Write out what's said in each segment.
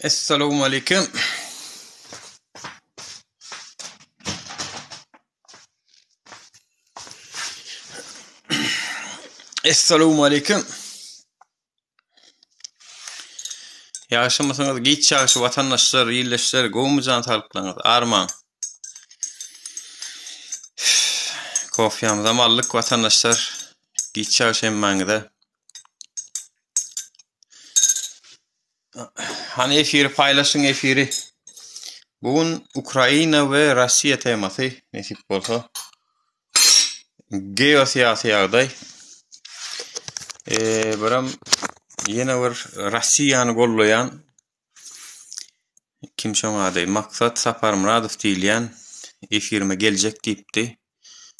Assalamu alaikum. Assalamu alaikum. Yaşamasanız geç yaşlı vatandaşlar, illeşler, gowumuzdan talplanır. Arman. Kofyamda mallık vatandaşlar. Geç yaşlı emmangıda. Hani efiri paylaşın efiri. Bugün Ukrayna ve Rusya teması nesip bolsa. Geosiyasi yağday. Biram yine bir Rusya'nı gollayan kim şoňaday maksat Sapar Muradov diýilýän efirime geljek diýipdi.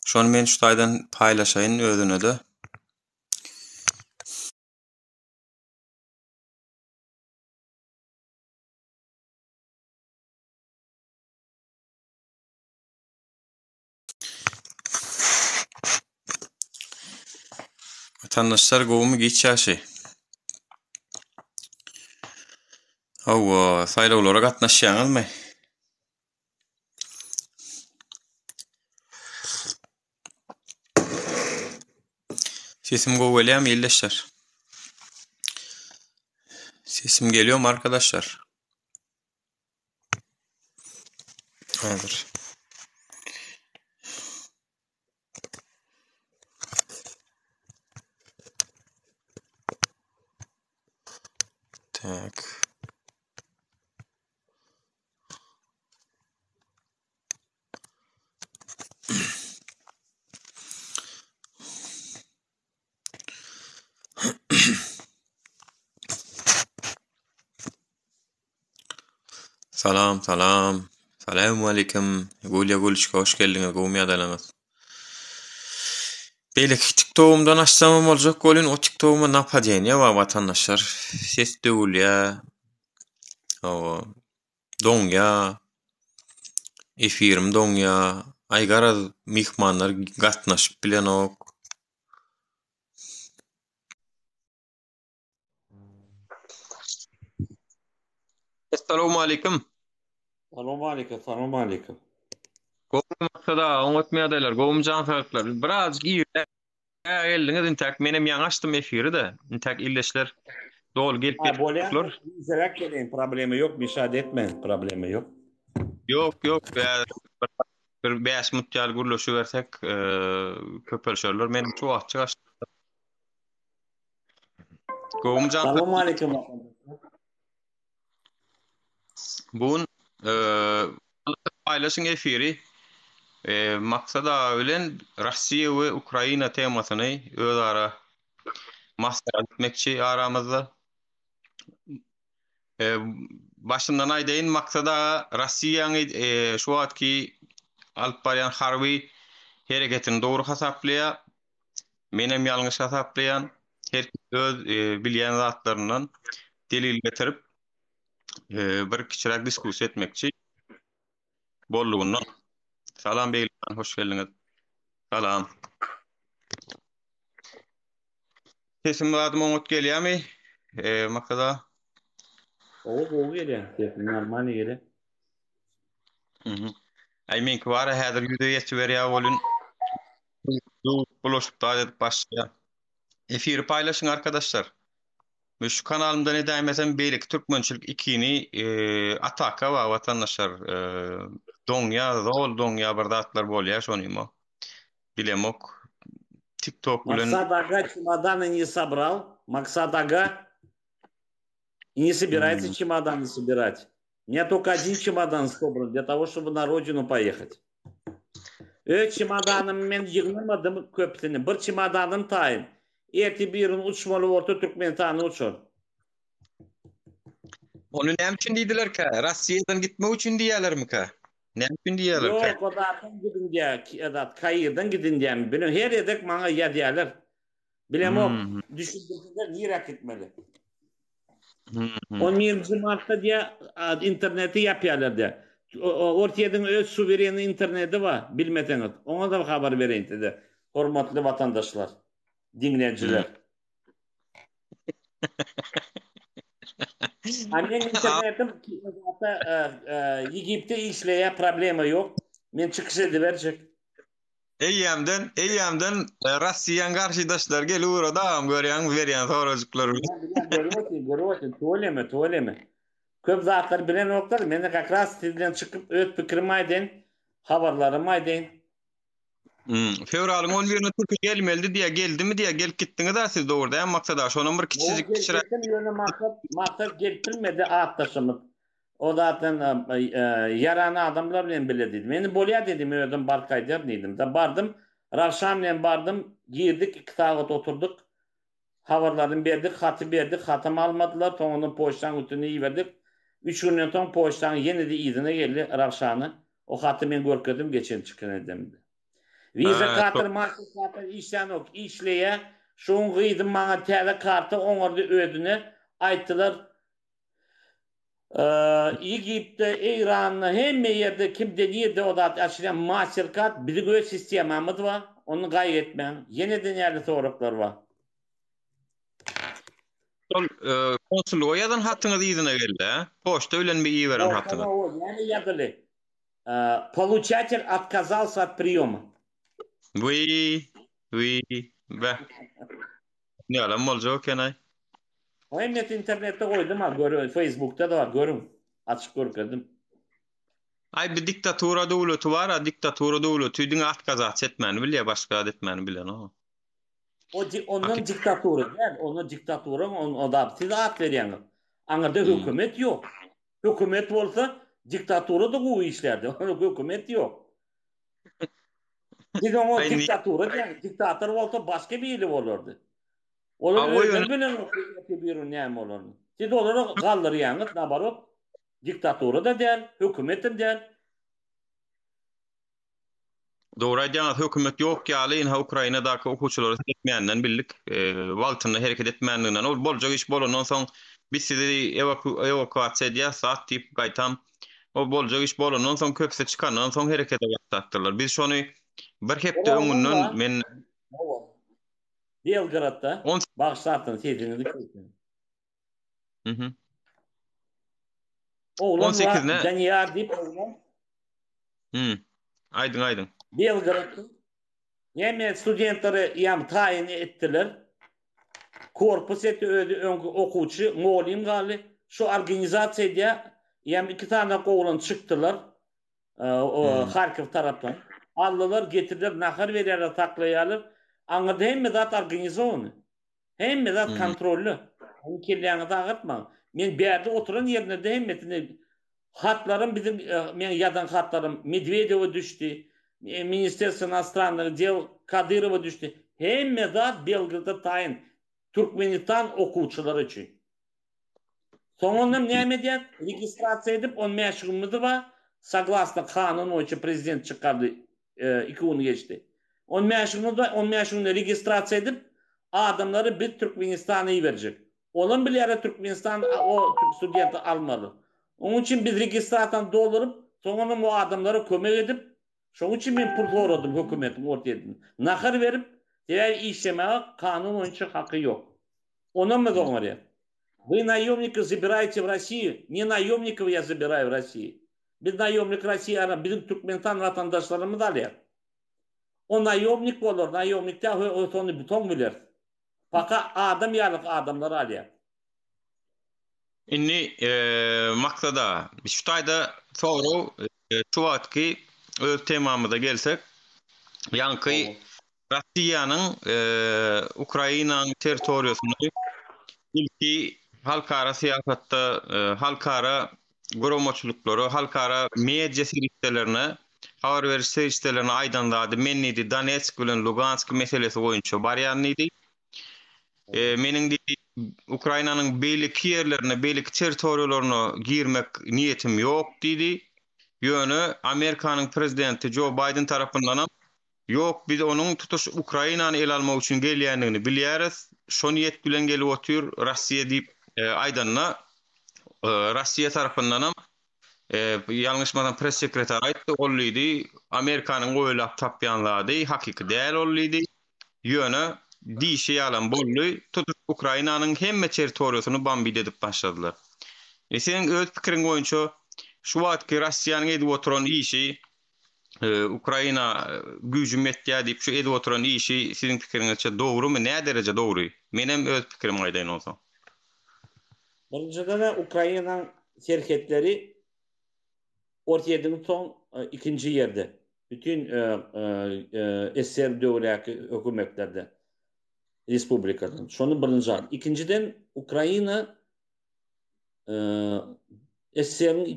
Şonu men şu taýdan paýlaşaýyn özüne de. Vatandaşlar gowumy geçýäşi. Hawa, saýlawlara gatnaşýaňyzmy? Sesim gowy gelýärmi illeşler? Sesim geliyor arkadaşlar? Hazır. Tak. Salam, salam. Salamu alaikum. Gulşka hoş geldiňiz. Gowmy adalaňyz. Beýle TikTok'umdan açsam boljak bolyn, o TikTok'uma napa diýen ýa watandaşlar. Ses döwülýär. Hawa. Doňýa. Efirim doňýa. Aýgara mihmanlar gatnaşyp bilen ok. Assalamu alaikum. Assalamu alaikum, assalamu alaikum. Gowumda oňatmaýa daýlar, gowumjan farklar. Biraz giýip geldiňiz intak menem ýaňy açdym efiri de. Intak illeşler dol gelip Bolyan, izleyerek gelin, problemi yok, müşahede etmeyin, problemi yok. Yok, bir 5 minut ýaly gürleşip bersek, köpelşerler menim çok açyk açdy. Gowumjan Assalamu alaikum. bugün paýlaşyň efiri maksada bilen Russiýa we Ukraina temasyny özara maslahat etmekçi aramızda. Başyndan aýdaýyn maksada Russiýany şu wagtky alyp barýan harby hereketini dogry hasaplaýar. Menem ýalňyş hasaplaýan. Her öz bilýän zatlaryndan delil getirip bir kiçirak diskussiýa etmekçi boldugundan. Salam beýle, hoş geldiňiz. Salam. Sesim radyom oňat gelýärmi? Maksada O geliyor, normal geliyor. Ay menki var häzir ýüze ýetip berýär bolun. Buluşup da edip başlaýar. Efiri paýlaşyň arkadaşlar. Şu kanalımda ne daýmasam beýleki türkmençilik ikini ataka we watandaşlar doňýa, zol doňýa bir zatlar bolýar şonymo. Bilemok. TikTok bilen Максат ага чемоданы не собрал. Максат ага и не собирается чемоданы собирать. У меня только один чемодан собран для того, чтобы на родину поехать. Çemadanım men yığmadım köpsini. Bir çemadanım taýyn. Erti birin uçmaly orta Türkmenistany uçur. onu näme üçin diýdiler-ka? Russiýadan gitmek üçin diýerlermi ka? Näme üçin diýerler ka? Yok, o da gidin diýär, Kaýyrdan gidin diýär. Benim her ýerde maňa ýa-diýerler. Bilemok, düşündirdiler ýerak gitmeli. 11 martda diýär interneti ýapýarlar diýär. Ortaýadyň öz suvereni interneti var, bilmeseňiz. Oňa da habar bereýin dedi. Hormatly vatandaşlar, dinleýijiler. Annen internetim Yigip'te işleye problema yok. Men çıkış ediverecek. Eýýämden Russiýan garşydaşlar gelip dagam görýän berýän sorajyklar. Bilen görüyorsun. Tuvaleme. Köp zatlar bilen noktalar. Men как раз sizden çıkıp öt pikirim aydın. Habarlarım aydın. Fevralyň 11-ine türkü gelmeldi diýe geldimi diýe gelip gitdiňiz da siz dogry da maksada şonun bir kiçijik kişire. Yönü maksat getirmedi atlaşımız. O zaten yaranı adamlar bilen bile dedim. Meni bolya dedim ödüm Barkayder dedim. Da bardım. Ravşan bilen bardım. Girdik 2 saat oturduk. Havarlarını verdik, hatı verdik. Hatımı almadılar. Sonunun poçtan ütünü iyi verdik. 3 günden sonra poçtan yeni de izine geldi Ravşan'ı. O hatı ben görkedim geçen çıkın edemdi. Vize kartı, maçlı kartı işten ok. İşleye şun gıydım bana tele kartı onurdu ödünü. Ayttılar Egipte, İran'la hem yerde kim deniydi o da açılan Mastercard bir göğe sistemamız var. Onu gayretmen. Yeniden yerde soruklar var. Konsulluğadan hattınız izine geldi. Poçta ölen bir iyi veren hattınız. Yani yazılı. Получатель отказался от приема. Oui. Be. Ne alam olacak kenay? O emniyet internette koydum ha. Facebook'ta da var. Görün. Açık görkedim. Ay bir diktatura dowlety var, diktatura dowlety diňe atkazat etmeni bilýär, başga etmeni bilen o. Onun diktaturu değil. Onun diktaturu o da size at veriyorlar. Anada hükümet yok. Hükümet olsa diktaturu da bu işlerde. Hükümet yok. Siz o diktaturu değil. Diktatör olsa başka bir ili olurdu. Olur öyle bilen bir ürün olurdu. Siz olarak kaldırıyorsunuz. Ne var o? Diktaturu da değil. Hükümet de değil. Doğru aýdýaňyz, hökümet ýok ýaly ýa Ukrainadaky okuwçylary etmeýänden bildik. Wagtynda hereket etmeýändiginden ol boljak iş bolandan soň biz sizi evakuasiýa edýäsek diýip gaýtam. O boljak iş bolandan soň köpse çykandan soň herekete başlatdylar. Biz şonu bir hepde öňünden men Belgradda başlattın sezini diktin. Oğlum 18'ne Daniyar diýip oğlum. Aydın. Belgradda Yemen studentleri yam tayin ettiler. Korpus eti ödü okuwçy Molim galy. Şu organizasiýada yam 2 tane oğlan çıktılar. O Harkiv tarapdan. Aldılar, getirdiler, nahar berýärler, taklaýarlar. Aňyrda hemme zat organizowany. Hemme zat kontrolly. Onu kelleňi dağıtma. Men berde oturan ýerinde hemmetini hatlarım bizim men ýadan hatlarım Medvedeva düşdi. Ministerstvo иностранных дел Kadyrova düşdi. Hemme zat Belgradda tayin. Türkmenistan okuwçylary üçin. Soňundan näme diýär? Registrasiýa edip on meşgulmyzy var. Согласно kanun boýunça prezident çykardy. 2 gün geçti. On meşgulmyzy registrasiýa edip adamları bir Türkmenistan'a verecek. Olan bilyara Türkmenistan o studenti almalı. Onun için biz registratan doldurup sonra o adamlara kömek edip şoň için men pul soradım hökümetin ortadan. Nahar verip diğer işlemeye kanun boyunca hakkı yok. Ona mı говорят? Вы наемников забираете в Россию. Не наемников я забираю в России. Biz naемник Россия, bizim Türkmenistan vatandaşlarımız alıyor. O naемник olur. Naемnikte o sonu buton bilir. Fakat adam yalık adamları alıyor. Inni maksada şu taýda soru şu wagtky öz temamyza gelsek, ýanky Russiýanyň Ukrainanyň territoriýasyny ilki halkara siýasatda halkara goromoçuluklary, halkara media serişlerine, habar beriş serişlerine aýdanlady. Mennidi Donetsk bilen Lugansk meselesi boýunça barýanlydy. Meniň Ukrainanyň beýlik ýerlerine, beýlik territoriýalaryna girmek niýetim ýok diýdi. Ýöne Amerikanyň prezidenti Joe Biden tarapyndan ýok, biz onuň tutuş Ukrainany el almak üçin gelýändigini bilýäris. Şo niýet bilen gelip otur Russiýa diýip aýdanna Russiýa tarapyndan ýalňyşmadan press sekretary aýtdy, ollydy Amerikanyň goýulap tapýanlady, hakyky däl ollydy. Ýöne diýişi ýalan bolly, tutup Ukrainanyň hemme territoriýasyny bombard edip başladylar. Sen öz pikirin boýunça şu wagtky Russiýanyň edip oturan işi Ukraina güýjüm etdiýär diýip şu edip oturan işi siziň pikiriňizçe dogrumy? Näme derejede dogry? Menem öz pikirim aýdaýyn bolsa. Birincide de Ukrayna'nın şirketleri ortadan son ikinci yerde. Bütün SSR dövründeki hükümetlerde, respublikadan. Şonu birinci al. İkinciden Ukrayna SSR'nin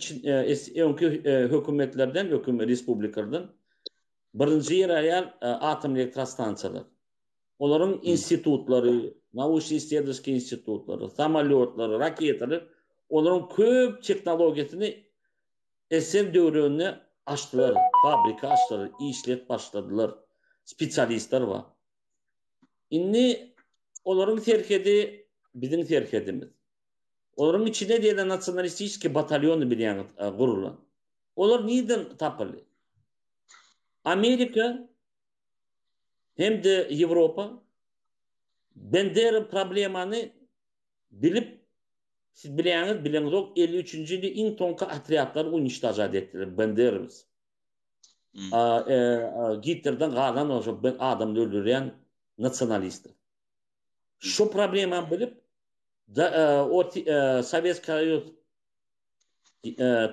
hükümetlerden, respublikalardan birinci yer alan atom elektrostansiyalar. Onların institutları, naучно-исследовательский institutları, samolyotları, raketleri, onların köp teknolojisini SSR dövründe açtılar, fabrika açtılar, işlet başladılar, spesyalistler var. Şimdi onların terkedi bizim terkedimiz. Onların içinde de nasyonalistik batalyonu bilen kurulan. Onlar neden tapılı? Amerika hem de Avrupa benzer problemini bilip siz bileniz yok 53. yılda in tonka atriyatları uniştajat ettiler. Benderimiz. Hitler'den kalan o adamı öldüren nasyonalistler. Şu problemi bilip Sovyet Soyuz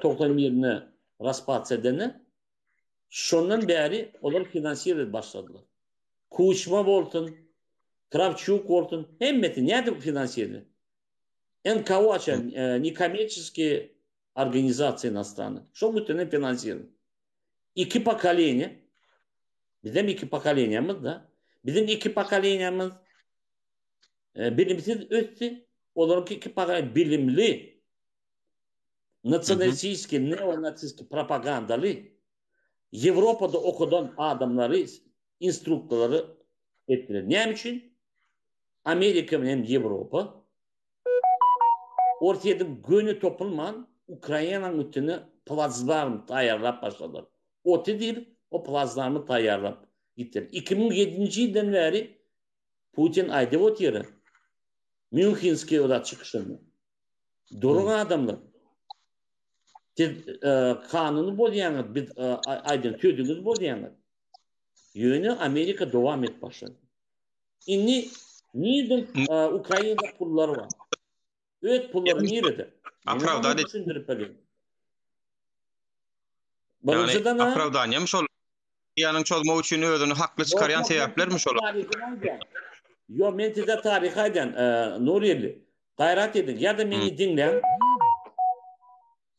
toplam yerini raspat edene şondan beri onlar finansiyel başladılar. Kuçma boltun, Kravchuk boltun, hemmeti nerede finansiyeli? НКО açan, некоммерческие организации иностранные. Что мы туда финансируем? İki поколения, bizim iki поколенияmiz da, bizim iki поколенияmiz bilimsiz öttü, onlarınki iki поколения bilimli, nasyonalistik, neonatsistik propagandalı, Avrupa'da okudan adamları, instruktörleri ettiler. Ne için? Amerika hem Avrupa ortaya gönü topulman Ukrayna'nın ütünü plazlarını tayarlap başladılar. O değil, o plazlarını tayarlap gittiler. 2007. yıldan beri Putin ayda o yere Münchenski oda çıkışını. Durun adamlar. Kanunu bozayanlar, bir aydın tüydünüz bozayanlar. Yönü Amerika devam et başladı. Şimdi neden Ukrayna'da pulları var? Evet pulları nerede? Apravda düşündürüp öyle. Yani apravdanyamış olur. Yanın çolma üçün özünü haklı çıkaryan sebeplermiş olur. Yo men size tarih aydan Nuriyeli gayret edin ya da beni dinlen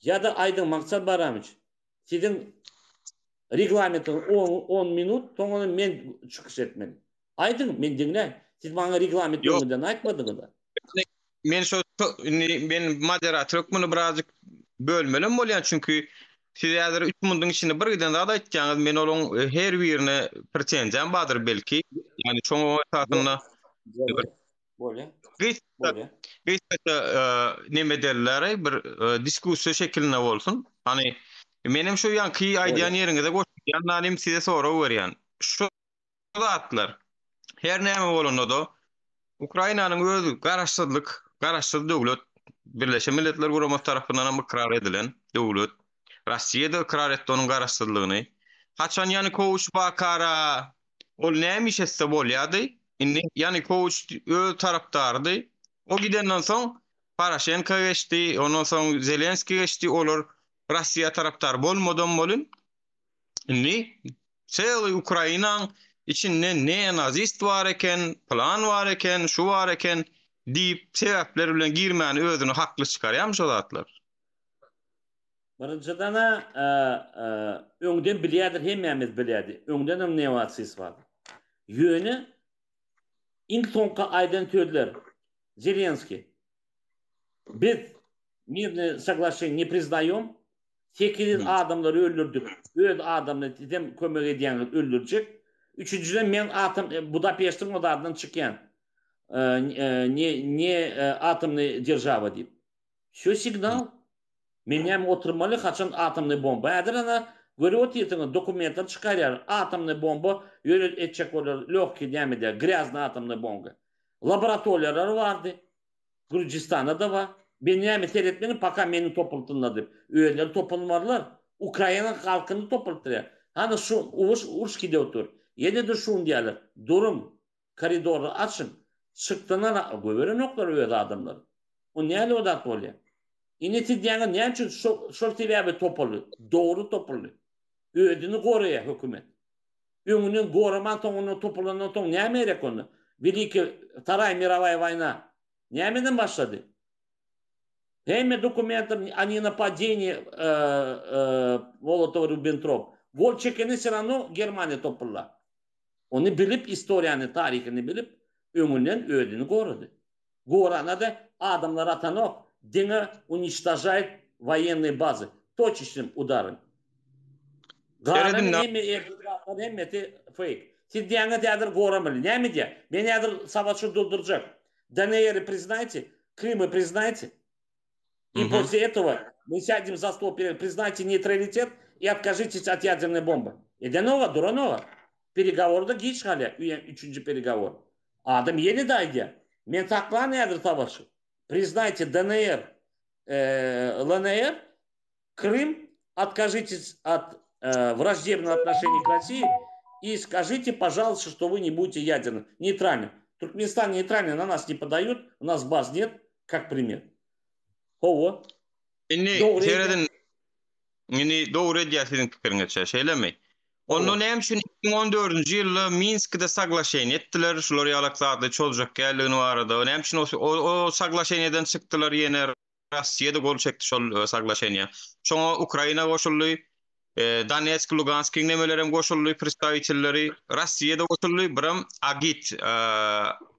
ya da aydın maksat baramış. Sizin reglamentin 10 minut sonra men çıkış etmedim. Aydın men dinlen. Siz bana reglament önceden aytmadınız da. Ben moderatörlük bunu birazcık bölmelim bolýan çünkü siz ýa-da 3 mundun içinde bir giden daha da etdiňiz men olan her birine pretensiyam badyr belki. Yani çoğu tatyna böyle. Neme derler bir diskussiýa şekline bolsun. Hani menim şu ýanky aýdýan ýeriňize goşýan size sora berýän. Şu zatlar her näme bolanda Ukrainanyň özü garaşsyz döwlet Birleşen Milletler Guramasy tarapyndan ikrar edilen döwlet Rossiýa da ikrar etdi onuň garaşsyzlygyny. Haçan Yanukovych bakara ol näme iş etse bolýardy. Indi Yanukovych öz tarapdardy. O gidenden soň Poroshenko geçdi, ondan soň Zelenski geçdi, olar Rossiýa tarapdar bolmadan bolun. Indi Sely Ukrainaň içinde ne nazist var eken, plan var eken, şu var eken deyip sebepler bilen girmäni özüni hakly çykarýarmy şol zatlar? Birinciden öňden bilýärdir, hemmemiz bilýärdi. Öňden ne watsys var. Ýöne ilk sonka aýdan tödler. Zelenski. Biz мирное соглашение не признаем. 8 adamları öldürdük. Öz adamını dedim kömek edýän öldürjek. Üçüncüden men Budapeştin odadan çıkyan. Ne atomny держава deyip. Şu signal menem oturmalı kaçan atomny bomba. Ädir ana görüp ýetýän dokumentler çykarýar. Atomny bomba ýöre etjek bolar, lёгкий demede, gräzny atomny bomba. Laboratoriýalary bardy. Gürjistanda da var. Beni näme seyretmeni paka meni topultunladı. Öýler topulmadylar. Ukraina halkyny topultdylar. Hani şu uruş gide otur. Yine de şunu diýerler. Durum koridoru açın. Çıktılar göberen oklar öýde adamlar. O näle odat bolýar? Ineti diýäňe näme üçin şol sebäbi topuldy? Dogry topuldy. Öýdüni goraýa hökümet. Öňünden goraman toňuny topulanan toň näme gerek onu? Великая Вторая мировая война. Nämeden başladı? Hem документам о ненападении Молотов-Риббентроп. Gol çekeni все равно Germaniya topurlar. Onu bilip, historiýany, tarihini bilip, öňünden öýdüni goradı. Gorana da adamlar atanok, diňe уничтожает военные базы. Точечным ударом. Galan hemmeti fake. Siz diýäňe täzir goramaly. Näme diýär? Meni häzir savaşçy doldurjak. ДНР признайте, Крым признайте. И после этого мы сядем за стол, признайте нейтралитет и откажитесь от ядерной бомбы. Edenova, Duranova. Переговорда geç hale. Üçüncü переговор. Adam yeni daydı. Men taklan nedir savaşı? Признайте ДНР, ЛНР, Крым, откажитесь от враждебного отношения к России и скажите, пожалуйста, что вы не будете ядерным, нейтральным. Туркменистан нейтральный, на нас не подают, у нас баз нет, как пример. Ого. Doğru edýärsiň pikiriňizçe şeýlemi? Onu näme üçin 2014-nji ýylda Minskde saglaşyn etdiler, şular ýalakzady çoljak gelýäni barada. Näme üçin o saglaşyňdan çykdylar ýene Rossiýada gol çekdi şol saglaşyňa. Şoňa Ukraina goşuldy, Donetsk, Lugansk nemelerem goşuldy, predstavitelleri Rossiýada goşuldy, biram Agit,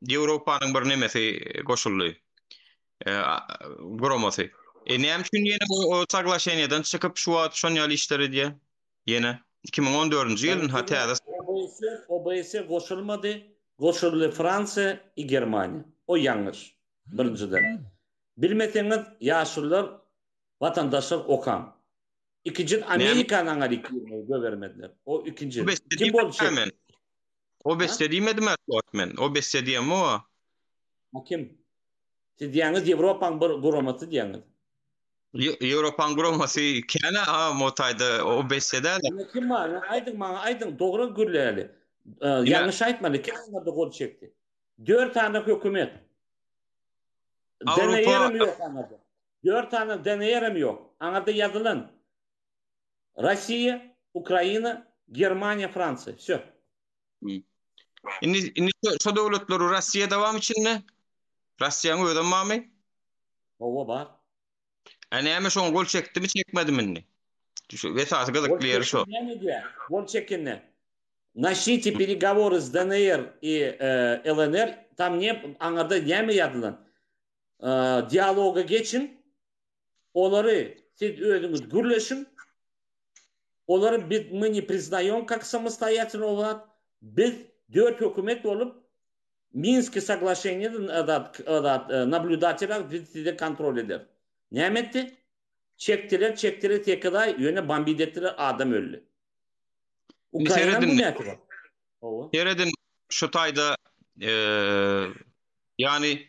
Ýewropanyň bir nemesi goşuldy. Gromasy. Näme üçin ýene o saglaşyňdan çykyp şu wagt şon ýaly işleri diýe? Ýene 2014-nji ýylyň hatta OBS goşulmadı. Goşuldy Fransa y Germaniýa. O ýalňyş. Birinciden. Bilmeseňiz ýaşullar vatandaşlar okam. İkinci Amerika'nın gövermediler. O ikinci. Kim bolşek? O beslediýmedimi men? O beslediýärmi o? Kim? Siz diýäňiz Ýewropaň bir guramasy diýäňiz. Ýewropaň guramasy kene motaýda o besleder. Kim var? Aýdyň dogry gürläli. Ýalňyş aýtmady. Kim gol çekdi? 4 tane hökümet. DNR'm yok anladı. 4 tane DNR'm yok. Anladı yazılan. Россия, Украина, Германия, Франция. Все. Şu devletleri Rossiya devam içinde? Rossiýanyň ödemami? Owa bar. Näme şoň gol çekdi mi çekmedi mi? Şu esasy gyzykly şu. Gol çekenne. Начните переговоры с ДНР и ЛНР. Там не anlarda näme ýadylan? Dialoga geçin. Olary siz özüňiz gürleşin. Onları мы не признаем как самостоятельный влад. Biz 4 hökümet olup Minsk соглашениýany nablюдателler bizde kontrol eder. Näme etdi? Çektiler tekrar ýöne bombid etdiler, adam öldü. Ukraina bu näme? Owa. Ýeredin şu taýda ýani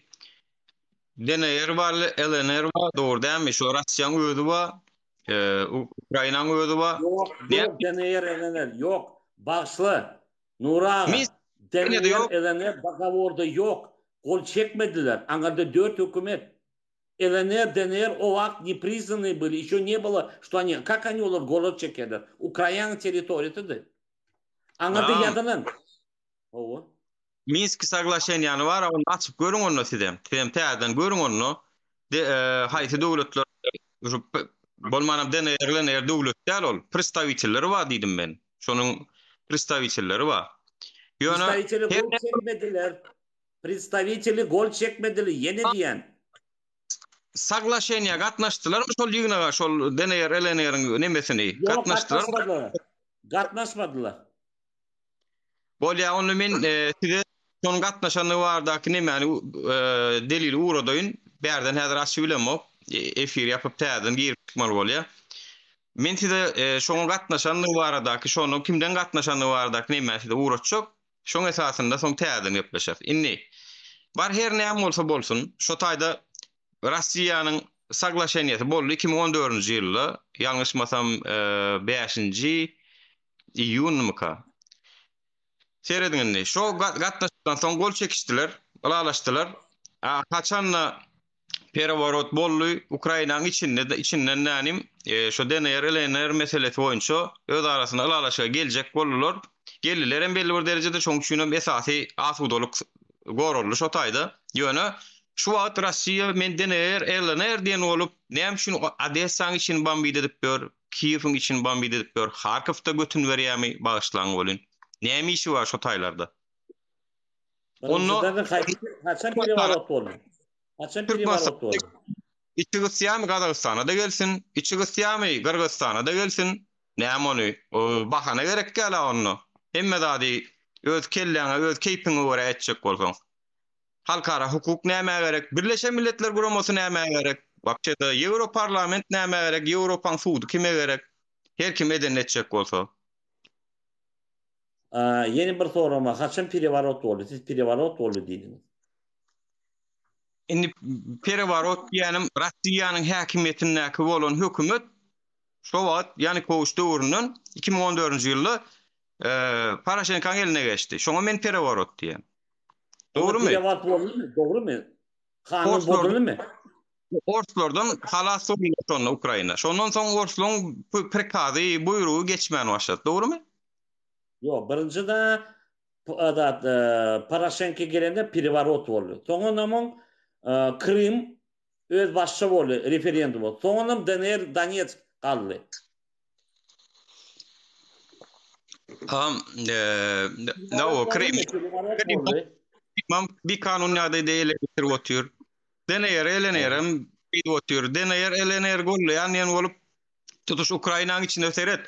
DNR var, LNR var, doğru dämi? Şu Rossiýanyň özü var. Ukraina'nın ödü var. Yok, DNR, LNR yok. Başlı. Nurağa. DNR, LNR dogavorda yok. Gol çekmediler. Angarda 4 hükümet. ЛНР, ДНР o вакт не признаны были. Еще не было, что они... Как они гол çekerler? Ukrayna territoriýasydy. Angarda ýadylan. Owa. Minsk saglaşýany var, onu açyp görüň onu sizem. Sizem täzeden görüň onu. Haýsy döwletler bolmanam DNR döwletler ol. Predstavitelleri var diýdim men. Şonuň predstavitelleri var. Predstaviteli gol çekmediler. Predstaviteli gol çekmediler. Yeni diýen. Saglaşýanya gatnaşdylar mı şol ýygyna şol DNR LNR'ň nemesini gatnaşdylar? Gatnaşmadylar. Bolýa onu men size şonuň gatnaşanyny bardaky nemeni delil uradoýun. Berden häzir açyp bilemok. Efir yapıp täzeden girip çıkmaly bolýar. Men size şoň gatnaşanyny baradaky şonu kimden gatnaşanyny baradaky nemesi de uratjak. Şoň esasynda soň täzeden ýaplaşak. Inni bar her näme bolsa bolsun, şo taýda Rossiýanyň saglaşanyýaty boldy 2014-nji ýylda, ýalňyşmasam 5-nji iýunmyka. Serediňinde şo gatnaşykdan soň gol çekişdiler, ılalaşdylar. Haçanla pereворот boldy Ukrainanyň içinden nänim şo DNR meselesi boýunça öz arasyna ılalaşyga geljek boldylar. Geldiler hem belli bir derejede şoň üçin esasy asudalyk goruldy şo taýda. Ýöne şu wagt Rossiýa men LNR diýen olup näme üçin Odessaň için bombard edip ber, Kiýewiň için bombard edip ber, Harkowda götün berýärmi bagyşlaň bolyn. Näme işi var şo taýlarda? Onu haçan pereворот boldy. Haçan pereворот boldy. İçi Russiýa Gazagystana da gelsin, içi Russiýa Kyrgyzstana da gelsin. Näme ony bahana gerek gäle onu. Hemme zady öz kelläňe, öz keýpiňe görä etjek bolsaň. Halkara hukuk näme gerek? Birleşen Milletler Guramasy näme gerek? Wagtda Europarlament näme gerek? Ýewropaň sudy kime gerek? Her kim eden etjek bolsa. Yeni bir sorama, haçan pereворот boldy? Siz pereворот boldy diýdiniz. Indi pereворот ýanym Rossiýanyň häkimetindäki bolan hökümet şo wagt Yanukovych döwründen 2014-nji ýylda Poroshenkoň eline geçdi. Şoňa men pereworot diýen. Dogrymy? Pereworot boldymy? Dogrymy? Kanun boldymy? Orslordan halas bolýar şonu Ukraina. Şondan soň Orslon prikazy buýrugy geçmän başlady. Dogrymy? Ýok, birinji de Poroshenko gelende pereworot boldy. Soňra Krim öz başça boldy, referendum boldy. Soňra DNR Donetsk kaldy. O Krim bir kanun ýa-da ele getirip otýar. LNR bir otýar. LNR gollaýan bolup tutuş Ukrainanyň içinde seret.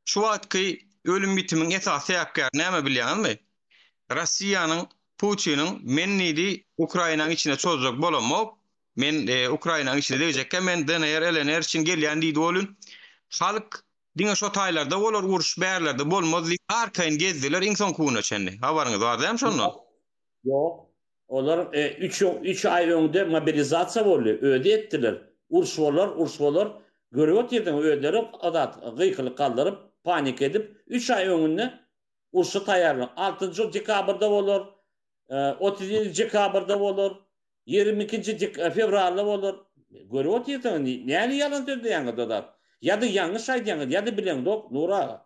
Şu wagtky ölüm bitimiň esasy ýakar näme bilýänmi? Rossiýanyň Putiniň mennidi Ukrainanyň içine çözjek bolanmak, men Ukrainanyň içinde dejekkä men LNR için gelýän diýdi bolun. Halk diňe şo taýlarda bolar, uruş bärlerde bolmaz, arkaýyn gezdiler, insan kuwuna çenni. Habaryňyz bardy hem şondan? Ýok. Olar 3 ay öňde mobilizasiýa boldy, öde etdiler. Uruş bolar. Görüp otyrdyň ödleri adat gıykylyk kaldyryp, panik edip 3 ay öňünde uruşa taýarlyk. 6-njy dekabrda bolar, 30-njy dekabrda bolar, 22-nji fevralda bolar. Görüp otyrdyň, näme ýalan söýdi ýa-da adat. Ýa-da ýalňyş aýdýan, ýa-da bilen dok, Nura.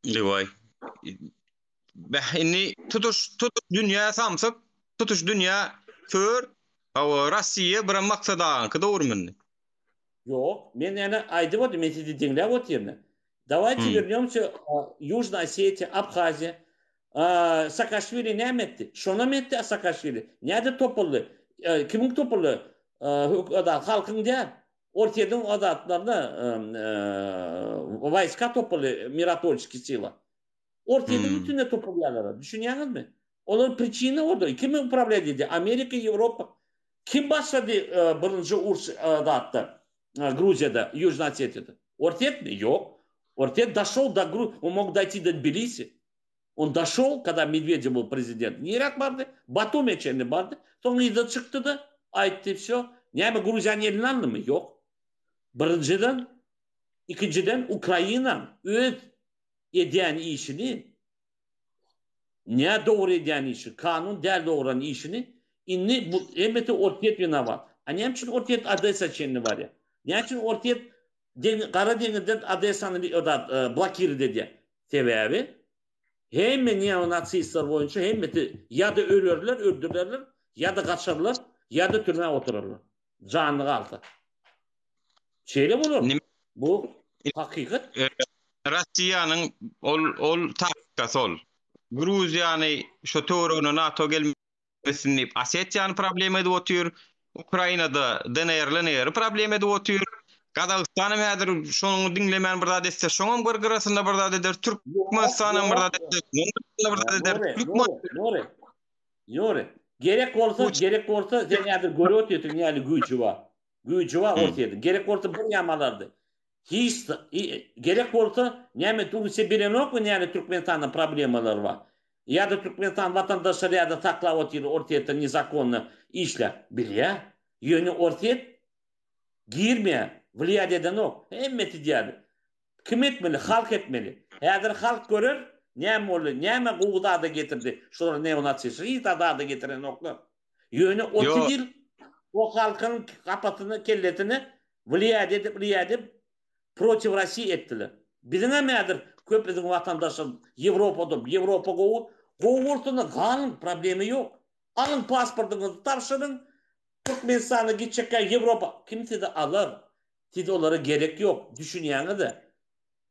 Leway. Bahini tutuş dünýä samsyp, tutuş dünýä kör, Rossiýa bir maksadaň dogrymy? Yok, men ýa-da aýdyp otyrm, men sizi dinläp otyrm. Давайте вернемся Южная Осетия, Абхазия. Саакашвили näme etdi? Şona mı etdi Saakashvili? Näde topuldy? Kimin topuldy? Halkyň däl. Ortaýdan adatlarna войска topuldy, Miratolskiy sila. Ortaýdan bütünle topulýarlar. Düşünýäňizmi? Olar prичина orada. Kim upravляет edi? Amerika, Ýewropa. Kim başlady birinji uruş adatda? Грузияда, Южная Осетияда. Ortaýat mı? Yok. Ортет дошел до Грузии, он мог дойти до Тбилиси. Он дошел, когда Медведев был президент. Нирак барды, Батуми ченди барды. Sonra ýyda çykdy da, aýtdy все. Näme Gruziýanyň elini aldymy? Ýok. Birinjiden, ikinciden Ukraina öz edýän işini, ne doğru edýän işi, kanun däl dogran işini, inni bu hemmeti ortaýat ýanabat. Näme üçin ortaýat Odessa çenli bar ya? Näme üçin ortaýat Kara Deňizden Odessany blokir edýär. Sebäbi hemme neonatsistler boýunça hemmeti ýa-da ölürler, öldürlerler, ýa-da gaçarlar, ýa-da türmäge oturarlar. Janyny galdy. Şeýle bolar. Bu hakykat. Rossiýanyň ol taktikasy ol. Gruziýany şo töwrüne NATO gelmesini Osetiýany problem edip otýar. Ukrainada DNR problem edip otýar. Kazakstanyň häzir şonuň dinlemän bir zat etse, şoňam gyrgyrasynda bir zat eder, Türkmenistanyň bir zat etse, Ýore. Gerek bolsa, sen häzir görüp otyrdyň, ýani güýçi bar. Güýçi bar otyrdy. Gerek bolsa bir ýamalardy. Hiç gerek bolsa, näme Russiýa bilen okmy, ýani Türkmenistanyň problemalary bar. Ýa-da Türkmenistan watandaşlary ýa-da taklap otyr, ortaýda nezakonny işler. Bilýär. Yönü ortaya girmeye, vliyat eden o. Hemmeti diýdi. Kim etmeli? Halk etmeli. Häzir halk görür, näme boldy, näme gowda da getirdi. Şolar ne ona çeşir, hiç da getiren oklar. Yönü 30 Yo, yıl o halkın kapatyny, kelletini vliyat edip protiv Rossiya etdiler. Bizine mädir? Köp bizim vatandaşım Ýewropa gowy, gowurtuny galyn problemi ýok. Alın pasportuňyzy tapşyryň, Türkmenistana gitjekkä Ýewropa kimse de alır. Siz olara gerek yok. Düşünýäňiz de.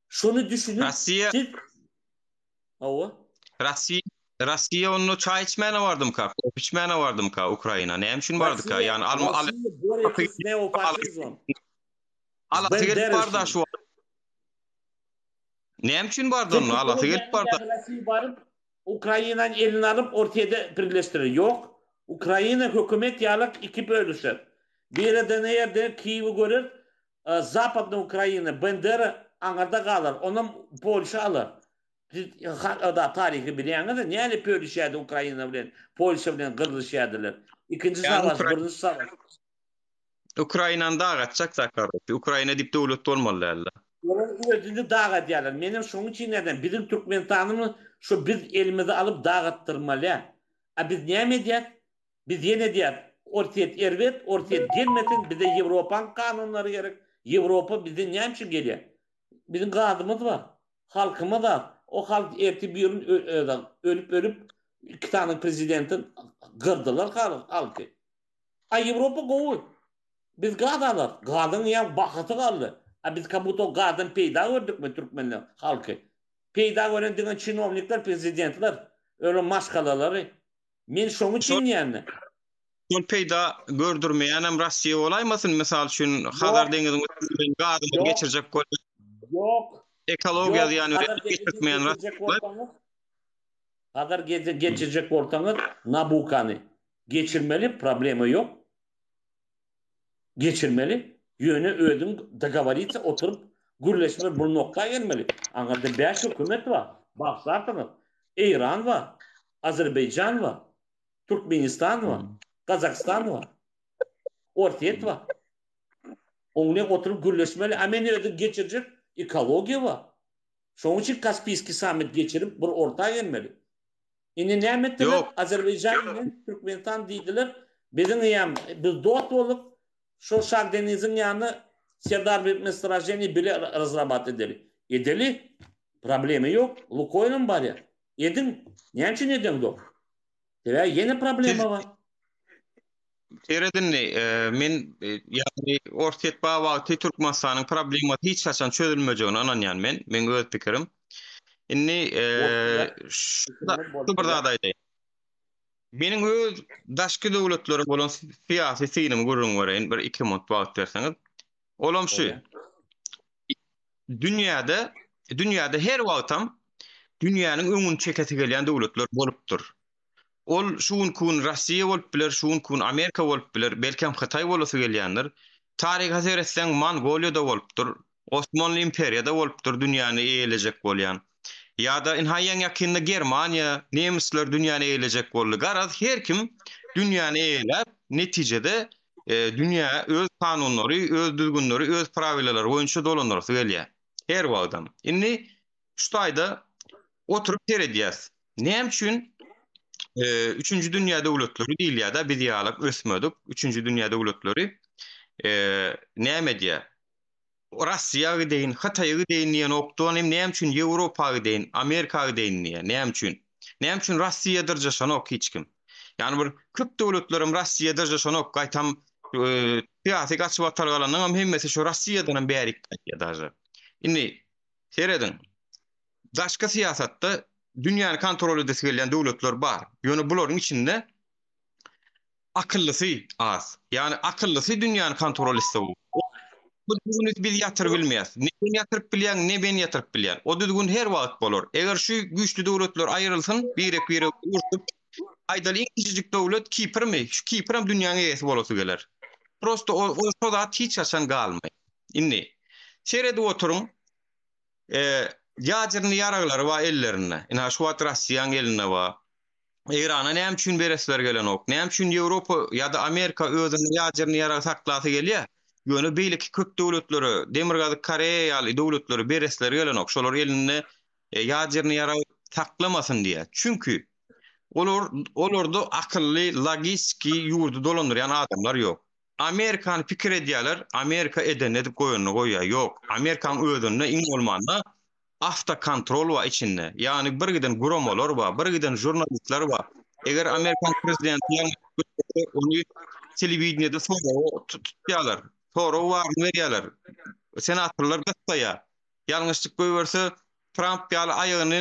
Şunu düşünüp Rossiya siz Rossiya Rossiya onu çay içmene vardım ka. Kop içmene vardım ka Ukrayna. Näme üçin bardy ka? Yani Rossiya boreçi neofaşizm. alasy gelip barda şu. Näme üçin bardy onu? Alasy gelip barda. Rossiya barıp Ukrayna'nın elini alıp ortaya birleştirir. Yok. Ukrayna hükümet yalık iki bölüşür. Biri de nerede Kiev'i görür. Zapadna Ukrayna Bendera anarda kalır. Onun Polşa alır. O da tarihi bilýäňiz de näle pölüşýärdi Ukrayna bilen, Polşa bilen gyrdyşýardylar. İkinci savaş, birinci savaş. Ukrayna'nın da gatçak zakar. Ukrayna dip döwlet bolmaly alla. Onun özünde dagat ýalar. Menim şoň üçin neden bizim Türkmenistanymy şu biz elimize alıp dagattyrmaly. A biz näme diýär? Biz ýene diýär, ortaya erbet, ortaya gelmesin, bize Ýewropaň kanunlary gerek. Ýewropa bizden näme üçin gelýär? Bizim gadymyz bar, halkymyz bar. O halk erti bir yılın ölüp iki tane prezidentin gırdılar halkı. Ay Avrupa gowy. Biz gadalar. Gadın ya bakatı kaldı. Biz kabuto gadın peyda gördük mü Türkmenler halkı? Peyda gören diňe çinovnikler, prezidentler, öyle maşkalaları. Men şoňu çinýärni. Şol peyda gördürmeýän hem Rossiya olaýmasyn? Misal üçin Hazar deňiziň gadyny geçirjek Yok. ekologiýa ýany geçirmeýän Kadar geçirecek ortamı Nabuka'nı geçirmeli, problemi yok. Geçirmeli. Yönü ödüm doговориться oturup gürleşme bu noktaya gelmeli. Anladın 5 hükümet var. Baksarsanız İran var, Azerbaycan var, Türkmenistan var, Kazakistan var, Ortiyet var. Onunla oturup gürleşmeli. Hemen ödüm geçirecek ekologiya var. Şoň üçin Kaspiyski samit geçirip bir ortaya gelmeli. Indi näme etdiler? Azerbaycan bilen Türkmenistan diýdiler. Biziň ýam biz dot bolup şu Şar deniziň ýany Serdar Mesrajeni bile razrabat edeli. Edeli. Problemi yok. Lukoyl'un bar ya. Edin. Näme üçin edin do? Debe ýene problemi var. Eredinli, men yani ortet bagty Türkmenistanyň problemi hiç haçan çözülmejegini ananýan men öz pikirim. Inni şu bir zat aýdaýyn. Meniň öz daşky döwletleri bolan siýasy synym gurrun göreýin bir 2 minut wagt berseňiz. Olam şu. Dünýäde her wagtam dünýäniň öňüni çeketi gelýän döwletler bolupdyr. Ol şuun kun Rossiya bolup biler, şuun kun Amerika bolup biler, belki hem Xitay bolasy gelýändir. Taryh hazer etseň Mongoliýada bolupdyr, Osmanly imperiýada bolupdyr, dünýäni eýlejek bolýan. Ya da inhaýan ýakynda Germaniýa, nemisler dünýäni eýlejek boldy. Garaz her kim dünýäni eýlep, netijede dünýä öz kanunlary, öz düzgünleri, öz prawilary boýunça dolanarsa gelýär. Her wagtam. Indi şu taýda oturup seredýäs. Näme üçin 3-nji dünýä döwletleri diýil ýa-da biz ýalyk ösmedik. 3-nji dünýä döwletleri näme diýär? Rossiýa deyin, Xitay deyin diýen okdan hem näme üçin Ýewropa deyin, Amerika deyin diýen, näme üçin? Näme üçin Rossiýadyr jaşan ok hiç kim? Ýani bir köp döwletlerim Rossiýadyr jaşan ok gaýtam siýasy gaçyp atargalanyň hem hemmesi şu Rossiýadan bärik ýa-da. Indi seredin. Daşka siýasatda dünýäni kontrol edesi gelýän döwletler bar. Ýöne bularyň içinde akıllysy az. Ýani akıllysy dünýäni kontrol etse bu düzgün biz ýatyr bilmeýäs. Ne ben ýatyryp bilýän, ne ben ýatyryp bilýän. O düzgün her wagt bolar. Eger şu güýçlü döwletler aýrylsyn, birek ursup, aýdaly iň kiçijik döwlet Kiprmi? Şu Kiprem dünýäniň eýesi bolasy geler. Prosto o sodat hiç haçan galmaý. Indi serede oturuň, ýadyryny ýaraglary wa ellerine. Ina şu wat Rossiýanyň eline wa. İran'a näme üçin beresler gelen ok? Näme üçin Ýewropa ýa-da Amerika özüni ýadyryny ýara saklasy gelýär? Ýöne beýleki kök döwletleri, Demirgazy Koreýa ýaly döwletleri beresler gelen ok. Şolar elini ýadyryny ýara saklamasyn diýe. Çünki olarda akılly, logistiki ýurdu dolandyrýan adamlar ýok. Amerikan pikir edýärler, Amerika eden edip goýanyny goýýar. Ýok, Amerikan özünde iň bolmanda avto kontrol wa içinde. Yani bir giden guromolar wa, bir giden jurnalistler wa. Eger Amerikan prezidenti onu telewizionyada tutýarlar. Sonra warny berýärler. Senatorlar gatsaýar. Ýalňyşlyk goýberse Trump ýaly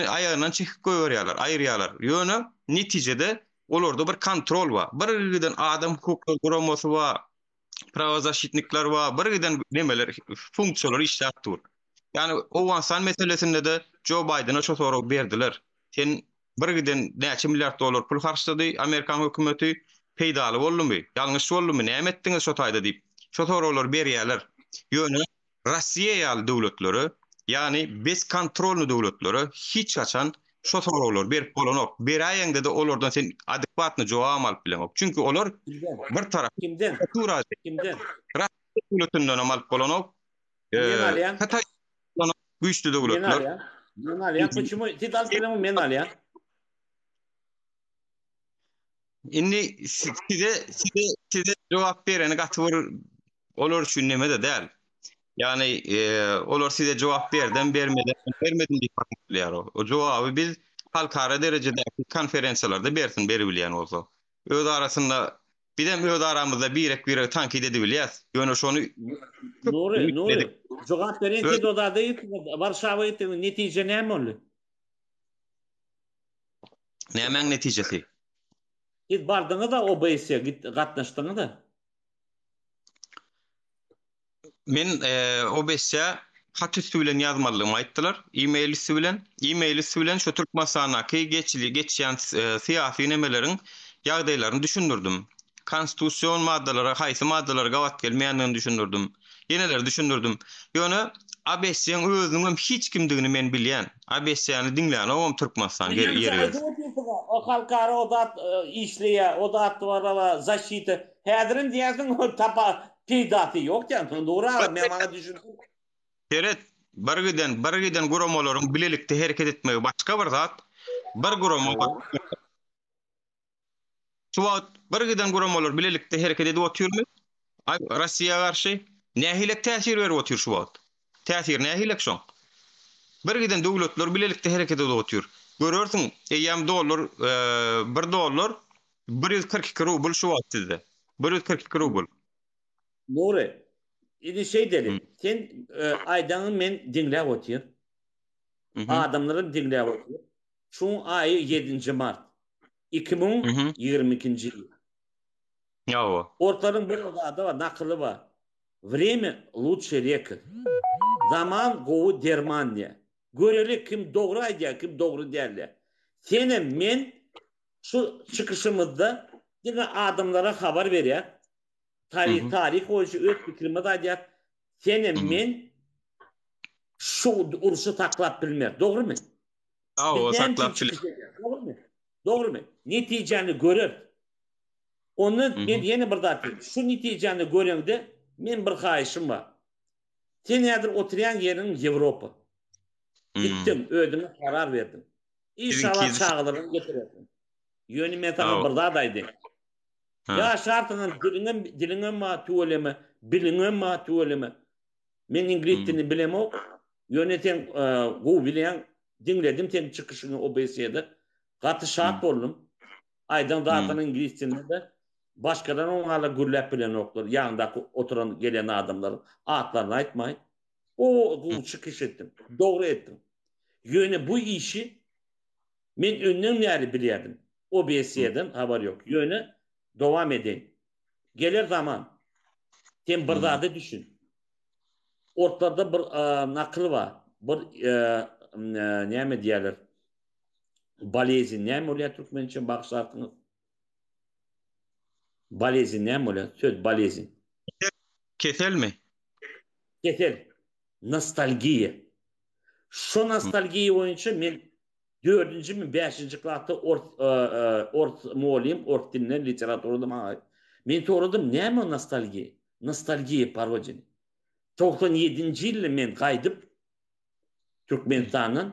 aýagynyň çekip goýberýärler, aýyrýarlar. Ýöne netijede olarda bir kontrol bar. Bir giden adam hukuk guromosy bar, prawozashitnikler bar, bir giden nemeler funksiýonlar işläp dur. Yani Owansan meselesinde de Joe Biden'a şu soru berdiler. Sen bir giden näçe milliard dolar pul harçlady Amerikan hökümeti peýdaly boldumy? Ýalňyş boldumy? Näme etdiňiz şu taýda diýip. Şu sorular berýärler. Ýöne Rossiýa ýaly döwletleri, yani bez kontrolny döwletleri hiç açan şu sorular berip bolanok. Beraýeňde de olardan sen adekwatny jogap alyp bilenok. Çünki olar bir tarap Kimden? Kimden? Rossiýa döwletinden alyp bolanok. Men alýan. Güýçli Men döwletler. alýan. Men alýan. Почему ти дал bilen men alýan? Indi size jogap bereni gatyr olar üçin neme de däl. Yani olar size jogap berden bermedin diýip bakýar. O jogaby biz halkara derejedäki konferensiýalarda bersin beri bilýän bolsa. Öz arasynda bizem öz aramyzda birek tankit edip bilýäs. Ýöne şonu Nuri. Jogap beren ti dodada Warşawa ýetdi. Netije näme boldy? nämeň netijesi? Git bardyňy da OBS-e gatnaşdyňy da. Men OBS-e hat üstü bilen ýazmalygymy aýtdylar. E-mailisi bilen şu Türkmensanaky geçýän syýasy nemeleriň ýagdaýlaryny düşündürdüm. Konstitusiýon maddalary, haýsy maddalara gawat gelmeýändigini düşündürdüm. Yeneler düşündürdüm. Ýöne ABS-ň özüniň hiç kimdigini men bilýän. ABS-ni diňlän owam Türkmenistan ýeri. O halkara odat işleýär, odat var zaşity. Häzirin diýersiň o tapa peýdaty ýok ýa-da dura men bana düşündüm. Heret bir giden guromalaryň bilelikde hereket etmegi başga bir zat. Bir guromo Suat bir giden guromalar bilelikde hereket edip otyrmy? Rossiýa garşy nähilek täsir berip otyr şu wagt. Täsir nähilek şoň. Bir giden döwletler bilelikde hereket edip otyr. Görürsiň, eýem dollar, $1 142 rubl şu wagt sizde. 142 rubl. Nuri. Idi şey dedi. Sen aýdaňy men diňläp otyr. Adamlary diňläp otyr. Şu aýy 7 mart 2022-nji ýyl. Ýa-o. Ortalyň bir odada var, nakyly var. Время лучше река. Zaman gowy dermanýa. Görelik kim dogry aýdýar, kim dogry däl. Senem men şu çykyşymyzda diňe adamlara habar berýär. Tarih boýunça öz pikirimi aýdýar. Senem men şu uruşy taklap bilmer. Dogrymy? O saklap bilmer. Dogrymy? Dogrymy? Netijeni görer. Onu men ýene bir dat diýdim. Şu netijeni göreňde men bir haýyşym bar. Sen nädir oturýan ýeriň Ýewropa. Gittim, özüme karar verdim. İnşallah çağırırım, getirerdim. Ýöne men sana bir dat aýdym. Ya şartynyň diliňe ma tuweleme, biliňe ma tuweleme. Men ingliz dilini bilemok. Ýöne sen gowy bilen dinledim sen çykyşyny OBS-de. Gaty şart boldum. Aýdan zaten ingliz dilinde başkadan oňala gürläp bilen oklar. Ýanynda oturan gelen adamlar atlaryny aýtmaý. O çykyş etdim. Dogry etdim. Ýöne bu işi men önden näre bilýärdim. OBS-den habar ýok. Ýöne dowam edin. Gelir zaman sen bir zady düşün. Ortada bir nakyl bar. Bir näme diýerler? Balezin näme bolýar türkmençe bakşartyňyz? Balezin näme bolýar? Söz balezin. Kesel mi? Kesel. Nostalgiya. Şu nostalgiya boýunça men 4-nji mi 5-nji klasda ort molim, ort dinler literaturyny maňa. Men soradym, näme nostalgiya? Nostalgiya parodini. 97-nji ýylda men gaýdyp Türkmenistanyň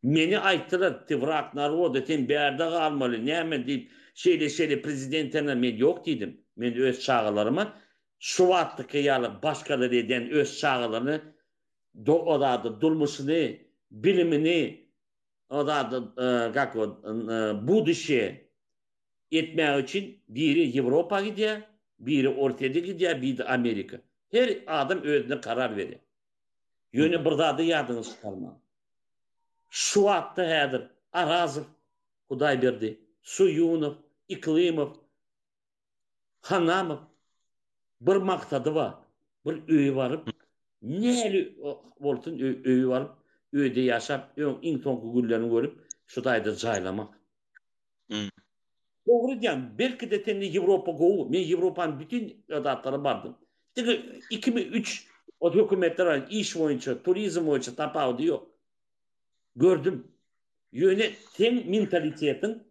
meni aýtdylar, "Tivrak naroda sen berde galmaly, näme diýip şeýle prezidentine men ýok diýdim. Men öz çağalaryma şu wagtdyky ýaly başgalar eden öz çağalaryny odady durmuşyny, bilimini, odady buduşy etmek için biri Ýewropa gidýär, biri Ortada gidýär, biri Amerika. Her adam özüne karar berýär. Ýöne bir zady ýadyňyza salma. Şu wagtda häzir Arazov, Hudaýberdi, Suyunov, Iklimov, Hanamov bir maksady var. Bir öýe baryp, näli bolsun öýe baryp, öýde ýaşap, iň soňky günlerini görüp, şu daýda jaýlamak. Dogry diýen, belki de tendi Ýewropa gowy. Men Ýewropanyň bütün adatlaryna bardym. 2003 o hökümetler iş boýunça, turizm boýunça tapawdy ýok. Gördüm. Ýöne ten mentalitetin,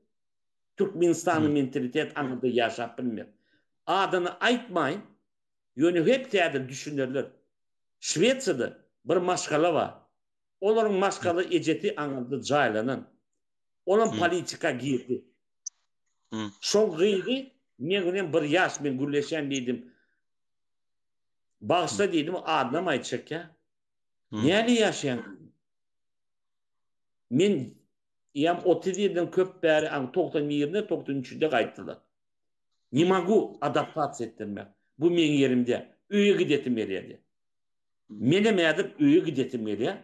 Türkmenistanyň mentalitet aňyda ýaşap bilmer. Adyny aýtmaýyn, ýöne hep täze düşünürler. Şwetsiýada bir maşgala var. Olaryň maşgala ejeti aňyda jaýlanan. Olan politika girdi. Şol gyýdy, men bilen bir ýaş men gülleşen diýdim. Bagşla diýdim, adnam aýtjak ya. Näle ýaşaýan? Men ýam 30 ýyldan köp bäri 91-de 93-de gaýtdylar. Ne могу adaptasiýa etdirmek. Bu men ýerimde. Öýe gidetim gelýärdi. Mene mädip öýe gidetim gelýär.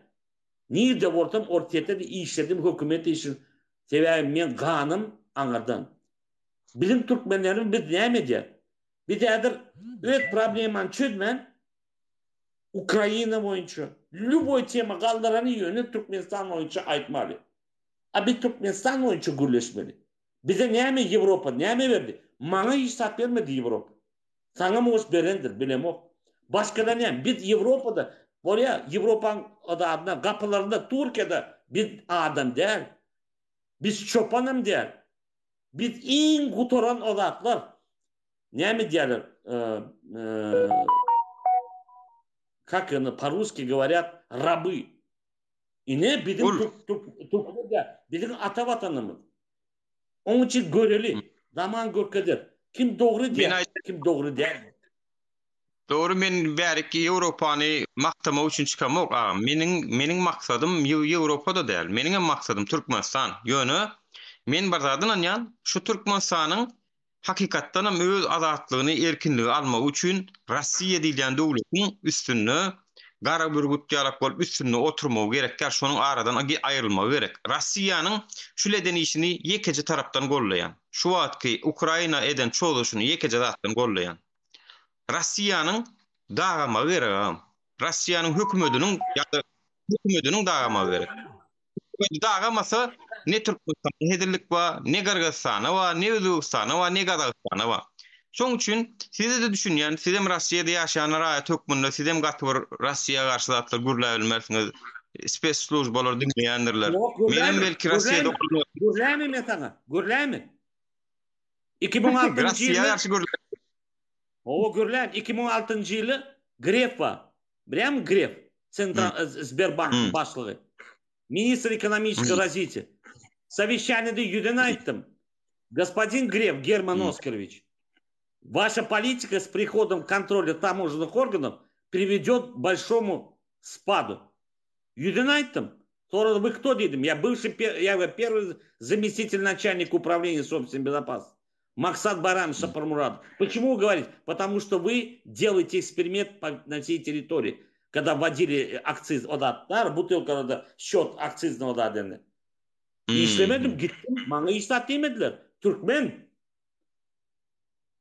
Nirde bolsam ortada işledim hökümet işin. Sebäbi men ganym aňardan. Bizim Türkmenlerin biz näme diýär? Biz häzir öz problemany çözmen Ukraina boýunça lüboy tema galdyrany ýöne Türkmenistan boýunça aýtmaly. A biz Türkmenistan boýunça gürleşmeli. Bize näme Ýewropa näme berdi? Maňa hiç sap bermedi Ýewropa. Saňa moş berendir, bilemok. Başkada näme? Biz Ýewropada, bolýa Ýewropanyň adamna gapylarynda Türkiýede biz adam däl. Biz çopanam däl. Biz iň gutoran odatlar. Näme diýerler? Как они по-русски говорят, рабы. И не bizim Türkler'de, bizim ata vatanımız. Onun için göreli, zaman görkedir. Kim doğru diyor, kim doğru değil. Doğru, men bärik Ýewropany maktamak üçin çıkamak. Meniň maksadym Ýewropada däl. Meniň maksadym Türkmenistan. Ýöne men bir zadyň anýan, şu Türkmenistanyň hakikatdan öz azatlygyny, erkinligi almak üçin Rossiýa diýilen döwletiň üstünde gara bürgüt ýalak bolup üstünde oturmagy gerek. Şonuň aradan aýrylmagy gerek. Rossiýanyň şu leden işini ýekeje tarapdan gollaýan. Şu wagtky Ukraina eden çoluşyny ýekeje tarapdan gollaýan. Rossiýanyň dagamagy gerek. Rossiýanyň hökümetiniň dagamagy gerek. Dagamasa ne Türkmenistan hedirlik var, ne Kırgızstana var, ne Özbekistana var, ne Kazakistan'a var. Şoň üçin size de düşünýän, sizem Rossiýada ýaşaýanlar aýat höküminde sizem gatyr Rossiýa garşy zatlar gürläbilmezsiňiz. Spesslujbalar dinleýändirler. Menem belki Rossiýada gürlämi men saňa? Gürlämi? 2006-njy Rossiýa garşy gürlämi. O gürlämi 2006-njy ýyly Gref var. Bilýärmi Gref? Central Sberbank başlygy. Министр экономического развития. Совещание Юдена айтым. Господин Греф Герман Оскарович, ваша политика с приходом контроля таможенных органов приведет к большому спаду. Юдена айтым. Вы кто, дедим? Я первый заместитель начальника управления собственной безопасности. Максат Баран Шапармурад. Почему говорить? Потому что вы делаете эксперимент на всей территории. Когда вводили акциз odatlar, butulkalarda счет akcizini odatlarını. İşlemedim, gittim, bana işlat demediler. Türkmen.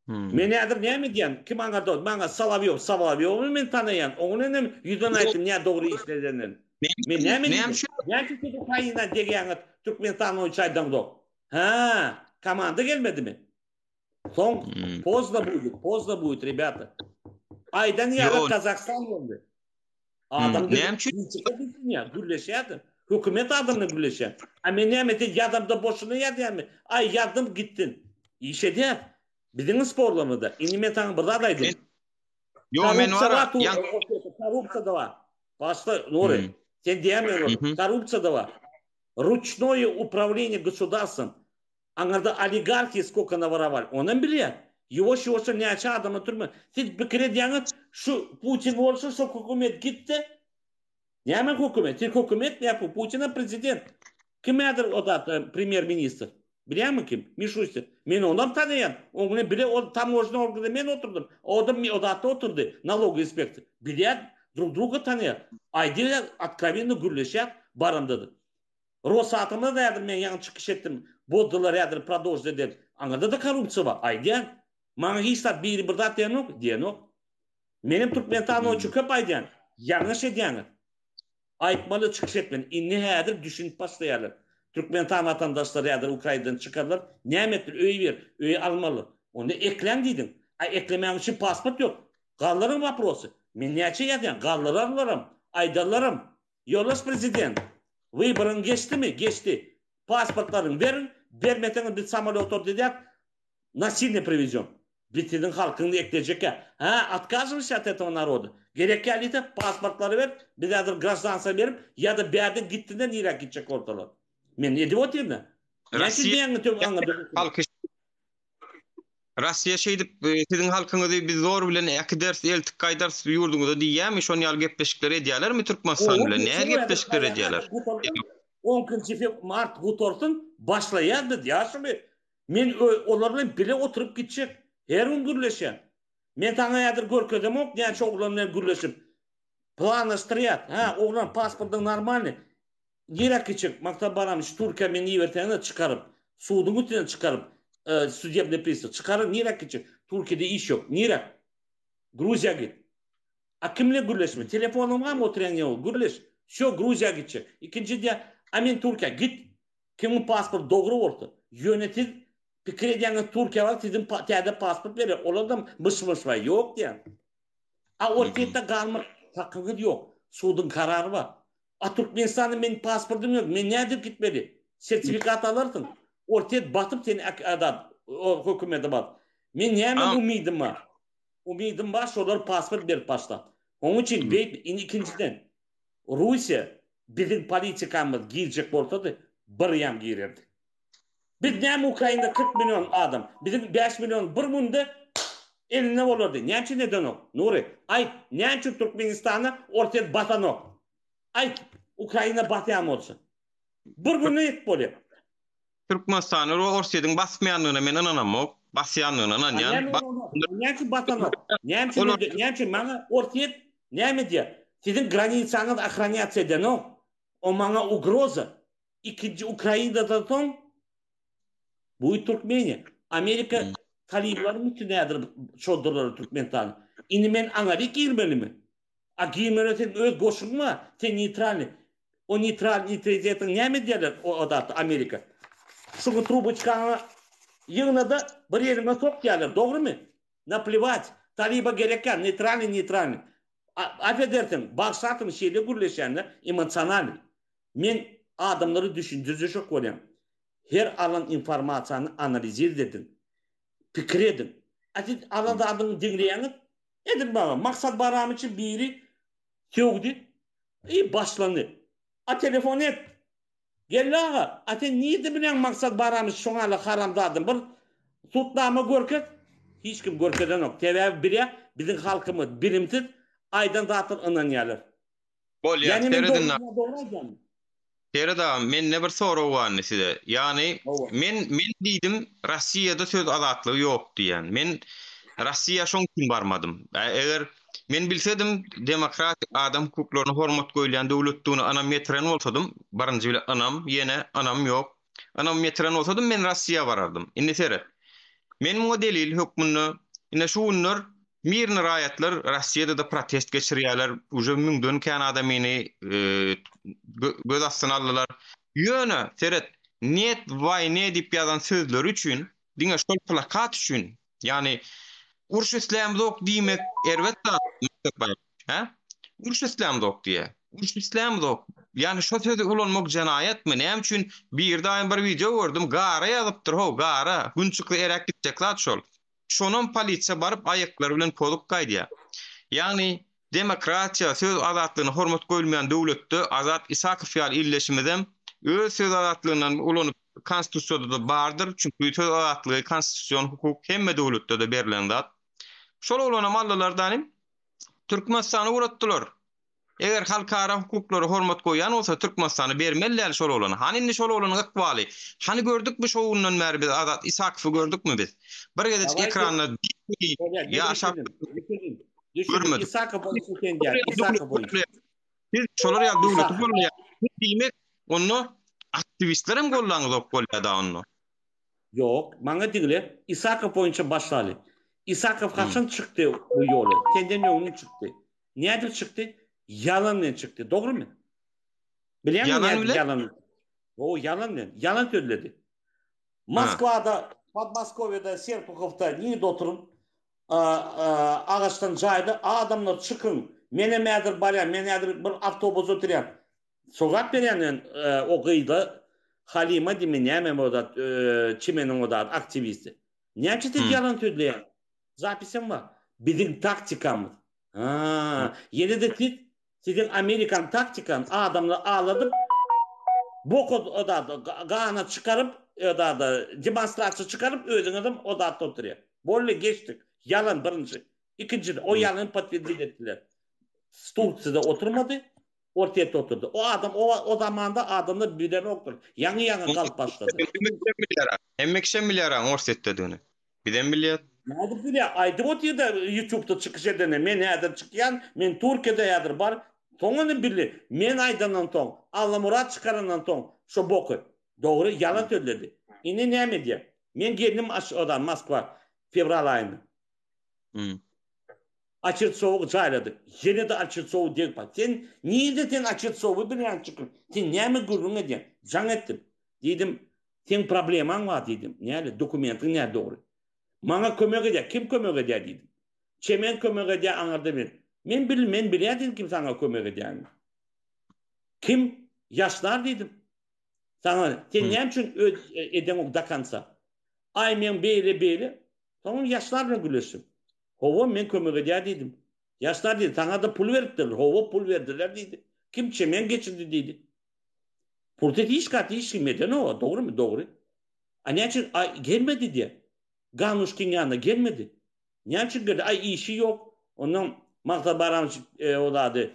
Men nädir näme diýen? Kim anga dost? Bana Solovyov men tanaýan. Oňa ýüzden aýtdym, näme dogry işledenler. Men näme diýdim? Näçe şu Ukraina deýän Türkmenistan oýçaýdan dok. Ha, komanda gelmedimi? Soň pozdra будет, rебята. Aydan ýaly Kazakistan boldy. Adam näme üçin gürleşýärdi. Hükümet adamla gülleşen. Ama nemeti yadamda boşuna yadayım. Ay yadım gittin. İşe değil. Bizim sporlarında. İnime tanı burada adaydım. Yo men Korrupsiya wara var. yan Korrupsiya da var. Başta Nuri. hmm. Sen diyemiyorum. Korrupsiya da var. Ручное управление государством. Аңарда олигархи сколько наворовали. Он им билет. Его шоша не ача адамы турма. Siz bir kere diyanız şu Putin olsa şu hükümet gitti. Ne mi hükümet? Siz hükümet ne yapıyor? Putin'e prezident. Kimdir o da premier minister? Biliyor musun kim? Mishustin. Men ondan tanıyan. Onu bile o taможный органda men oturdum. O da oturdu. Налоговый инспектор. Biliyor. Друг друга tanıyor. Aydiler откровенно gürleşer barındadı. Rosatımda da yadır men yan çıkış ettim. Boddular yadır продолжить eder. Anada da korrupsiya var. Aydiyan. Mana hiç bir birdat diyen yok. Benim Türkmenistan'da o köp aydiyan. Yanlış ediyanlar. Aytmalı çıkış etmen. İnni hedir düşünüp başlayarlar. Türkmenistan vatandaşları yadır Ukrayna'dan çıkarlar. Nimetler öy ver. Öy almalı. Onu eklen dedim. Eklemeyen için pasport yok. Galların vaprosu. Men neçe yadiyan. Galları alırım. Aydarlarım. Yollaş prezident. Выборın geçti mi? Geçti. Pasportlarını verin. Vermeden bir самолет orada насильно привезем. Bitirin halkını ekleyecek ya. Отказывайся от этого народа. Gerek geldi pasportları ver. Bir daha gражданство verip ya da bir yerde gittiğinden Irak gidecek ortalar. Men ne diyor yerine? Rossiya halkı Rossiya şeydip sizin halkıňyzy biz zor bilen ekders eltik gaýdars ýurduňyzda diýýämiş şonu ýaly gepleşikler edýärler mi Türkmenistan bilen? Näme gepleşikler edýärler? 10 Mart Gutorsun başlaýardy diýärmi? Men olarla bile oturup gidecek. Her gün gürleşen. Men taňa ýadyr görkezem ok, näçe oglanlar gürleşip. Plana stoýat. Oglan pasportyň normalny. Irak gidecek. Maktab baramış Türkiýe men ýerden çıkarıp, suwdyň üstüne çıkarıp, судебный пристав çıkarıp Irak gidecek. Türkiýede iş yok. Irak. Gruziya git. A kimle gürleşme? Telefonumga mı oturan ýol? Gürleş. Şo Gruziya gidecek. İkinci diye amin Türkiye git. Kimin pasport doğru bolsa. Yönetim pikir edýän Türkiýe var, sizin täze pasport berer. Oladam mış var. Yok diýen. Ortaýda galmak hakyňyz ýok. Suwdyň karary var. Türkmenistanyň men pasportum ýok. Men näde gitmeli? Sertifikat alarsyň. Ortaýda batyp seni adam o hökümete bat. Men näme umydım var? Umydım var, şolar pasport berip başlap. Onun için ikinciden Rusya bizim politikamız girecek bolsa-da bir ýam girerdi. Biz näme Ukraynada 40 milyon adam, bizim 5 milyon bir munda eline bolardy. Näçe neden ok? Nuri, ay näçe Türkmenistana ortaýa batan ok? Ay Ukrayna batýan bolsa. Bir gün et bolýar. Türkmenistan Russiýadyň basmaýanlygyna men inanamok. Basýanlygyna inanýan. Näçe batan ok? Näçe mana ortaýa näme diýär? Sizin graniçanız охраняться eden ok. O mana ugroza. İkinci Ukrayna'da son bu Türkmeniya. Amerika talibları mı tünedir çodurları Türkmenistan'a? İni men anari girmeli mi? Girmeli sen öz boşun mu? Sen neytralni. O neytralitetin ne mi derler o adatı Amerika? Şunu trubочканы yığına da bir yerine sok derler. Doğru mu? Naplivat. Taliba gereken neytralni. Affedersin, bağışlatın şeyle gürleşenler emosyonel. Men adamları düşündürücü çok olayım. Her alan informasyonu analiz edin. Fikir edin. Siz alanda adını dinleyenin edin bana. Maksat baram için biri söğdü. Başlandı. Telefon et. Gel ağa. Sen niye bilen maksat baram için şoňaly haramdadım. Bir tutlama görkez. Hiç kim görkeden yok. Tebäbi bire bizim halkımız bilimsiz aydan zatır ınanýarlar. Bolýar, teredin. Tereda men ne bir soru var size. Yani men diýdim Rossiýada söz azatlygy ýok diýen. Men Rossiýa şoň için barmadym. Eger men bilsedim demokratik adam hukuklaryna hormat goýulan döwletdigini anam ýetiren bolsadym, barynjy bile anam, ýene anam ýok. Anam ýetiren bolsadym men Rossiýa barardym. Indi sere. Men bu delil hökmüni ine şunlar mirni raýatlar Rossiýada da protest geçirýärler. Uje müňden kän adamyny göz astyna aldylar. Ýöne seret niyet vay ne diýip ýazan sözler üçin, diňe şol plakat üçin, ýani uruş islam dok diýmek elbetde Uruş islam dok diýe. Uruş islam dok. yani şu sözü ulanmak cenayet mi? Näme üçin bir daim bir video gördüm. Gara ýazypdyr, ho, gara. Günçükli erek gitjekler şol. Şonun polisiýa baryp aýaklary bilen poluk gaýdýar. Yani demokratiya, söz azatlygyna hormat goýulmayan döwletde Azat Isakow ýaly illeşimizem öz söz azatlygynyň ulanyp konstitusiýada da bardyr. Çünki söz azatlygy, konstitusiýon, hukuk hemme döwletde de berilen zat. Şol ulana mallalardan Türkmenistany uratdylar. Eger halkara hukuklary hormat goýan bolsa Türkmenistany bermeller şol ulana. Hani şol ulanyň ykbaly? Hani gördükmi şowundan bäri biz Azat Isakowy gördükmi biz? Bir gezek ekranna ýaşap Düşünün. İsaka boyunca kendiler. İsaka boyunca. Siz şolar ya döwleti bolýar. Diýmek onu aktivistler hem gollaňyp bolýar onu. Yok. Maňa diýiler. İsaka boyunca başlaly. İsaka kaçan çıktı bu yolu? Kendinden öňüne çıktı. Näde çıktı? Yalanla çıktı. Doğru mu? Bilen mi yalan? O yalan. Yalan söyledi. Moskvada, Podmoskovýada, Serpukhow'da niýe oturun? Ağaçtan caydı. Adamlar çıkın. Mene mädir baryan, mene bir avtobus oturyan. Sogak berýän o gıyda Halima diýme näme oda çimenin oda aktivisti. Näçe yalan söyledi? Zapisem var. Bizim taktikamız. Yeni de sizin Amerikan taktikan adamları ağladım. Bok oda gana çıkarıp oda demonstrasiya çıkarıp özüň adam oda oturýar. Bolle geçtik. Yalan birinci. İkinci o yalanı patladı ettiler. Stuls'da oturmadı. Ortaya oturdu. O adam o zamanda adamlar birden oktur. Yanı kalıp başladı. Emmekşen milyara orsetde dönü. Biden milyar. Näde bile aydı da YouTube'da çıkış edene. Men näde çıkyan, men Türkiye'de yadır bar. Toňuny bili. Men aydandan toň, Allah Murat çıkarandan toň, şo boku. Doğru yalan söyledi. Ine näme diýär? Men geldim odan Moskva fevral ayında. Açırt soğuk çayladık. Yine de açırt soğuk değil. Sen niye de sen açırt soğuğu bilen çıkın? Sen näme gurrun edin? Can ettim. Dedim, sen probleman var dedim. Näle dokumentin näde doğru? Maňa kömek edýär. Kim kömek edýär dedim. Çemen kömek edýär aňarda ben. Men bilýärdim kim sana kömek edýär. Kim? Yaşlar dedim. Sana sen näme üçin eden ok dakansa? Ay men beýle. Soňra yaşlar bilen güleşdim. Hovo men kömek edýär dedim. Yaşlar dedi, sana da pul berdiler. Hovo pul berdiler dedi. Kim çemen geçirdi dedi. Pultet hiç kimeden o. Doğru mu? Doğru. Näçe gelmedi diye. Ganuşkin yanına gelmedi. Näçe geldi? Ay işi yok. Ondan Magda Baran oladı.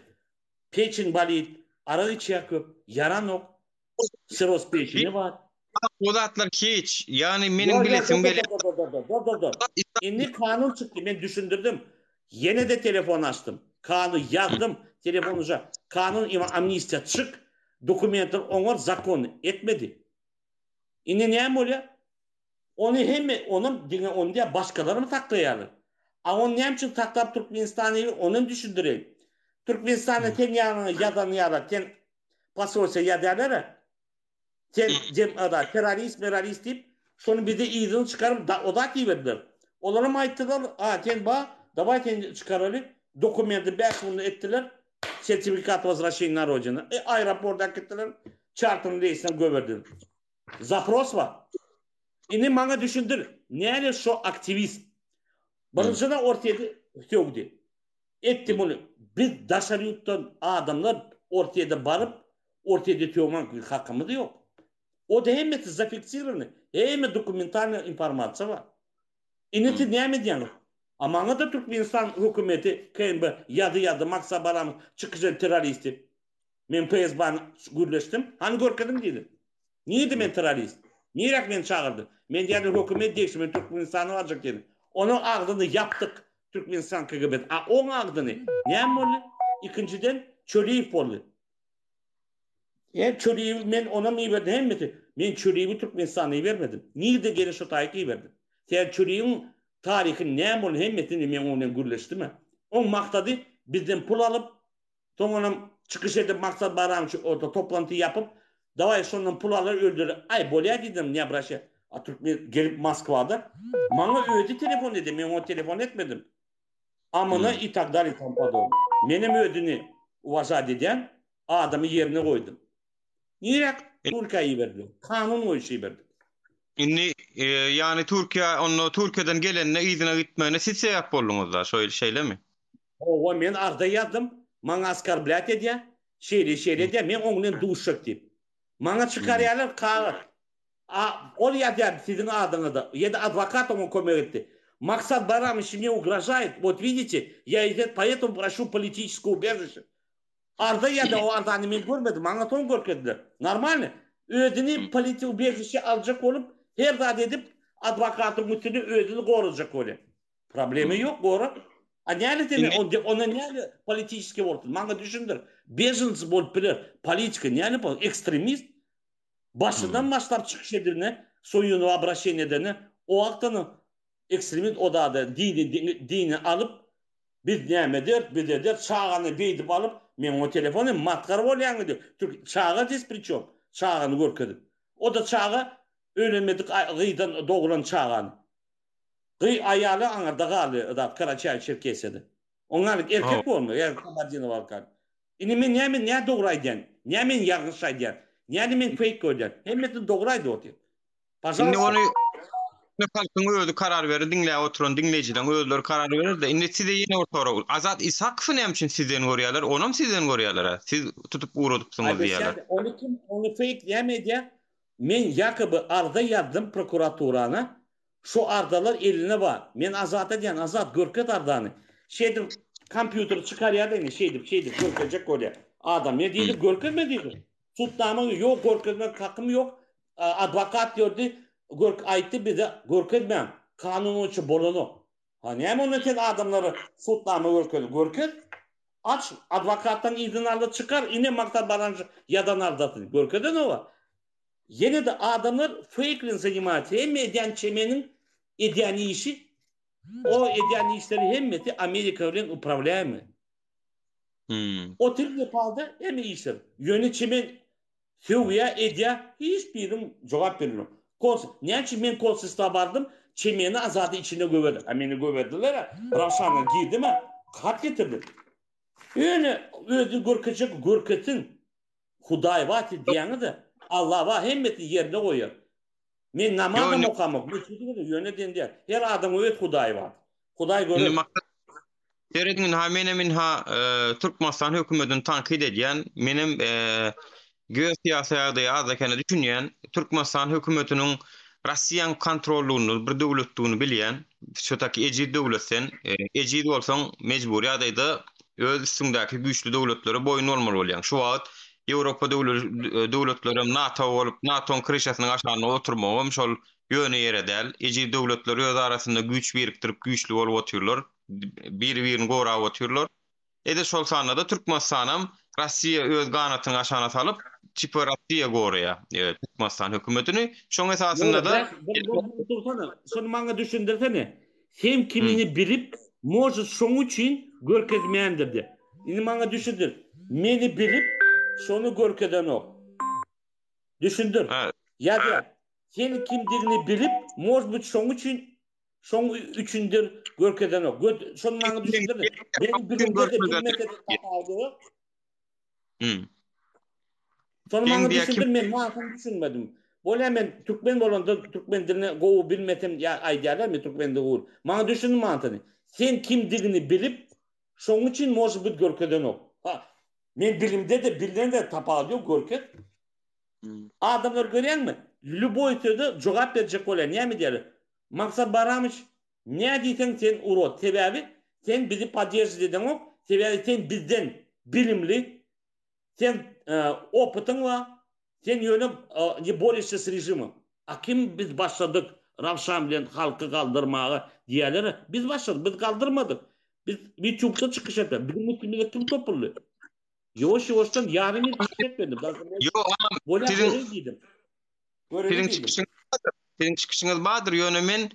Peçin balit. Arağı çyakıp. Yaran ok. Siros peçini var. O zatlar hiç. Yani benim bilesim böyle. Inni kanun çıktı. Ben düşündürdüm. Yine de telefon açtım. Kanun yazdım. Telefonuca. Kanun amnistiya çık. Dokumentler onlar zakon etmedi. Inni näme bolýar? Onu hem onu diye başkaları mı taklayalar? Ama näme üçin taklap Türkmenistanyny onun düşündüreyim. Türkmenistanyny ten ýagyna ýazanýarlar. Ten pasolsa ýadarlar. Sen terörist deyip şonu bize izin çıkarıp o da verdiler. Onlara mı aittiler? Sen davay sen çıkaralım. Dokumenti 5 bunu ettiler. Sertifikat возвращения на родину. Aeroportda gittiler. Çartını reisinden göverdiler. Zapros var. Ini maňa düşündür. Näle şu aktivist? Birinçide ortaya tökdi. Etdi bunu. Biz daşaryutdan adamlar ortaya barıp ortaya tökmek hakkımız yok. O da hem zafiksirani, hem dokumental informasiya var. Ineti näme diýär? Amaňa da Türkmenistan hökümeti KMB ýady Maksat Baram çıkıcı teröristi. Men PSB'ni gürleşdim. Hani görkedim diýdi. Niýe men terörist? Niýe men çağırdı? Men diýdim hökümet diýişi men Türkmenistany alacak diýdim. Onun agdyny yaptık Türkmenistan KGB. Onun agdyny näme boldy? İkinciden Çöliýew boldy. Çöliýew men ona mı verdim hemmeti? Men Çöliýewi Türkmenistanyna vermedim. Niýe de gene şu taýyky verdim. Sen Çöliýewiň tarihi näme bol hemmetini men onuň gürleşdimi? O maktady bizden pul alıp soňra çıkış edip Maksat Baramçy orada toplantı yapıp davay şondan pul alır öldürür. Ay bolýar diýdim ne braşa. Türkmen gelip Moskvada maňa öýdi telefon dedi. Men o telefon etmedim. Amına i tak dali tampada. Menim öýdüni уважать edýän Adamı yerine koydum. Niye? E, Türkiye'yi verdi. Kanun o işi verdi. Inni yani Türkiye'den gelenine izine gitmene siz sebep boldunuz da şöyle şeyle mi? O men arda yazdım. Mana askar bilat ediyor. Şeri diye men onunla duşak deyip. Mana Hmm. çıkarıyorlar kağıt. Он я sizin adınızda. Ya da адвокат ему көмек etti. Максат Барамович мне угрожает. Вот видите, я поэтому прошу политическое убежище. Arda ya da o Arda'nı men görmedim. Anlaton görkediler. Normal. Ödünü politik ubежище alacak olup her da edip advokatın mütünü ödünü koruyacak olup. Problemi yok koru. A ne dene Inni ona ne политический ortam. Bana düşündür. Bejens bolup bilir. Politika ne bu? Ekstremist. Hmm. Başından başlar çıkış edilene, soyunu обращение edene, o aktanı ekstremist odada dini alıp biz nemedir, biz eder, çağını beydip alıp, men o telefonu matkar olayan diyor. Türk çağı des pričom, çağını görkedim. O da çağı ölemedik gıydan doğulan çağını. Gıy ayalı anarda galı da Karaçay Çerkesiydi. Onlar Oh. erkek olmuyor, yani kabardini var. İni men ne doğrayden, ne men yanlışaydan. Yani men fake koydan. Hem de doğraydı o diyor. Inni Pожалуйста. onu ne halkın özü karar verir, dinle oturan dinleyiciden özleri karar verir de inni size yine ortara Azat İshakov ne için sizden görüyorlar, onu mu sizden görüyorlar ha? Siz tutup uğradıpsınız diyorlar. Обещали. Onu fake diyemedi. Men yakıbı arda yazdım prokuraturana. Şu ardalar eline var. Men Azat'a diyen Azat Görket ardanı. Şeydir kompüteri çıkarıyor da şeydir Görkecek öyle. Adam ne Hmm. dedi Görket mi dedi. Tutnamı yok Görketme kakım yok. Advokat diyordu. Görk ayıttı bir de Görketmem. Kanun için bolunu. Hani hem onun için adamları tutnamı Görket. Aç advokattan izin aldı çıkar yine maktar barancı yadan aldatın. Görkeden o var. Yine de adamlar fake'le zayimatı hem eden çemenin eden işi o eden işleri hem de Amerika ile upravляемы. Hmm. O tür yapaldı hem işler. Yönetimin Hüvya edya hiçbirim cevap veririm. Ne için ben konsista vardım? Çemeni azadı içine göverdi. Ameni göverdiler ha. Ravşan'a girdi mi? Kat getirdi. Öyle ödü gürketin Huday vati diyeni de Allah va hemmeti yerine koyuyor. Men Yo namazım okamak. Bu çizgi yöneten diye. Her adam öğüt Huday var. Huday inni görür. Teredin ha menemin ha Türkmenistan hökümetini tankit edýän menem geosiýasy ýazakany düşünýän Türkmenistan hökümetiniň Russiýan kontrollugyny bir döwletdigini bilýän şotaky ejid döwletsen ejid bolsaň mejburi ýagdaýda öz üstündäki güýçlü döwletlere boyun bolmaly bolýan. Şu wagt Ýewropa döwletleri NATO bolup NATO'nun krişasynyň aşagyna oturmagam şol ýöne ýere däl. Ejid döwletleri öz arasynda güýç birikdirip güýçlü bolup oturýarlar. Bir-birini gorap oturýarlar. Ede şol sanada Türkmenistanam Rossiýa öz ganatyny aşana salyp çipa Rossiýa goraýa. Türkmenistan hökümetini şoň esasında Yok da bırak. Dursana. Şunu bana düşündürsene. Hem kimini bilip может şoň üçin görkezmeýändir. Ini bana düşündür. Meni bilip şonu görkeden o. Düşündür. ha, Ya da sen kimdigini bilip может şoň üçin şoň üçündür görkeden o. Şonu bana düşündür. Beni bilimde de bilmede de tapalı. Hmm. Şonu Keň bana diýä kim düşündür. Men maňa düşünmedim. Bol hemen Türkmen bolanda Türkmen diline gowy bilmetem ya aýdýarlar mı Türkmende gowy. Maňa düşündür mantany. Sen kimdigini bilip şoň üçin может быть görkeden o. Ha. Men bilimde de bilden de tapalı yok görket. Hmm. Adamlar görýärmi? Любой türde jogap berjek bolan. Näme diýerler? Maksat Baramış, ne diýsen sen urot. Sebäbi sen bizi podдерживать eden ok. Sebäbi sen bizden bilimli, sen opytyň var. Sen ýöne boрешься с rejimim. A kim biz başladık Ravşan bilen halky galdyrmagy diýerler. Biz başladık, biz galdyrmadyk. Biz YouTube'da çıkış etdik. Bizim mutluluğu kim topurlu? Yavaş yavaştan yarım yıl çıkış etmedim. Yo ama Bola sizin görevliydim. sizin Görevliydim. çıkışyňyz sizin çıkışyňyz badyr ýöne men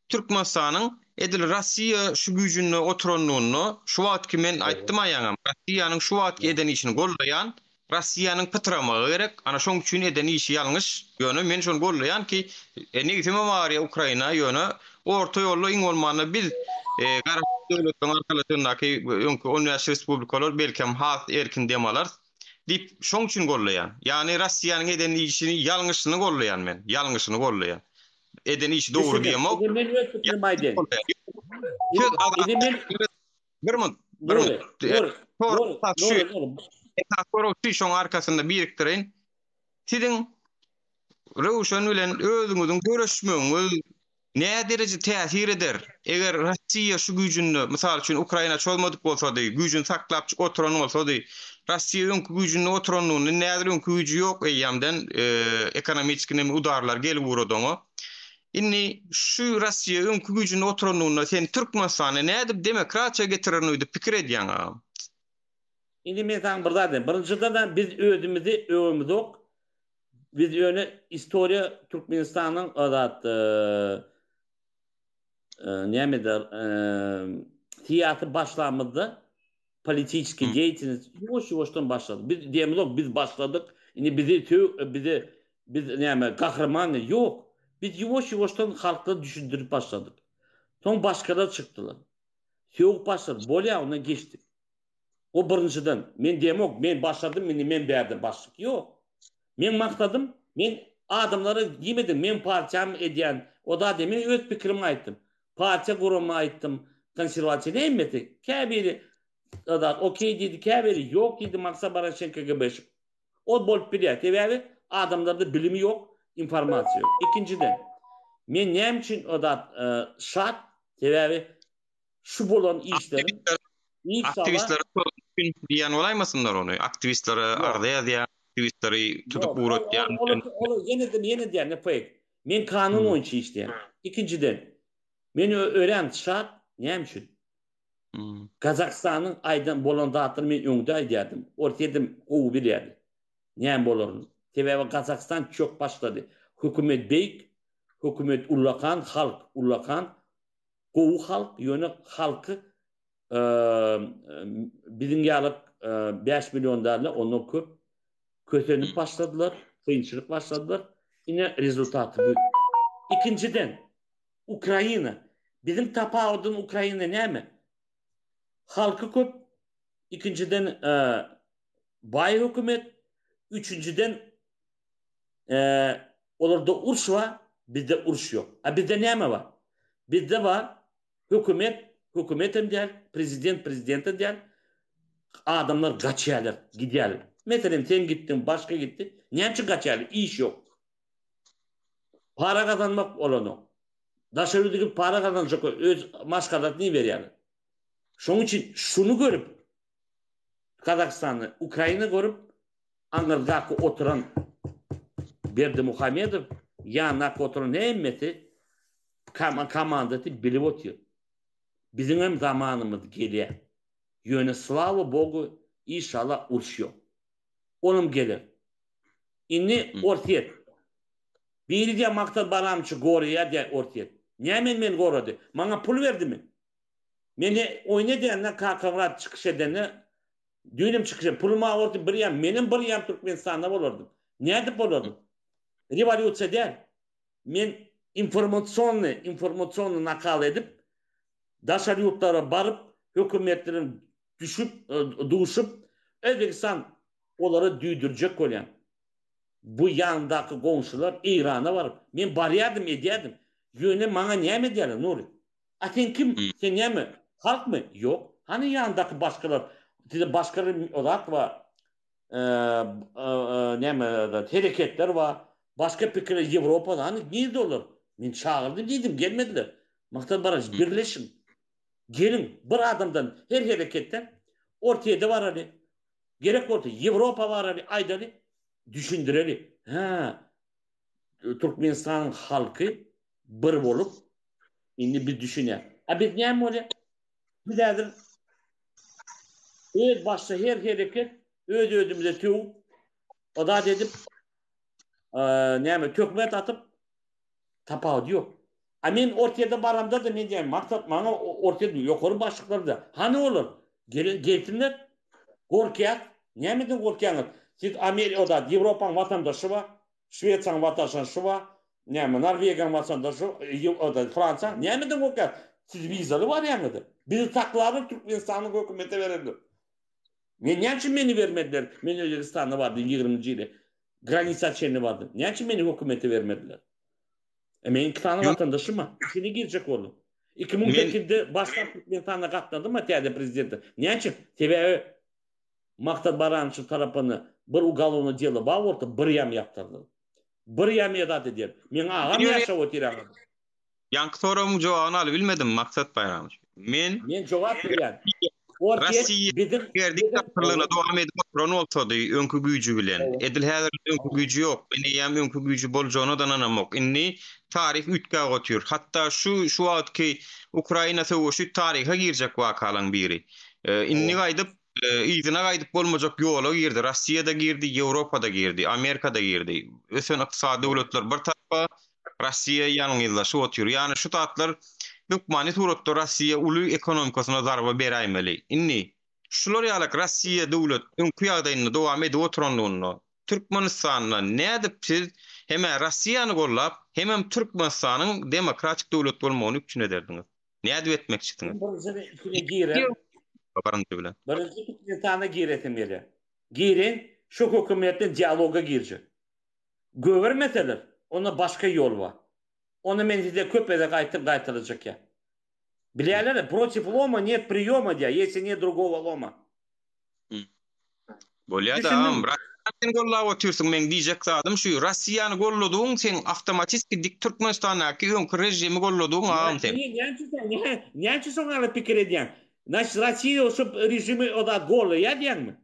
Türkmenistanyň edil Rossiýa şu güýjüni oturanlygyny şu wagtky men aýtdym aýaňam. Rossiýanyň şu wagtky eden işini gollaýan Rossiýanyň pytramagy gerek. Ana şoň üçin eden işi ýalňyş. Ýöne men şonu gollaýan ki negitime bar ya Ukraina ýöne orta ýolly iň bolmany biz garaşy döwletden arkalaşyndaky öňkü Uniýasy Respublikalar belkem has erkin demalar dip şoň üçin gollaýan. Ýani Russiýanyň eden işini ýalňyşyny gollaýan men, ýalňyşyny gollaýan. Eden işi dogry diýemok. Edim men öz fikrim aýdyn. Söz adam Edim men bir min. Nuri, Şoň arkasynda birikdirin. Siziň Rewşen bilen özüňiziň görüşmeňiz näme derejede täsir eder? Eger Russiýa şu güýjünü, mysal üçin Ukraina çolmadyk bolsa-da, güýjüni saklap oturan bolsa-da, Russiýa öňkü güýjüni oturanlygyny nädir öňkü güýjü ýok eýamdan ekonomik udarlar gelip uradaňy. Inni şu Russiýa öňkü güýjüni oturanlygyna sen Türkmenistany nädip demokratiýa getirenýdi pikir edýäň? Indi men taň bir zat. Birinçiden biz özümizi öwümizok. Biz öňe historia Türkmenistanyň adat nämedir tiýatry başlamydy. Politiski diýetiniz ýoş-ýoşdan başlady. Biz diýemizok biz başladyk. Indi biz näme gahrman ýok. Biz ýoş-ýoşdan halkla düşündirip başladyk. Soň başgalar çykdylar. Soğuk başladı. Bolýa ona geçdik. O birinçiden. Men diýemok, men başladım, men berdim başlyk. Ýok. Men maktadım, men adamlara gimedim, men parçam edýän, o da demin öz pikirimi aýtdym. Parça gurumy aýtdym, konserwasiýa emmeti. Käbiri da okey dedi, käbiri ýok dedi, Maksa Barashenko'ga beş. O bolup bilýär. Sebäbi adamlarda bilimi ýok, informasiýa ýok. Ikinciden, men näme üçin o da şart, sebäbi şu bolan işlerin aktivistlere diýen bolaýmasynlar onu. Aktivistlere arda ýazýan, aktivistleri tutup uğratýan. Yeni diýen ne pek. Men kanun oyunçu işleyen. İkinciden, men öğren şart näme üçin? Kazakstanyň aýdan bolan dağıtır men öňde aýdýardım. Ortaýdym gowy bilýärdi. Näme bolaryny? Sebäbi Kazakistan çok başlady. Hökümet beýik, hökümet ullakan, halk ullakan, gowy halk, ýöne halky bizim ýalyk 5 milyon darla onu köp kötönüp başladılar, kıyınçılık başladılar. Yine rezultatı bu. İkinciden, Ukrayna. Bizim tapağıdın Ukrayna ne mi? Halkı köp. İkinciden bay hükümet. Üçüncüden orada urş var. Bizde urş yok. Bizde ne mi var? Bizde var hükümetim der, prezidentim der. Adamlar kaçıyorlar, gidiyorlar. Mesela sen gittin, başka gitti. Ne için kaçıyorlar? İş yok. Para kazanmak olan o. Daşarıdaki para kazanacak o. Öz maskaratını veriyorlar. Şunun için şunu görüp Kazakistan'ı, Ukrayna görüp Ankara'da oturan Berdi Muhammedov yanına oturan hemmeti komandatı bilip oturuyor. Bizim hem zamanımız geliyor. Yöne slava Bogu inşallah urşuyor. Onum gelir. İnni ortaya. Biri diye maktar baramçı goruya diye ortaya. Niye men goradı? Bana pul verdi mi? Meni oyna diyenler kakavrat çıkış edene düğünüm çıkış. Puluma ortaya bir yan. Benim bir yan Türkmenistan'da olurdum. Nerede olurdum? Revolüsiya değil. Men informasyonlu nakal edip daşar yurtlara barıp hükümetlerin duşup Özbekistan onları düydürecek olan. Bu yandaki komşular İran'a varıp. Ben barıyardım ediyordum. Yöne bana niye mi ediyorlar Nuri? Sen kim? Sen niye mi? Halk mı? Yok. Hani yandaki başkalar? Başkaları olarak var. Ne mi? Hareketler var. Başka fikirler Avrupa'da. Hani nerede olur? Ben çağırdım dedim. Gelmediler. Maktar Baraj birleşin. Gelin bir adamdan her hareketten ortaya da var hani. Gerek ortaya. Avrupa var hani. Aydalı. Düşündüreli. Türkmenistan'ın halkı bir olup şimdi biz düşünüyor. Biz ne mi öyle? Bir derdir. Evet başta her hareket ödümüze tüyüp o da dedim ne mi tökmet atıp tapağı diyor. Amin ortaya baramda da ne diyeyim maksat bana ortaya yukarı başlıklarda. Hani olur? Gelsinler korkuyak. Ne miydin korkuyanlar? Siz Amerika'da Avrupa'nın vatandaşı var. Şveç'in vatandaşı var. Ne mi? Norveç'in vatandaşı var. Fransa. Ne miydin korkuyak? Siz vizalı var yani. Bizi taklarını Türkmenistan'ın hükümete verirdi. Men näçin meni vermediler? Men Özbekistan'da vardı 20-nji ýyly. Granitsa çenli vardı. Näçin meni hökümeti vermediler? Men 2 tane Yok, vatandaşıma. İçine girecek oldum. men 2008'de başkan Türkmenistan'a katlandım mı tiyade prezidenti? Näçin? Tebe Maktad Barançı tarapını bir ugalonu deli bağ orta bir yam yaptırdı. Bir yam edat eder. Men ağam ýöne yaşa otiradım. ýanky soragyň jogabyny aly bilmedim maksat Bayramyç. Men jogap berýän. Ortaya Rassiýa bizim eger diktatorlygyna dowam edip oturan bolsady öňkü güýji bilen, edil häzir öňkü güýji ýok. Meni ýa öňkü güýji boljagyna da nanamok. Inni tarih ütkä gotyr. Hatda şu wagtky Ukraina söwüşi tariha girjek wakalaň biri. Inni gaýdyp ýygyna gaýdyp bolmajak ýola girdi. Rassiýa da girdi, Ýewropa da girdi, Amerika da girdi. Ösen ykdysady döwletler bir tarapy Rassiýa ýanyňyzlaşyp otyr. Ýani şu tatlar Hükmani suratda Rossiýa uly ekonomikasyna zarba beräýmeli. Inni şular ýalyk Rossiýa döwlet öňkü ýagdaýyny dowam edip oturanlygyny Türkmenistanyna nädip siz hem Rossiýany gollap hem Türkmenistanyň demokratik döwlet bolmagyny üçin ederdiňiz? Nädip etmekçisiňiz? birinci ikine giren. Barındy bilen. Birinci ikine tane giretim beri. Girin şu hökümetten diyaloga girecek. Gövermeseler ona başka yol var. Onu menzilde köpede kaytıracak ya. Bilýärler, против лома нет приёма diýär, если нет другого лома. Bolýar da, Düşündüm. Rossiýany gollap otyrsyň, men diýjek zadym şu, Rossiýany golladyň sen awtomatik dik Türkmenistanyňky öňkü rejimi golladyň ağam sen. Näçe soňra pikir edýän? Значит, Россия şu режими oda gollaýar diýärmi?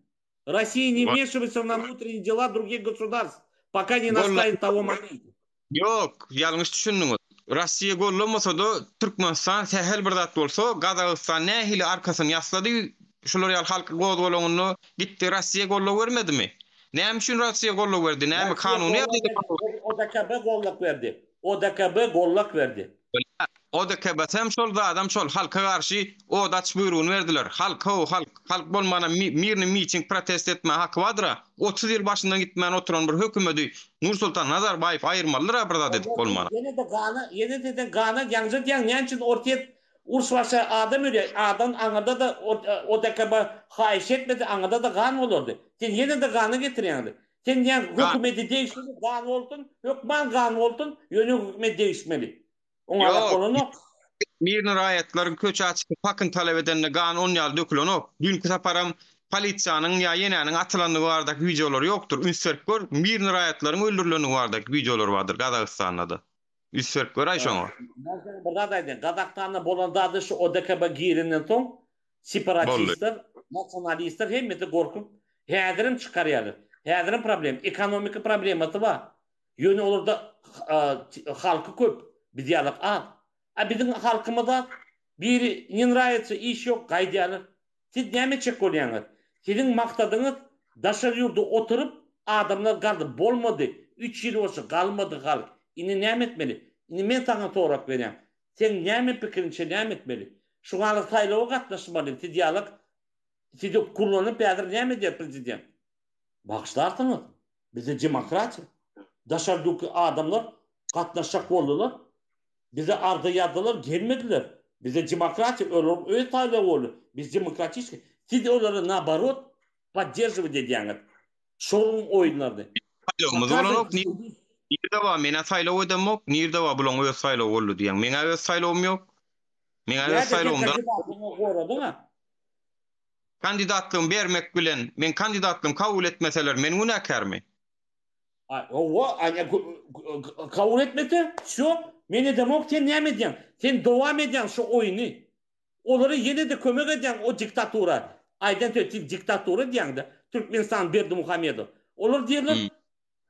Россия не вмешивается на внутренние дела других государств, пока не настанет того момента. Yok, ýalňyş düşündiňiz. Rossiýa gollamasa da Türkmenistan sähel bir zat bolsa, Gazagystan nähili arkasyny ýaslady, şular ýaly halky gowdalagyny gitdi Rossiýa gollap bermedimi? Näme üçin Rossiýa gollap berdi? Näme kanuny ODKB gollap berdi. ODKB gollap berdi. O da kebatem şol da adam şol halka garşy o daç buyruğunu verdiler. Halk bolmana mirni miting protest etme hakkı vadyra. 30 ýyl başyndan gitmän oturan bir hökümeti Nursultan Nazarbayev aýyrmalydyra birda dedik bolmana. Yine de Gana ýaňja diýen näçin ortaya urswaşa adam öle adam aňada da ODKB haýyş etmedi aňada da gan bolurdy. Sen yine de Gana getirýäňdi. Sen diýen hökümeti değişmeli, gan boldun, hökman gan boldun, ýöne hökümet değişmeli. Oňa kolony Mirni raýatlaryň köç açyp pakyn talep edenne gan 10 ýyl dökülenok. Dünkü saparam polisiýanyň ýa ýenäniň atylandygy bardak videolar ýokdur. Ünsürk gör, mirni raýatlaryň öldürilenigi bardak videolar bardyr Gazagystanda da. Ünsürk gör aýşoňa. Burada daýdy. Gazagystanda bolanda şu ODKB girinden soň separatistler, nasionalistler hemmeti gorkup häzirim çykarýarlar. Häzirim problem, ekonomik problematy bar. Ýöne olurda halky köp. Bir diyalog az. Bizim halkımızda biri niraýatsy iş yok gaýdýarlar. Siz näme çek bolýaňyz? Sizin maksadyňyz daşar ýurda oturup adamlar gardy bolmady. 3 ýyl bolsa galmady halk. Ini näme etmeli? Ini men saňa sorak berýän. Sen näme pikirinçe näme etmeli? Şuňa saýlawa gatnaşmaly. Siz diyalog siz kullanyp bäzir näme diýär prezident? Bagşlarsyňyz. Bize demokratiýa. Daşar ýurda adamlar gatnaşak boldular. Bize arda yadılar, gelmediler. Bize demokratiya, öyle tayla oldu. Biz demokratik. Siz onları nabarot, поддерживать edýäňiz. Şoň oýunlarda. Ýolumyz bolanok, nirde wa mena saýlaw edemok, nirde wa bulan öz saýlaw boldy diýen. Meňe öz saýlawym ýok. Meňe öz saýlawymda kandidatlygym bermek bilen, men kandidatlygym kabul etmeseler, men günäkärmi? Kabul etmedi. Şu meni demokratiya näme edýän? Sen dowam edýän şu oýuny. Olary ýene de kömek edýän o diktatura. Aýdan töti diktatura diýäňde. Türkmenistan Berdimuhamedow. Olar diýerler,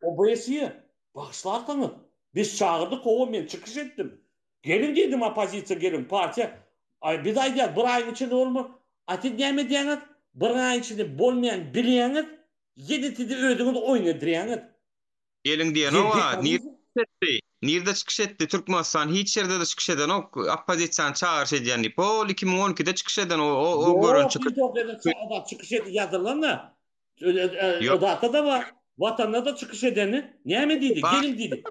OBS'ye bagşlardyňyz. Biz çağırdık, o men çykyş etdim. Gelin dedim opozisiýa gelin, partiýa. Biz aýdýar, bir aýyň içinde bolma. Aty näme diýäňiz? Bir aýyň içinde bolmaýan bilýäňiz, ýene tidi özüňiz oýnadyryňyz. Gelin diýen o nirde çıkış etti Türkmenistan hiç yerde de çıkış eden o opozisyon çağırış edýän. Pol 2012'de çıkış eden o görün çıkış. Çıkış edi yazılanlar. O da var. Vatanda da çıkış edeni. Näme diýdi? Gelin diýdi.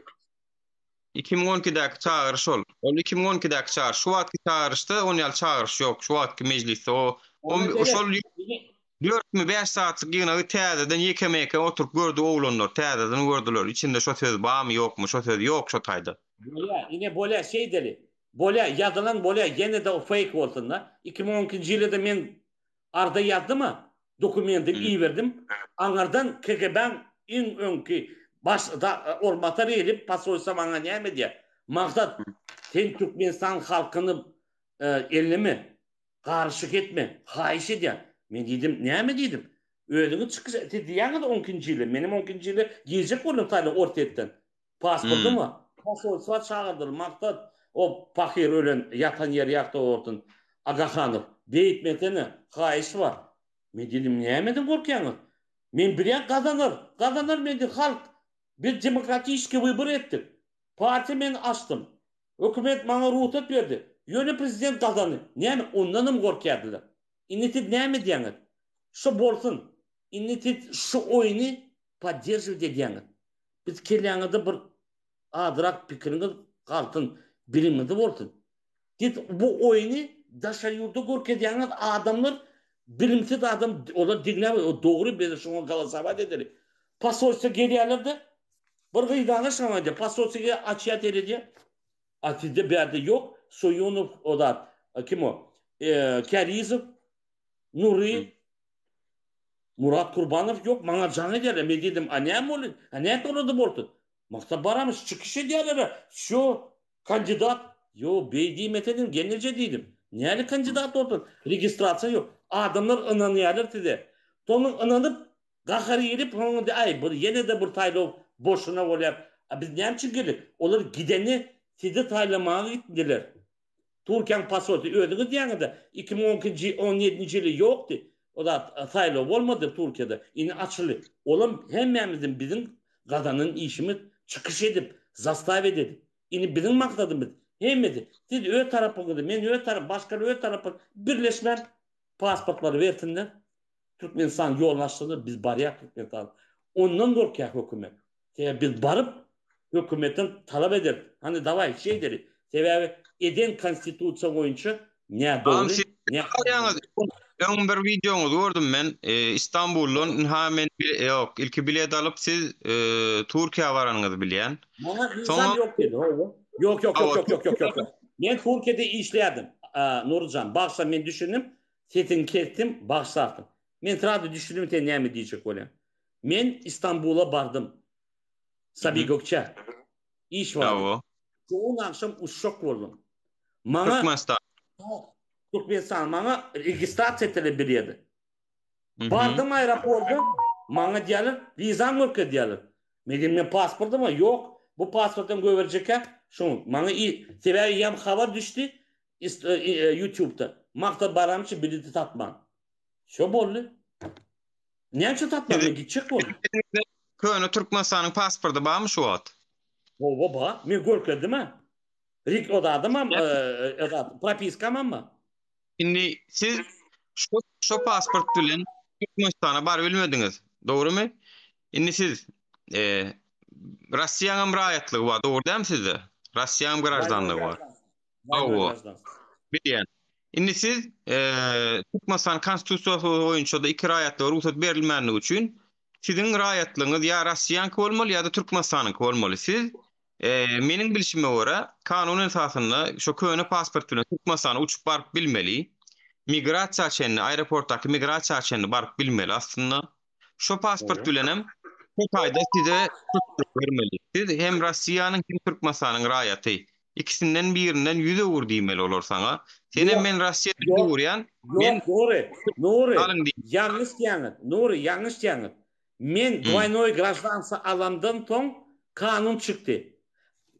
2012'däki çağırış ol. O 2012'däki çağırış. Şu wagtky çağırışda 10 ýyl çağırış ýok. Şu wagtky mejlisde o şol 4 mi 5 saatlyk ýygy täzeden ýekemeke oturup gördü oglanlar, täzeden gördüler. İçinde şo söz barmy ýokmy, şo söz ýok şo taýda. Bolya, yine bolya şey deli. Bolya yadılan bolya gene de o fake olsun da. 2012 yılda men arda yazdım dokumentim iyi verdim. Anlardan KGB'den in önkü başda ormatar elip pasoysa bana näme diye. Maksat sen Türkmenistan halkını elleme, karışık etme, hayiş edýän. Men diýdim, näme diýdim? Ödüňi çykyş diýäňde 10-njy ýyly. Menim 10-njy ýyly gezek boldum taýla ortaýetden. Pasportumy pasoysa çağırdyr, maksat o fakir ölen yatan yer ýakda ortun. Agahanow beýtmekeni hayiş var. Men diýdim, nämeden gorkýaňyz? Men birýän gazanır men diýdim, halk biz demokratik wybor etdik. Parti men açdym. Hökümet bana ruhsat berdi. Ýöne prezident gazany. Näme ondanam gorkýardylar. Initit näme diýäňiz? Şu bolsun. Initit şu oýny поддерживать edýäňiz. Biz kelýäňizde bir adyrak pikiriňiz galtyn bilimde bolsun. Dit bu oýny daşa ýurda gorkedýäňiz adamlar bilimsiz adam olar diňläp o dogry bize şoňa galasabat eder. Pasoysa gelýärler-de bir gıydana şamadı. Pasoysa açýat edýär. Atide berdi yok. Soyunov o da kim o? Kerizov, Nuri, Murat Kurbanov yok. Bana can eder. Men dedim, "Anam olun. Ne torada boldu?" Maktab baramış çıkış edýärler. Şu kandidat yo beydi metedim genelce dedim. Näli kandidat oldu? Registrasiýa yok. Adamlar ynanýarlar tide. Tonuň ynanyp gahary gelip onu de ay bu yine de bir taýla boşuna bolýar. Biz näme üçin geldik? Olar gideni sizi taýlamagy gitdiler. Türkiýanyň pasporty ödüňiz diýäňde 2017-nji ýyly ýokdy. O da taýla bolmady Türkiýede. Ine açyly. Olam hemmämizin bizim gazanyň işimiz çykyş edip, zastaw edip. Ine bizim maksadymyz hemmedi. Siz öýe tarapyňyzda, men öýe tarap, başga öýe tarapy birleşmän pasportlary bersinler. Türkmenistan ýolnaşdyr, biz barýar Türkmenistan. Ondan gorkýar hökümet. Biz barıp hökümetten talap eder. Hani davay şey deri. Sebebi eden konstitusiya boyunca ne doğru ne Ön bir videoňuzy gördüm men. İstanbul'dan hemen yok ilki bilet alıp siz Türkiýe baranyňyzy bilýän. Bana insan yok dedi. Yok. Men Türkiýede işleýärdim. Nurcan, baksa men düşündüm. Setin kettim, başlardım. Men trady düşündüm te näme diýjek bolýan. Men İstanbul'a bardım. Sabi Gökçe. İş var. Çoğun akşam uşak oldum. Türkmenistan bana registrasiya etile biliydi. Bardım aeroporda bana diýerler, vizan yok diýerler. Men pasportum var, yok. Bu pasportum göwerjekä. Şoň bana sebebi ýam habar düşdi YouTube'da. Maktab baramçy bileti tapman. Şo boldy. Näçe tapman gitjek boldy. Köne Türkmenistanyň pasporty barmy şu wagt? Ba, men görkedim. Rik odadım propiskam ama. Şimdi siz şu pasport bilen Türkmenistana bar bilmediňiz. Dogrymy? Şimdi siz Russiýanyň raýatlygy bar, dogry däm sizde? Russiýanyň graçdanlygy bar. Bilýän. Şimdi siz Türkmenistan konstitusiýasy boýunça da iki raýatlyga ruhsat berilmänligi üçin siziň raýatlygyňyz ýa Russiýanyňky bolmaly ýa-da Türkmenistanyňky bolmaly. Siz meniň bilişime göre kanun esasında şu köne pasport bilen Türkmenistana uçup barıp bilmeli. Migrasiýa çenini, aeroportdaky migrasiýa çenini barıp bilmeli aslında. Şu pasport bilenem bu taýda size bermeli. Siz hem Russiýanyň hem Türkmenistanyň raýaty ikisinden birinden yüze ugur diýmeli olar saňa. Senem men Russiýada durýan, men Nuri, yanlış diýäňiz. Nuri, yanlış diýäňiz. Men двойной гражданство alandan soň kanun çykdy.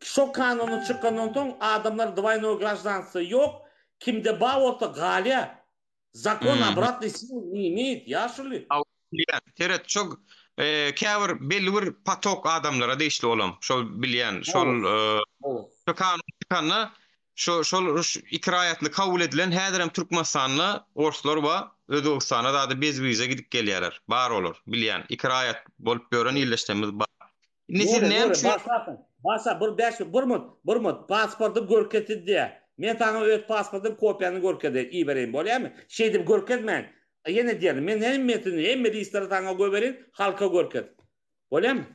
Şu kanunu çıkandan sonra adamlar двойной гражданство yok. Kimde bağ olsa galya. Zakon обратной силы не имеет. Yaşlı. Teret çok käbir belli bir patok adamlara değişli olam. Şol bilýän, şu kanun çıkanna şu iki raýatly kabul edilen häzirem Türkmenistanyň orslar ba Özbekistana da bez viza gidip gelýärler. Bar olur bilýän. İki raýat bolup gören ýerleşmemiz bar. Basa bir mut pasportu görketdi diye. Men taňa öz pasportum kopýany görketdi. İyi bereyim bolýarmy? Şey dip görketmän. Yine diyelim, men hemmeti istere taňa göberin, halka görket. Bolem?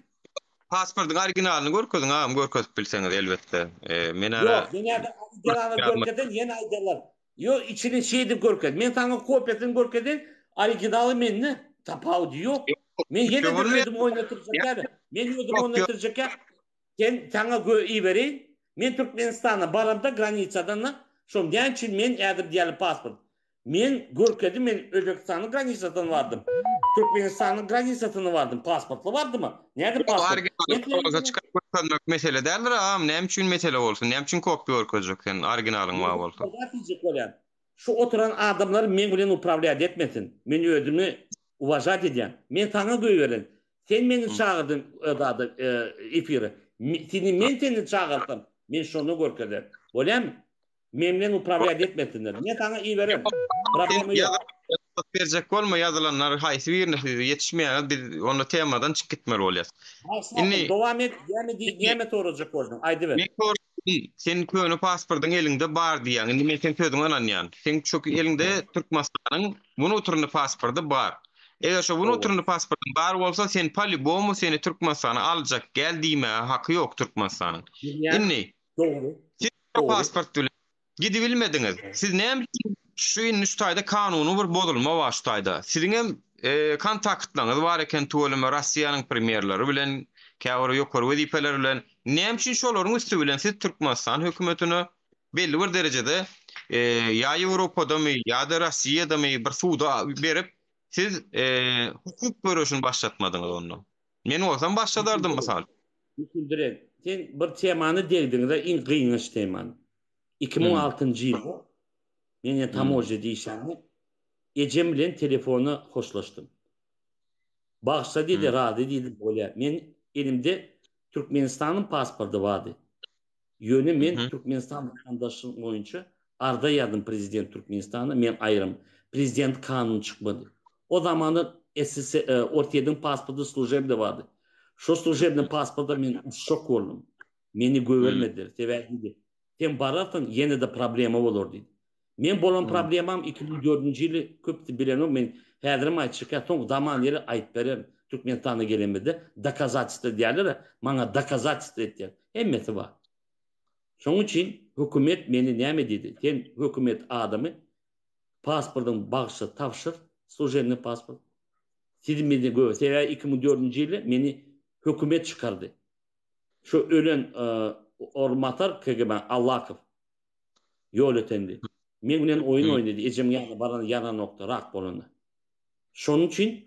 Pasportyň originalyny görkezdiň, agam görkezip bilseňiz elbetde. Men Yok, ara beni originalyny görkeden yeni aydalar. Yo, içini şeydi görket. Men taňa kopyasını görkeden, originaly menne tapawdy yok. Men yine de ödüm oynatyrjak. Men ödüm oynatyrjak. Sen taňa iberin. Men Türkmenistana baramda granitsadan, şom diýençin men ädir diýeli pasport. Men görkedim, men Özbekistanyň granitsadan vardım. Türkmenistanyň granitsasyny vardım. Pasportla vardymy? Näde pasport? originalyny çykaryp görkezmek mesele däldir, agam. Näme üçin mesele bolsun? Näme üçin kopya görkezjek sen originalyň var bolsa? Şu oturan adamlar men bilen upravляет etmesin. Men ödümü uvajat edýän. Men taňa göýberen. Sen meni çağırdın ödady efiri. Seni çağırdım. Men şonu görkezdim. Bolem? Men bilen upravляет etmesinler. Men taňa iýberem. Problema ýok. Berjek bolma ýazylanlar haýsy birine ýetişmeýär, biz onu temadan çykyp gitmeli bolýar. Inni dowam et, ýeme torajak boldum. Aýdy ber. Sen köni pasportyň elinde bar diýen. Indi men sen sözüň ananýan. Sen şu elinde Türkmenistanyň bunu turny pasporty bar. Eger şu bunu turny pasportyň bar bolsa, sen polybomu seni Türkmenistana aljak gel diýme haky ýok Türkmenistanyň. Inni Dogry. siz pasport bilen gidi bilmediňiz. Siz näme şu Nüştaýda kanuny bir bozulma bar şu taýda. Siziň hem kontaktlaryňyz bar eken töweleme Russiýanyň premierleri bilen, käwre ýokary wezipeler bilen. Näme üçin şolaryň üstü bilen siz Türkmenistan hökümetine belli bir derejede ýa Ýewropadamy ýa-da Russiýadamy bir suwda berip siz hukuk görüşini başlatmadyňyz onu. Men olsam başladardym mysal. Düşündüren. Sen bir temany degdiňiz, iň gynýaş temany. 2006-njy ýylda men tamoja diýişäni ejem bilen telefonu hoşlaşdym. Bagşa diýdi, rady diýdi bolýar. Men elimde Türkmenistanyň pasporty bardy. Ýöne men Türkmenistan vatandaşyň boýunça arda ýadım prezident Türkmenistana, men aýrym. Prezident kanun çykmady. O zamany ortaýadyň pasporty служебный bardy. Şo служебный pasportda men şok boldum. Meni göwermediler. Sebäbi sen barasyn, ýene de problema bolar diýdi. Men bolan problemam 2004-nji ýyly köpdi bilenim, men häzirim aýtjak, soň zaman ýeri aýyp berem. Türkmenistana gelemedi, doказательство diýerler, maňa doказательство etdiler. Hemmeti bar. Şoň üçin hökümet meni näme diýdi? Sen hökümet adamy pasportyň bagşy tapşyr, служебный pasport. Siz meni göwse 2004-nji ýyly meni hökümet çykardy. Şu ölen ormatar KGB Allakow ýol ötendi. Men bilen oyun oýnady, ejem ýa baran ýana nokta rak bolanda. Şoň üçin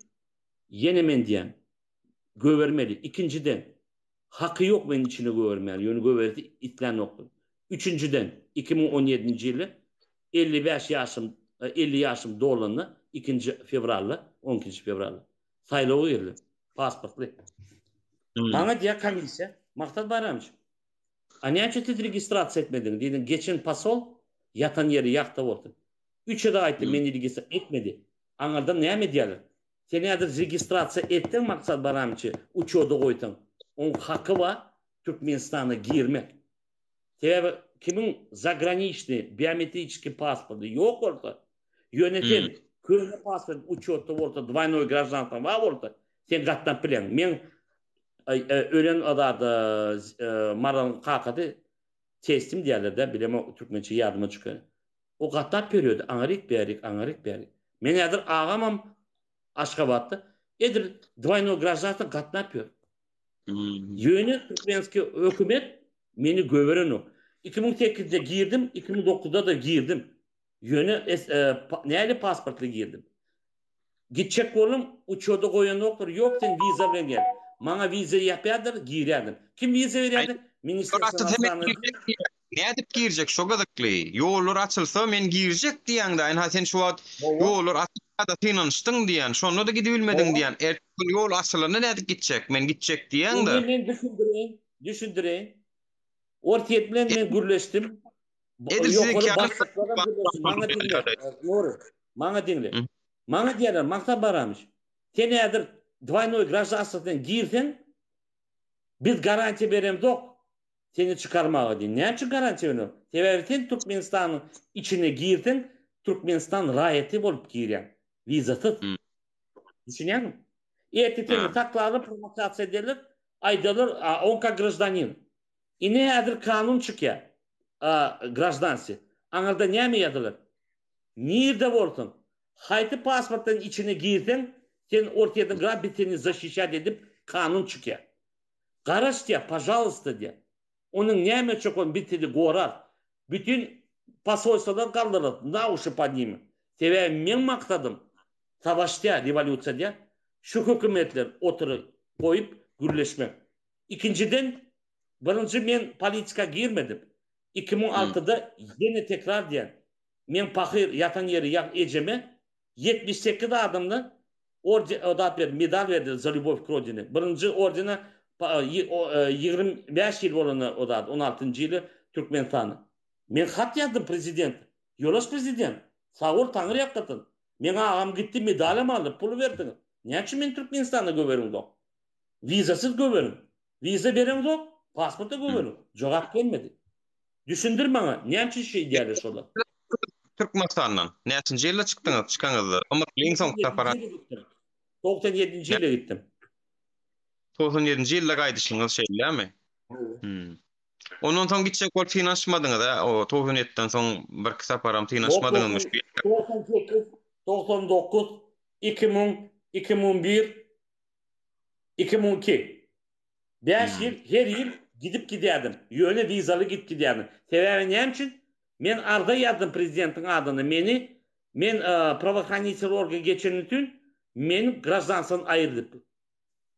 yine men diýem, göwermeli. İkinciden, haky ýok men içine göwermeli. Ýöne göwerdi itlen nokta. Üçüncüden, 2017-nji ýyly 55 ýaşym, 50 ýaşym dolany 2 fevralda, 12 fevralda saýlaw berdi. Pasportly. Bana diýär komissiýa, maksat baramyş. A näçe siz registrasiýa etmediň? Diýdim, geçen pasol yatan ýeri ýakda boldy. 3 ýyl aýtdy, meni registrasiýa etmedi. Aňarda näme diýerler? Sen nädir registrasiýa etdiň, maksat baramçy, uçoda goýdyň. Oň haky bar Türkmenistana girmek. Sebäbi kimin заграничный biometrический pasporty ýok bolsa, ýöneten köňe pasport uçotda bolsa, двойной гражданство bar bolsa, sen gatnap bilen. Men ölen adada maran kakady teslim diýerler de, bileme türkmençe ýardyma çykar. O gatnap periyodi, aňaryk berik. Men nädir agamam Aşgabat'ta. Edir двойной гражданство gatnap ýör. Ýöne türkmenski hökümet meni göweren o. 2008'de girdim, 2009'da da girdim. Ýöne näli pasportly girdim. Gitjek bolum, uçoda goýan oklar, ýok sen viza bilen gel. Maňa viza ýapýardyr, girýärdim. Kim viza berýärdi? Ministrasiýa. Nädip girjek şo gadakly? Ýollar açylsa men girjek diýäňde, sen şu wagt ýollar açylsa finançdyň diýän, şonu da gidi bilmediň diýän. Erkin ýol açylana nädip gitjek? Men gitjek diýäňde. Men düşündireyim. Ortaýet bilen men gürleşdim. Maňa diňle. Maňa diýerler, maksat baramyş. Sen nädir двойной гражданстводан girsen, biz garanti berem dok. Seni çıkarmağa diýin. Näçe garanti berem? Sebäbi sen Türkmenistanyň içine girdin, Türkmenistan raýaty bolup girýän. Vizasız. Hmm. Düşünüyor Etitini taklarla provokasiya edilir. Aydalar onka гражданин. И ne adır kanun çıkıyor. Гражданsi. Anarda ne mi yadılar? Nerede болсын? Hayti pasportun içine girdin, sen ortaya грабителini защищать edip kanun çıkıyor. Garaş diye, пожалуйста diye. Onun ne çok on bitidi gorar. Bütün посольствоlar kaldırır. Na uşu поднимем. Tebe men maktadım. Savaşta, revolüsyada şu hükümetler oturup koyup gürleşmek. İkinciden, birinci men politika girmedim. 2006'da yine tekrar diyen. Men pakir yatan yeri yak eceme 78 adamla orada bir medal verdi za любовь к родине. Birinci ordine 25 yıl olanı o da 16. yılı Türkmenistan'ı. Men hat yazdım prezident. Yolas prezident. Sağ ol Tanrı yakatın. Men ağam gitti medalim aldı, pul verdin. Ne için men Türkmenistan'a göverim do? Vizasız göverim. Viza verim do, pasporta göverim. Cevap gelmedi. Düşündür bana. Ne için şey diyorlar şurada? Türkmenistan'dan. Näçinji ýylda çykdyňyz, çykaňyzdy? Ama liň soňda para 97. yıla gittim. 97-nji ýylda gaýdyşyňyz şeýlerämi? Ondan soň gitjek bolup finansmadyňyz da, o 97-den soň bir kısa param finansmadyňyzmyş. 98, 99, 2000, 2001, 2002. 5 yıl, her yıl gidip giderdim. Yöne vizalı gidip giderdim. Sebebi ne için? Men arda yazdım prezidentin adını. Men правоохранительный organ geçen tün men гражданстводан ayırdı.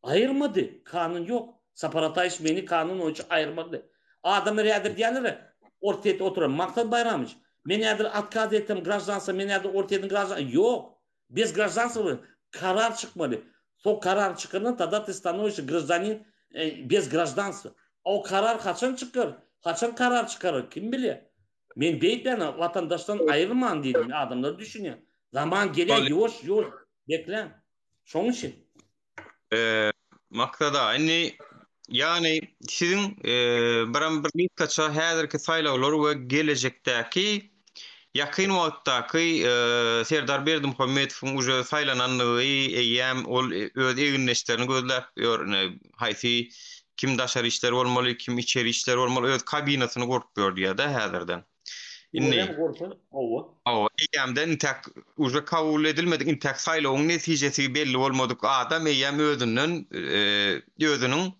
Ayırmadı. Kanun yok. Separatist beni kanun oyuncu ayırmadı. Adamı readır diyenleri ortaya oturan. Maksat Bayramış. Men yadır atkaz ettim гражданство, men yadır ortaya гражданство. Yok. Без гражданства karar çıkmadı. So karar çıkını tada ты становишься гражданин без гражданства. O karar kaçan çıkar? Kaçan karar çıkarır? Kim biliyor? Men beytlerine vatandaştan ayrılman dedim. Adamlar düşünüyor. Zaman geliyor. Yoş. Bekle. Şonun için. Maksada yani sizin bir kaça häzirki saýlawlar we gelejekdäki yakyn wagtdaky Serdar Berdimuhammedowyň uje saýlananlygy eýem ol öz eginleşlerini gözläp haýsy kim daşary işler bolmaly, kim içeri işler bolmaly, öz kabinasyny gurup berdi-ýa-da häzirden. Inni Eýemden intak uje kabul edilmedik intak saýlawyň netijesi belli bolmadyk adam eýem özüniň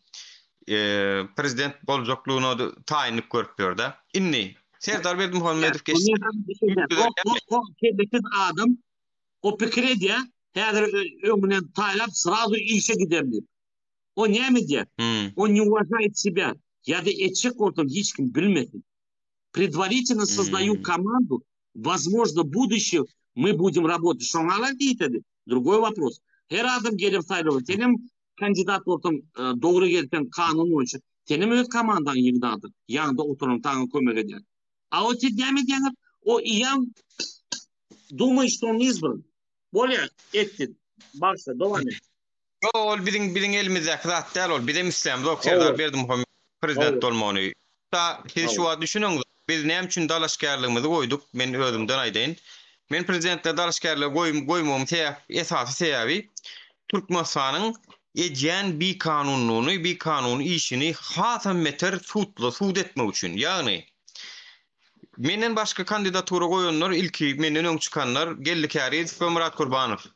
prezident boljaklygyna taýynyp görüp berdi. Inni Serdar Berdimuhammedow geçti. O adam o pikire diye häzir öňünden taýlap sразу işe gidem diýip. O näme diýär? O не уважает себя. Ya da etçek ortam hiç kim bilmesin. Предварительно создаю команду. Возможно, в будущем мы будем работать. Что она дейт? Другой вопрос. Her adam gelip sayılır. Senin kandidat ortam doğru gelirken kanun oyuncu. Senin öz komandan yığdadı. Yanında oturan tanrı kömek eder. А вот näme diýär? O ýam думает, что он избран. Более ettin. Baksa devam et. Ol biziň elimizde zat däl ol. Bizim islämde Serdar Berdimuhammedow prezident bolmaly. Ta siz şu wagt düşünüňiz. Biz näme üçin dalaşgarlygymyzy goýduk? Men özümden aýdaýyn. Men prezidentle dalaşgarlygy goýmam esasy sebäbi Türkmenistanyň ejen bir kanununy, bir kanun işini hatam meter sud etmek üçin. Ýagny menden başka kandidatura goýanlar ilki menden öň çykanlar Gellikäri we Murat Gurbanow.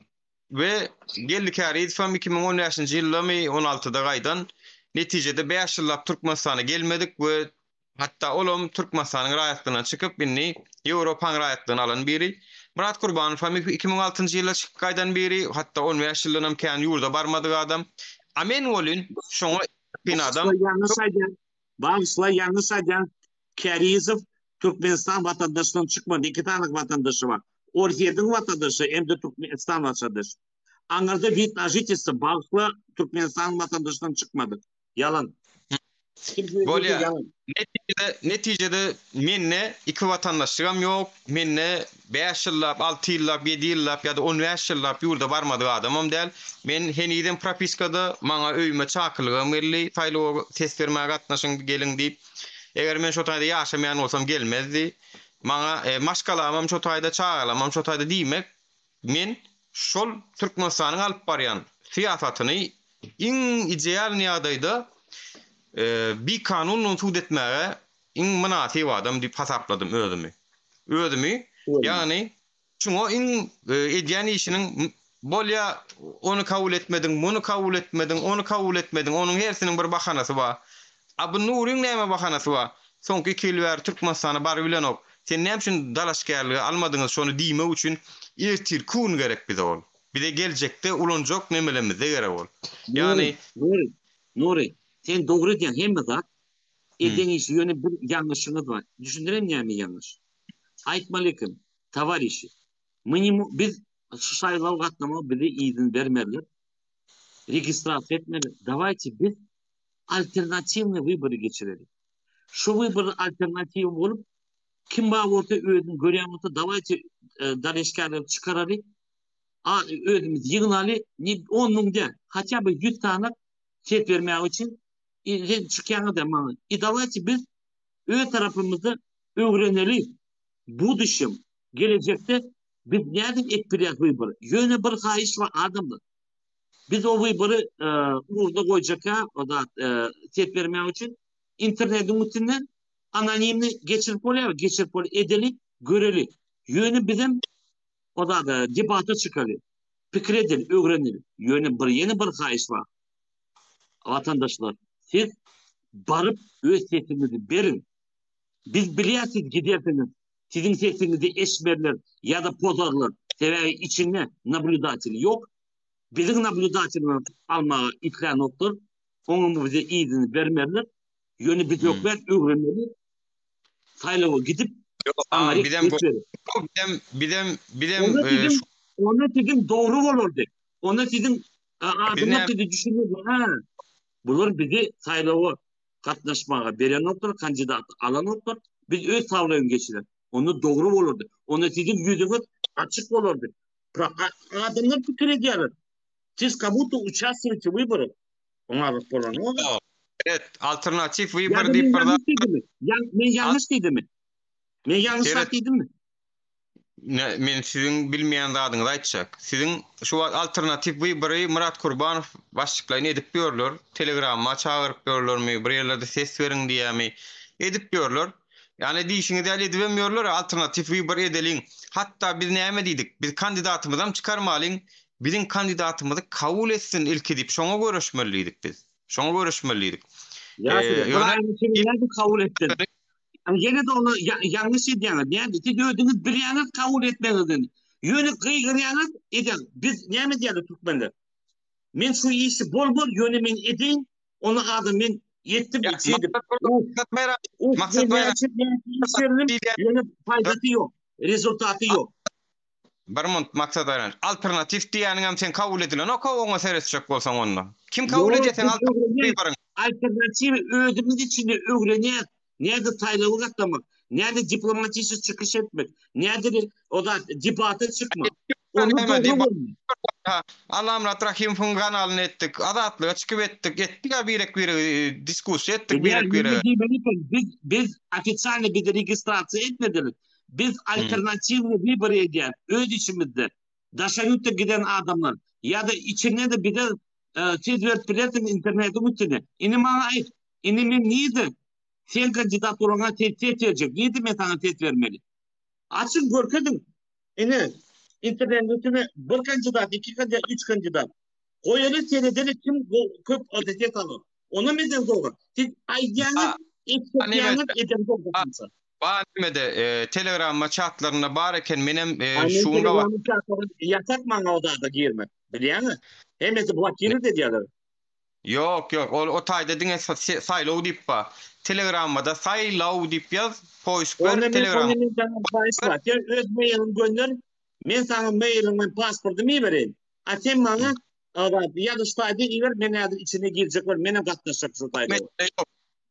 Ve Gellikäri 2015-nji ýylda 16-da gaýdan netijede 5 ýyllap Türkmenistana gelmedik we hatta olum Türkmenistanyň raýatlygyna çykyp binni Ýewropaň raýatlygyny alan biri. Murat Gurbanow 2006-njy ýylda çykyp gaýdan biri, hatta 15 ýyldan kän ýurda barmadyk adam. Amen bolun, şoňa bin adam. Bağışla yanlış aýdýan. Kerizow Türkmenistan vatandaşından çıkmadı. 2 tane vatandaşı var. Orhiyedin vatandaşı hem de Türkmenistan vatandaşı. Angarda vit na жительство bağışla Türkmenistan vatandaşından çıkmadı. Yalan. Bolya, neticede menne 2 vatandaşlygam ýok, menne 5 ýyllap, 6 ýyllap, 7 ýyllap ýa-da 15 ýyllap ýurda barmadyk adamam däl. Men heniden propiskada maňa öýme çakylygam berli, taýlaw ses bermäge gatnaşyň geliň diýip. Eger men şo taýda ýaşamaýan bolsam gelmezdi. Maňa maşgalamam şo taýda çagalamam şo taýda diýmek men şol Türkmenistanyň alyp barýan siýasatyny iň ideal ýagdaýda bir kanunyň suwd etmäge iň münasip adam diýip hasapladym özümi. Özümi, ýagny şuňa iň edýän işiniň bolýa onu kabul etmediň, muny kabul etmediň, onu kabul etmediň, onuň hersiniň bir bahanasy bar. Bu Nuryň näme bahanasy bar? Soňky 2 ýyl bäri Türkmenistana bary bilenok. Sen näme üçin dalaşgärligi almadyňyz şonu diýmek üçin ertir kun gerek bize ol. Bir de gelecekte ulanjak nemelemizde gerek ol. Yani Nuri, sen doğru diýen hemme zat eden işi ýöne bir ýanlışyňyz bar. Düşündirem näme ýanlış? Aýtmalykim, tawarişi. Biz şu saýlaw gatnama bize izin bermerler. Registrasiýa etmeli. Давайте biz alternativni wybory geçirelim. Şu wybory alternativ bolup kim bar bolsa özüni görýänmese давайте dalaşgärleri çykaraly. Özümüz yığınaly, 10 000 değil, hatta bir 100 tane set vermek için çıkyanı da malı. Давайте biz öz tarafımızda öğrenelim. Bu dışım gelecekte biz nereden ettiriyaz wybory? Yöne bir haýyş var adamda. Biz o wybory urda goýjaka, o da set vermek için internetin üstünden anonimni geçirip edelim, görelim. Yöne bizim o da debata çıkarıyor. Fikir edin, öğrenin. Yeni bir haýyş var. Vatandaşlar, siz barıp öz sesinizi verin. Biz bilýärsiz gidersiniz. Sizin sesinizi eşmerler ya da pozarlar. Sebebi içinde nablüdatil yok. Bizim nablüdatilini almağa ikna noktur. Onun bize izini vermerler. Yönü biz yok ben öğrenmeli. Saylağa gidip Ona sizin doğru olurdu. Ona sizin adına dedi düşünüyordu. Bunlar bizi saylağa katnaşmağa beren noktalar, kandidat alan noktalar. Biz öz savlayın geçirer. Onu doğru olurdu. Ona sizin yüzünüz açık olurdu. Adamlar fikir ediyorlar. Siz kabutu участвуете в выборах. Ona raporlarını o da. Evet, alternatif wybor diýip Men yanlış diýdim mi? Men yanlış diýdim mi? Men sizin bilmeýän zadyňyzy aýtjak. Sizin şu alternatif wybary Murat Kurbanow başlyklaýan edip berler. Telegramma çağırıp berlermi, bir ýerlerde ses beriň diýämi edip berler. Yani diýişiňi däl edip berýärler, alternatif wybor edeliň. Hatta biz näme diýdik? Biz kandidatymyzdan çykarmalyň. Bizim kandidatymyzy kabul etsin ilki diýip şoňa görüşmelidik biz. Şoňa görüşmelidik. Nerede kabul ettin? Yine de onu yanlış edýäňiz. Yani siz ödünüz bilýäňiz kabul etmeňiz. Yöne gıygırýaňyz eden. Biz näme diýýär türkmenler? Men şu işi bol yöne men edin. Onu adım men yetdim. Maksat yöne faydası yok. Rezultatı yok. Barmont maksat aýran. Alternatif diýäniňem sen kabul edilen o oňa seretjek bolsaň onda. Kim kabul edýär alternatif ödümüz içinde öwrenýär. Nerede saylağı katlamak, nerede diplomatisi çıkış etmek, nerede o da debata çıkmak. Allah'ım Rahim Fun kanalını ettik, adatlığa çıkıp ettik bir diskusiya ettik. Biz ofitsialni bir registrasiya etmedik. Biz alternativni wybor edýän öz içimizde daşanypda giden adamlar ya da içinde de bir de siz verip internetin üstüne. Ini maňa aýt, ini men niýdi? Sen kandidat olana tehdit edecek. Niye mi sana tehdit vermeli? Açın görkedin. İnternetine bir kandidat, 2 kandidat, 3 kandidat. Koyalı senedeli kim köp adet alır. Ona meden doğru. Siz ayyanı etkileyenler eden doğru. Bağlamada Telegram'a chatlarına bareken menem şunga var. Yasak mı o da girmek? Biliyor musun? Hem de blokir de diyorlar. Yok. O tayda diňe saylaw diýip ba. Telegramda saylaw diýip ýaz. Poýsklar Telegram. Öz mailini gönder. Men sana mailini pasportumy bereyim. Sen bana ýazyşdaýdy iwer men häzir içine girecekler. Menem gatnaşak şu taýda.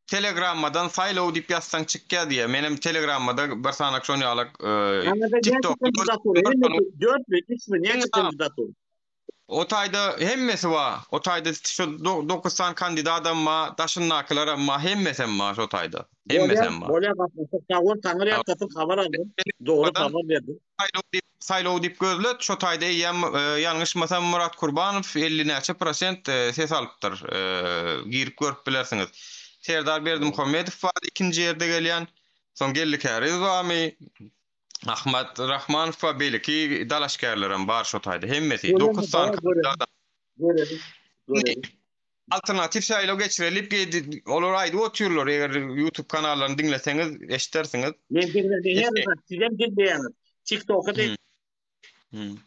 Telegramdan saylaw diýip ýazsaň çykýar diýe. Menem Telegramda bir sanak şonu alyk TikTok 4 mi 3 mi näçe kandidat O taýda hemmesi var. O taýda şu 9 tan kandidat adam ma, daşynnakylar ma, hemmesi ma şu taýda. Hemmesi ma. Bolya bakmışsa tavır tanır yakatın haber aldım. Doğru haber verdi. Saýlaw dip gözlet, şu taýda ýem ýalňyşmasam Murat Kurbanow 50% ses alypdyr. Girip görüp bilersiňiz. Serdar Berdimuhammedow var ikinji ýerde gelýän. Soň Gellikäri wamy Ahmet Rahmanov we belki dalaşkärlerim bar şu taýda. Hemmesi 9 tan kandidat. Görelim. Görelim. Alternatif saýlaw geçirilip olar aýdy oturýarlar. Eger YouTube kanallaryny dinleseňiz, eşitersiňiz. Men dinledim. Sizem dinleýäňiz. TikTok'da Hmm.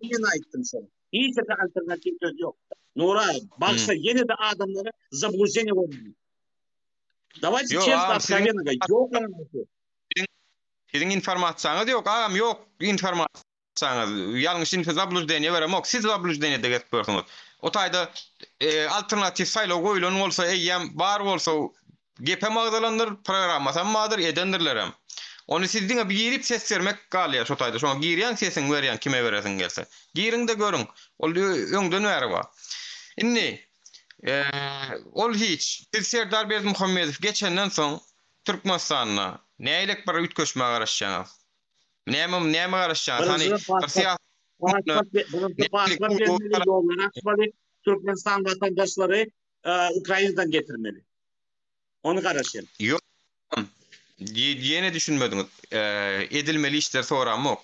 yine aittim sana. Hiç de alternatif yok. Nuray, baksa yine de adamlara заблуждение oluyor. Давайте честно, откровенно говорить. Yok anlamı. Sizin informasiýaňyz ýok, agam ýok informasiýaňyz. Ýalňyş zablуждение beremok. Siz zablуждение degip görüňiz. O taýda alternatif saýlaw goýulan bolsa, eýýem bar bolsa, gepem agdalandyr, programmasam madyr edendirlerem. Onu siz diňe bir girip ses vermek galýar şu taýda. Şoňa girýän sesiň berýän kime beresiň gelse. Girin de görüň. Ol öňden bäri bar. Inni ol hiç. Siz Serdar Berdimuhammedow geçenden soň Türkmenistanyna näýlik bir ütköşme garaşýaňyz? Näme garaşýaňyz? Hani Türkmenistan vatandaşları Ukrayna'dan getirmeli. Onu garaşýan. Yok. Yeni düşünmediňiz. Edilmeli işler soramok.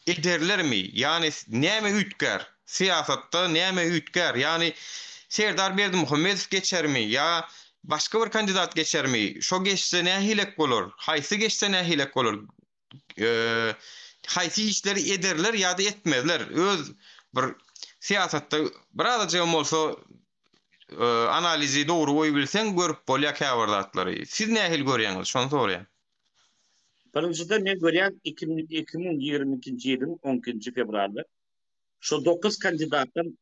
Ederler mi? Yani näme ütkär? Siyasatda näme ütkär? Yani Serdar Berdimuhammedow geçermi? Ya başka bir kandidat geçermi? Şo geçse nähilek bolar? Haýsy geçse nähilek bolar? Haýsy işleri ederler ya da etmezler. Öz bir siyasatda birazajygam bolsa analizi doğru goýup bilseň görüp bolýar käwirdatlary. Siz nähil görýäňiz? Şonu soraýan. Birinçide men görýän 2022-nji ýylyň 10-njy fevralda şu 9 kandidatdan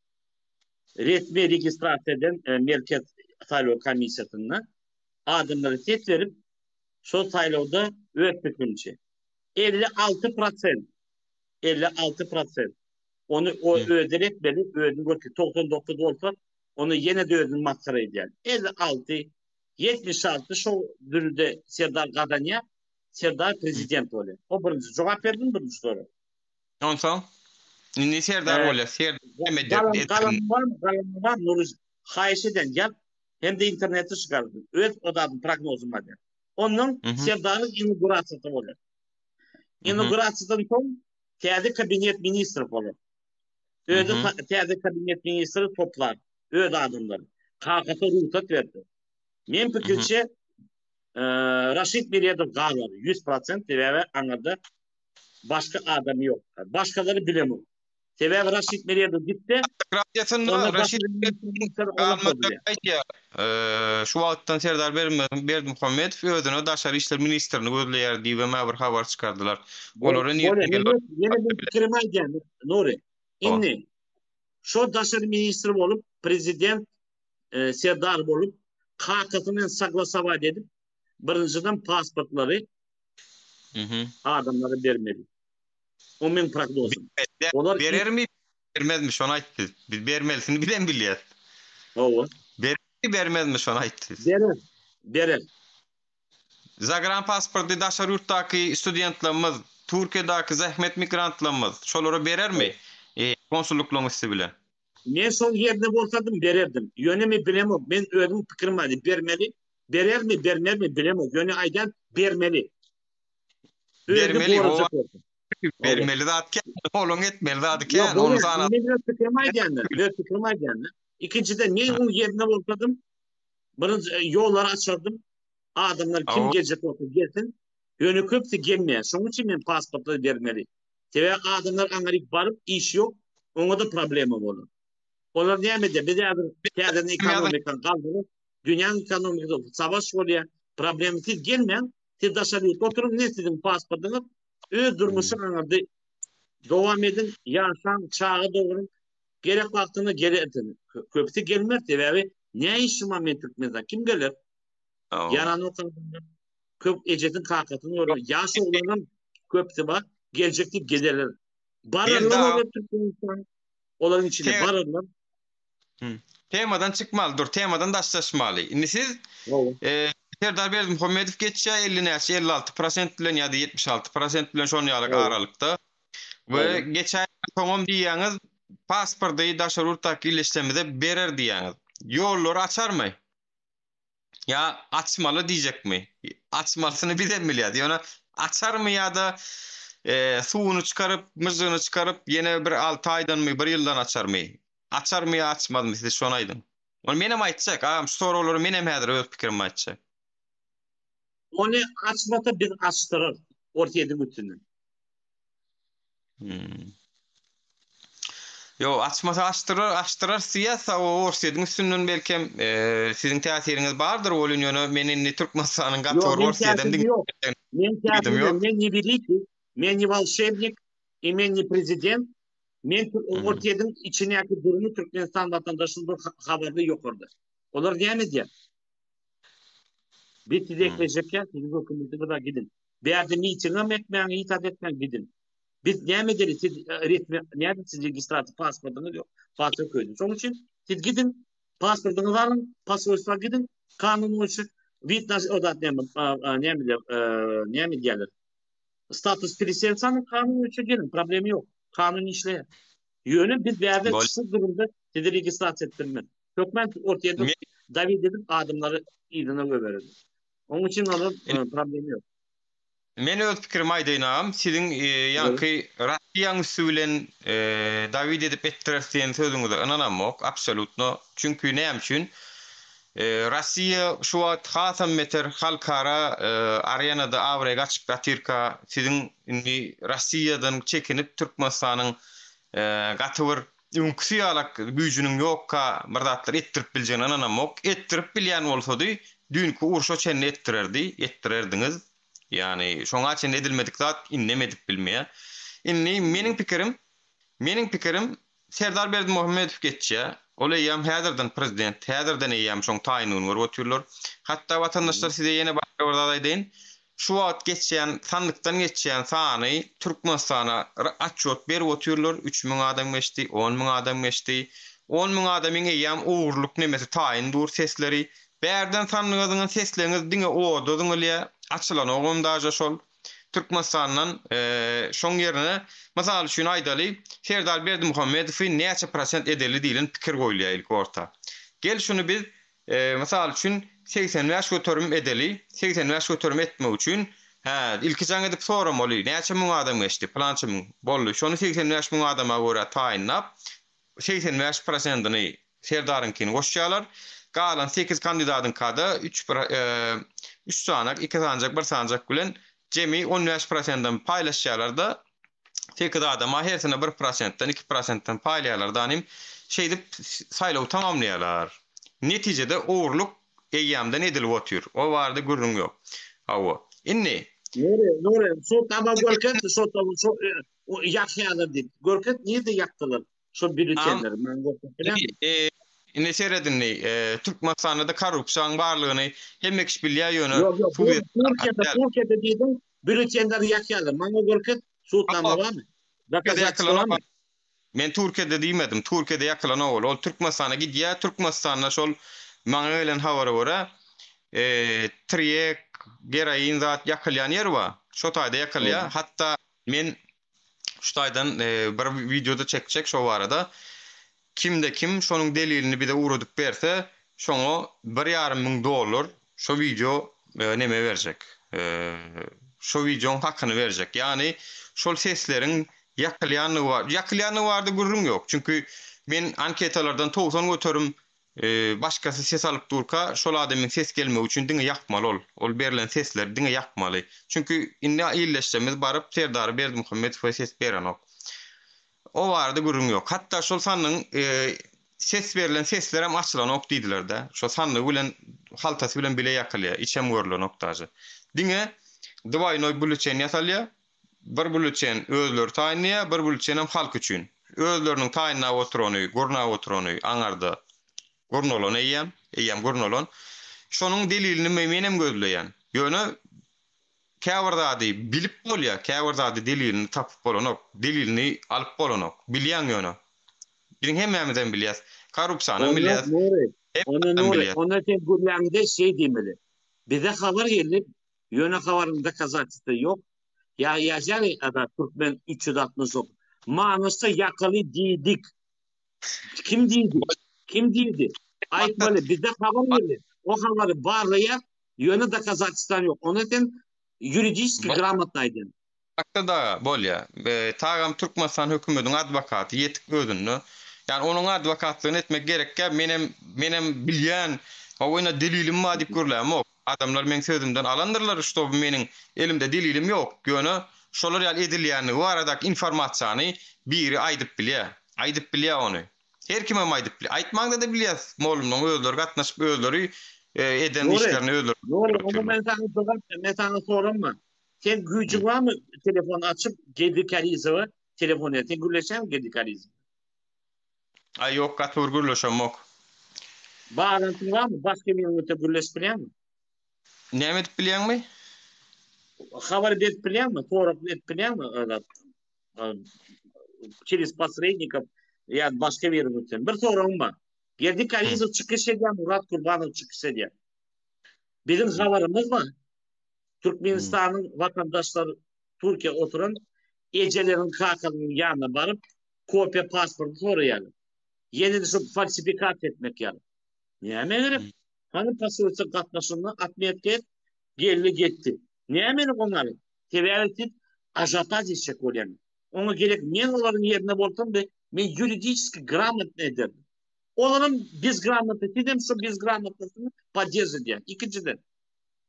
resmi registrasiýa eden merkez saýlaw komissiýasyna adamlary ses berip şu saýlawda öz pikirçi 56% onu o öderekmeli, özünü görüp 99 olsa onu yine de özünü maskara edýär. 76 şu dürüde Serdar Gadanya Serdar prezident bolýar. O birinji jogap berdim birinji soru. Onsoň indi Serdar bolýar. Galam var Nuruz haýşeden gel hem de internette çykardy. Öz odadyň prognozum var. Onun Serdar'ın inaugurasyonu bolýar. İnaugurasiýadan soň täze kabinet ministri bolar. Özü täze kabinet ministri toplar. Öz adamlary. Kakata ruhsat berdi. Men pikirçe Raşit Miryatov galar 100% ve anada başka adam yok. Başkaları bilemem. Sebäbi Raşit Miryatov gitti. Radyasında Raşit şu wagtdan Serdar Berdimuhammedow özüne daşary işler ministrini gözleýär diýip bir habar çykardylar. Olary yine bir fikrim aýdym. Nuri. Inni şu daşary ministri bolup prezident Serdar bolup kakatyny saklasawa edip birinciden pasportlary adamlara bermeli. O men prognozum. Olar berer mi? Bermezmi? Şonu aýtdy. Biz bermelisini bilen bilýär. Owa. Bermezmi? Şonu aýtdy. Berer. Zagran pasporty daşary ýurtdaky studentlerimiz, Türkiýedaky zähmet migrantlarymyz şolary berermi? Konsulluklugyň issi bilen. Men şol ýerde bolsadım bererdim. Ýönemi bilemem. Men özüm pikirim var. Bermeli. Berer mi, bermer mi bilemem. Ýöne aýdan bermeli. Bermeli. Bermeli zatken, olun etmeli zatken. Onu sana... Ben fikrim aýdym. İkincide men o ýerine bolsadım. Birinji ýollar açardım. Adamlar kim gelecek olsa gelsin. Ýöne köpsi gelmeýär. Şonuň üçin men pasportly bermeli. Tebe adamlar Amerika barıp iş yok. Oňa da problem bolar. Olar näme-de biz ýa-da ekonomikadan galdyryp dünýäň ekonomikasy savaş bolýar. Problemsiz gelmeýän, siz daşary oturup ne sizin pasportuňyz öz durmuşyňyzy dowam edin, ýaşaň çağı dogurun. Gerek wagtyny geri edin. Köpsi gelmez sebäbi näme işim men Türkmenistan kim gelir? Yaran okanlar köp ejetiň kakatyny ýaş oglanam köpsi bar, geljekdi gezeler. Barırlar Elde orada Türkmenistan. Onların içine te barırlar. Hı. Temadan çıkmalıdır, temadan daşlaşmalı. Indi siz Evet. Serdar Berdimuhamedov geçýä 50 näçe 56% bilen ýa-da 76% bilen şol ýalyk Evet. aralykda we Evet. geçen tamam diýäňiz pasporty daşary urtak illeşlemede berer diýäňiz. Ýolları açarmy? Ya açmalı diýjekmi? Açmalysyny bizem bilýär. Ýöne açarmy ýa-da suwuny çykaryp, myzyny çykaryp ýene bir 6 aýdanmy, 1 ýyldan açarmy? Açarmy ýa açmadym siz şonu aýdyn. Ol menem aýtjak, şu soragları menem häzir öz pikirimi aýtjak. Onu açmata bir açtırır. Ortaya bütünü. Hmm. Yo açmasa açtırar siyasa o orsiýetin üstünden belkem sizin täsiriňiz bardyr bolun ýöne meni ni Türkmenistanyň Yok, gatyr men orsiýedem teatrım diň yok. Men duydum teatrım, yok. men не великий, men не волшебник, и men не президент. Men Hmm. ortadan içine durumu Türkmenistan vatandaşının haberi yok orada. Onlar diyemez ya. Bir size Hmm. ekleyecekken sizin hükümete kadar gidin. Bir yerde miting'e etmeyen, itaat etmeyen gidin. Biz ne deriz? Siz resmi, nerede siz registrasyon pasportunuz yok. Pasport koydunuz. Onun için siz gidin, pasportunuzu alın, pasportuna gidin, kanun olsun. Vitnas o da ne mi gelir? Status presensanın kanun olsun gelin. Problemi yok. Kanun işleyen. Yönü biz bir yerde Bol çıksız durumda sizi registrasyon ettirmez. Kökmen ortaya da me- davet edip adımları idına verirdi. Onun için onun problemi yok. men öz pikirimi aýdynam. Sizin Evet. ýanky Russiýa üsülen david edip etdirýän sözüňize inanamok, absolutno. Çünki näme üçin? Russiýa şu wagt hasam meter halkara arenada awrega açyp gatyrka sizin indi Russiýadan çekinip Türkmenistanyň gatyr ünksi alak güýjüniň ýokka birdatlar etdirip biljegine inanamok. Etdirip bilýän bolsady dünkü urşa çenni ettirerdiňiz. Yani şoňa çen edilmedik zat innemedip bilmeýär. Inni meniň pikirim Serdar Berdimuhamedov geçýär. Ol eýýäm häzirden prezident, häzirden eýýäm şoň taýynyny görüp oturýarlar. Hatda watandaşlar size ýene başga bir zat aýdyn. Şu wagt geçýän, sanlykdan geçýän sany Türkmenistana atçot berip oturýarlar. 3000 adam geçdi, 10.000 adam geçdi. 10.000 adamyň eýýäm ugurluk nemesi taýyn dur sesleri. Bärden sanlygyňyň seslerini diňe odudyň ölýär. Açylan ogum daja şol Türkmenistan'dan şoň ýerine masal üçin aýdaly Serdar Berdimuhammedowy näçe prosent edeli diýilen pikir goýulýar ilk orta. Gel şunu biz masal üçin 80 ýaş götürüm edeli, 80 ýaş götürüm etmek üçin ilki jaň edip soramaly. Näçe müň adam geçdi, plança müň boldy. Şonu 80 ýaş müň adama görä taýynlap 80 ýaş prosentini Serdarynkini goşýarlar. Galan 8 kandidatyň kada 3 sanak, 2 sancak, 1 sancak bilen jemi 15%dan paýlaşýarlar da tek adama hersine 1%dan 2%dan paýlaýarlar da anym şey dip saýlaw tamamlaýarlar. Netijede owurluk eýýamdan edilip otur. O barada gürrüň ýok. Hawa. Inni Nure, so tamam Görket, so tamam, so yakyalar dedi. Görket niye de yaktılar? Şu am bültenleri, ben Görket bilen mi? inni seredinni Türkmenistanda korrupsiýaň barlygyny hemmek iş bilýär ýöne Yok yok, Türkiye'de dedim, bültenleri yakyalar. Ben Görket, so tamam var mı? Doказательства var mı? Men Türkiýede diýmedim. Türkiýede ýakylan ol. Ol Türkmenistana gidýär. Türkmenistana şol maňa gelen habara görä triek, geraýin zat ýakylýan ýer bar. Şo taýda ýakylýar. Hatda men şu taýdan bir videoda çekjek şo barada. Kimde kim şonuň delilini bir de urudyp berse, şoňa $1.5 şo video neme berjek. Şo videoň hakyny berjek. Ýani şol sesleriň ýakylýany bardy gürrüň ýok. Çünki men anketalardan 90 götürüm başkasy ses alyp durka şol adamyň ses gelmek üçin diňe ýakmaly ol. Ol berilen sesler diňe ýakmaly. Çünki indi ýerleşdirmez baryp Serdar Berdimuhammedow ses berenok. O barada gürrüň ýok. Hatda şol sanyň ses berilen sesler hem açylan ok diýdiler de. Şo sanlygy bilen haltasy bilen bile ýakylýar. İçem görülen noktazy. Diňe dwaýnoy bülçen ýasalýar. Bir bülçen özleri taýynýar, bir bülçen hem halk üçin. Özleriniň taýyna oturany, gurna oturany aňarda. Gurnolon eýýäm gurnolon. Şonuň delilini menem gözleýän. Ýöne käwirdi bilip bolýar, käwirdi delilini tapyp bolanok, delilini alyp bolanok, bilýän ýöne. Biziň hemmämizden bilýäs. Korrupsiýany Onu bilýäs. Nuri, onu Hemmämizden Nuri, bilýäs. onu sen gurlanda şey demeli. Bize haber gelip, yöne haberinde kazatçısı yok. Ya yazarı ada Türkmen 360 yok. Manısı yakalı değildik. Kim değildi? Kim değildi? Aytmalı, bize haber gelip. O haberi bağlayan yöne de kazatçıdan yok. Onun için yuridiski gramatnaydı. Hakda da bolýar. Tagam Türkmenistan hökümetiň adwokaty ýetik özünü. Yani onun advokatlygyny etmek gerekkä menem bilýän, oýna delilim var diýip görläm. Adamlar men sözümden alandyrlar, şo meniň elimde delilim ýok. Göne şolar ýaly edilýäni, bu aradaky informasiýany biri aýdyp bilýär. Aýdyp bilýär ony. Her kime aýdyp bilýär. Aýtmagda da bilýär. Molumyň özleri gatnaşyp özleri eden işlerini özleri. Nuri, onu ben sana sorayım mı? Sen gücün var mı telefon açıp Gedi Karizov'a telefon et. Sen gürleşen mi Gedi Karizov? Ay yok, gatwur gürleşem yok. Bağlantın var mı? Başka bir yönete gürleştiren mi? Näme edip bilýärmi? Haber edip bilen mi? Torap edip bilen mi? Через посредников ya başka bir yönete. Bir sorun var. Gedi Karizov çıkış ediyor, Murat Kurbanov çıkış ediyor. Bizim haberimiz var. Türkmenistan'ın vatandaşları Türkiye oturan ecelerin kakanının yanına varıp kopya pasportu soruyor. Yeni de şu falsifikat etmek yani. Niye mi? Hani pasportu katmasını atmayıp geldi gitti. Niye mi onları? Teverit ajataj edecek oluyor. Ona gerek men onların yerine bolsam da men yuridiski gramat ederdim. Onların biz gramatı dedim, şu biz gramatını поддерживать. İkinciden.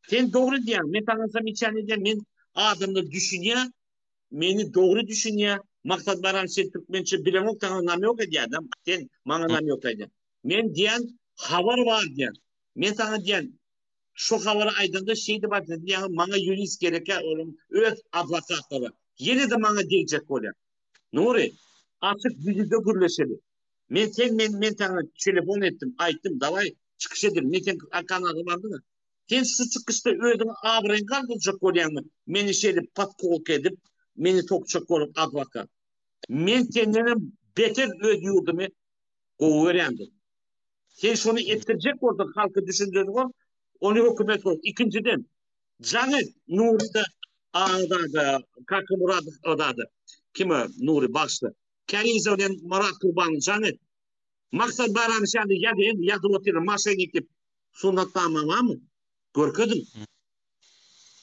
Sen doğru diyen, men tanısam içen diyen, men adamda düşünüyor, meni doğru düşünüyor. Maksat baran sen Türkmençe bilemok tanı nam yok ediyor adam. Sen bana nam yok ediyor. Men diyen haber var diyen. Men tanı diyen şu haberi aydında şeydi bak diyen bana yürüyüş gereken oğlum öz advokatları. Yeni de bana diyecek oluyor. Nuri açık yüzde gürleşeli. Men tanı telefon ettim, ayttim, davay çıkış edelim. Men sen kanalı vardı mı? Sen şu çıkışta ödün ağabeyini kaldıracak oluyanı. Meni şeyde patkolk edip, meni tokçak olup advokat. Men kendine beter ödüyordum. O öğrendim. Sen şunu ettirecek orada halkı düşündüğünü var. Onu hükümet olur. İkinciden, canı Nuri'de ağdadı, Kakı Murat ağdadı. Kime Nuri başlı. Karizov'dan Murat Kurban'ın canı. Maksat baran şandı yadı oturuyor. Maşayı gidip sunattan var mı? Görkedim.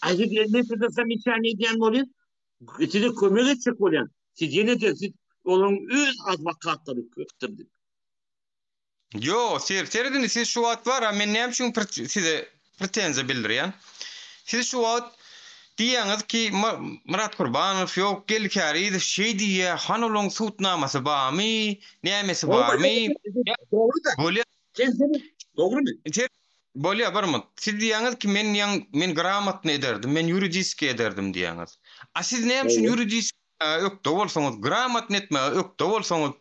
Ayrıca ne kadar zamiçani diyen oluyor. Size kömür edecek oluyor. Siz yine de siz onun öz advokatları köktürdük. Yo, serdini siz şu wagt var, men näme üçin size pretensiya bildirýän? Siz şu wagt diýäňiz ki Murat Kurbanow ýok gelkäri şey diýär, hanolong suutnamasy barmy, nämesi barmy? Doğru da. Bolýar. Doğru mu? Bolýar barmy? Siz diýäňiz ki men gramatny ederdim, men yuridiski ederdim diýäňiz. A siz näme üçin yuridiski ökde bolsaňyz, gramatny etme ökde bolsaňyz,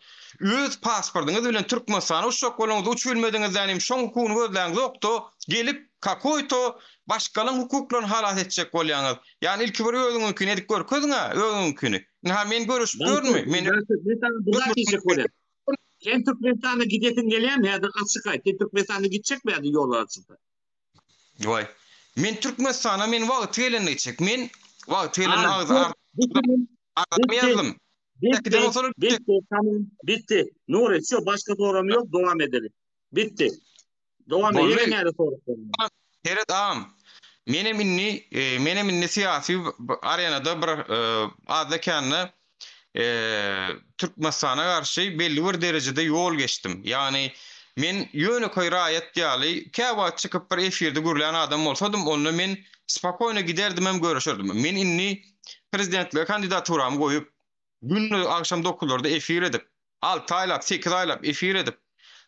öz pasportuňyz bilen Türkmenistana uçak bolanyňyz, uçulmadiňiz ýani şoň hukuny gözläňiz ýokdo, gelip kakoýto başgalyň hukuklaryny halat etjek bolýaňyz. Ýani ilki bir özüňkini edip görkezdiňa, özüňkini. Ha men görüşüp görmi? Men bular diyecek bolýar. Sen Türkmenistan'a gidetin gelýärmi? Ýa-da açyk aýt. Sen Türkmenistan'a gidecekmi ýa-da ýol açykda? Vay. Men Türkmenistana men wagt geleni içek. Men wagt geleni yazdım. Bitti. Nuri, şu başka sorum yok. Devam edelim. Bitti. Devam edelim. Nerede sorum? Heret ağam. Menem inni siyasi arenada bir adakany Türkmenistan'a karşı belli bir derecede yol geçtim. Yani men ýöne koý raýat ýaly käwagt çykyp bir efirde görlen adam bolsam, onu men spakoyna giderdim hem görüşürdüm. Men inni prezidentliğe kandidaturam goýup günlü akşam 9'larda efir edip 6 aylap 8 aylap efir edip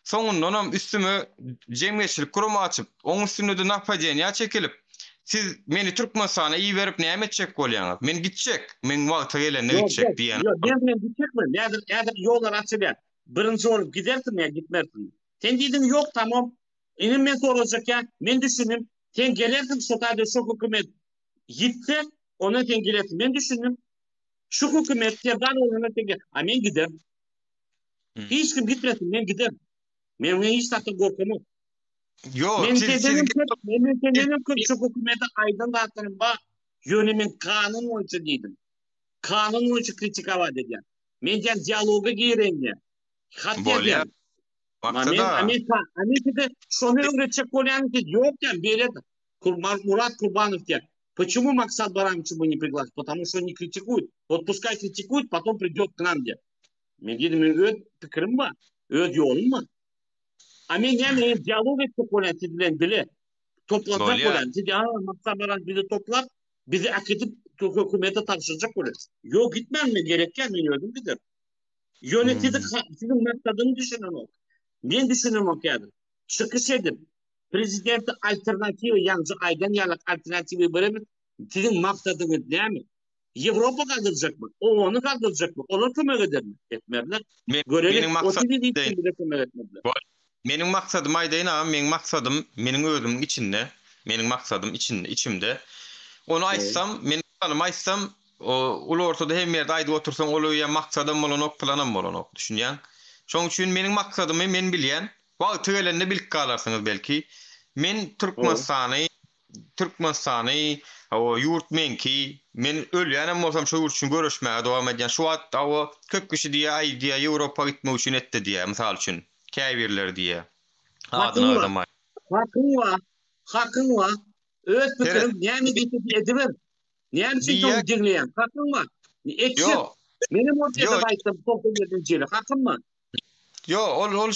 soňundan hem üstüme jemgyýetçilik kurumy açyp oň üstüne de napajenýa çekilip siz meni Türkmenistana iyi verip näme etjek bolýaňyz? Men gitjek, men wagty gelende gitjek diýen. Yok, ben gitjekmi? Ýa-da ýollar açylýar. Birinji olup giderdim ya gitmerdim. Sen diýdin yok tamam. Inin men sorajak ya. Men düşündim. Sen gelerdin şu taýda şu hökümet Gitse ona tengilet. Men düşündüm. Şu hükümette ben ona tengilet. Men giderim. Hiç kim gitmesin. Men giderim. Men hiç zaten korkamam. Yo, Men siz dedenim kıp. Men siz- dedenim kıp. Şu hükümete aydın dağıtırım. Bak. Yönümün kanun oyuncu dedim. Kanun oyuncu kritika var dedi. Men diyen diyaloga giren ya. Hat bolýar. yazyan. Ma men Maksada Amerika'da şonu öğretecek olan ki yok yani böyle Мурат Курбанов diye. Почему Максат Барановича мы не пригласим? Потому что они критикуют. Вот pускай критикуют, потом придет к нам diye. Men dedim, öd fikrim var. Öd yolum var. Men yani diyalog etmek olan sizinle bile. Toplanacak bolýar. olan. Siz Maksat Baranoviç bizi toplar. Bizi akıtıp hükümete tartışacak olan. Yok gitmem mi gereken mi diyordum gider. Yönetici sizin maksadını düşünün o. Men düşünüm okuyadım. Çıkış edip prezidenti alternativi yalnız aydan yalak alternativi veremiz. Sizin maksadınız değil mi? Avrupa kaldıracak mı? O onu kaldıracak mı? Ona kömek eder mi? Etmezler. Mening Görelim. O maksadım TV için bile kömek etmezler. Mening maksadım aýdaýyn ama mening maksadym meniň özümiň içinde, meniň maksadym içimde. Onu aýtsam, men tanym aýtsam, ul ortada hem ýerde aýdyp otursaň ol ýa maksadym bolanok, planym bolanok, düşünýän. Şoň üçin meniň maksadymy men bilýän. Wagty gelende bilip galarsyňyz belki. Men Türkmenistany, o yurt menki, men ölýänem bolsam şu yurt üçin görüşmäge dowam edýän. Şu wagtda o köp kişi diýe, aý diýe, Ýewropa gitmek üçin etdi diýe, mysal üçin. Käbirler diye. Adını Hakkın var. adama. Hakkın var. Hakkın var. Öz fikrim näme getip ediber? Näme Diye- için dinleyen? Hakkın var. Eksik. Yo, Benim ortada Yo. baytım. Toplu yedinciyle. Hakkın var. yo, ol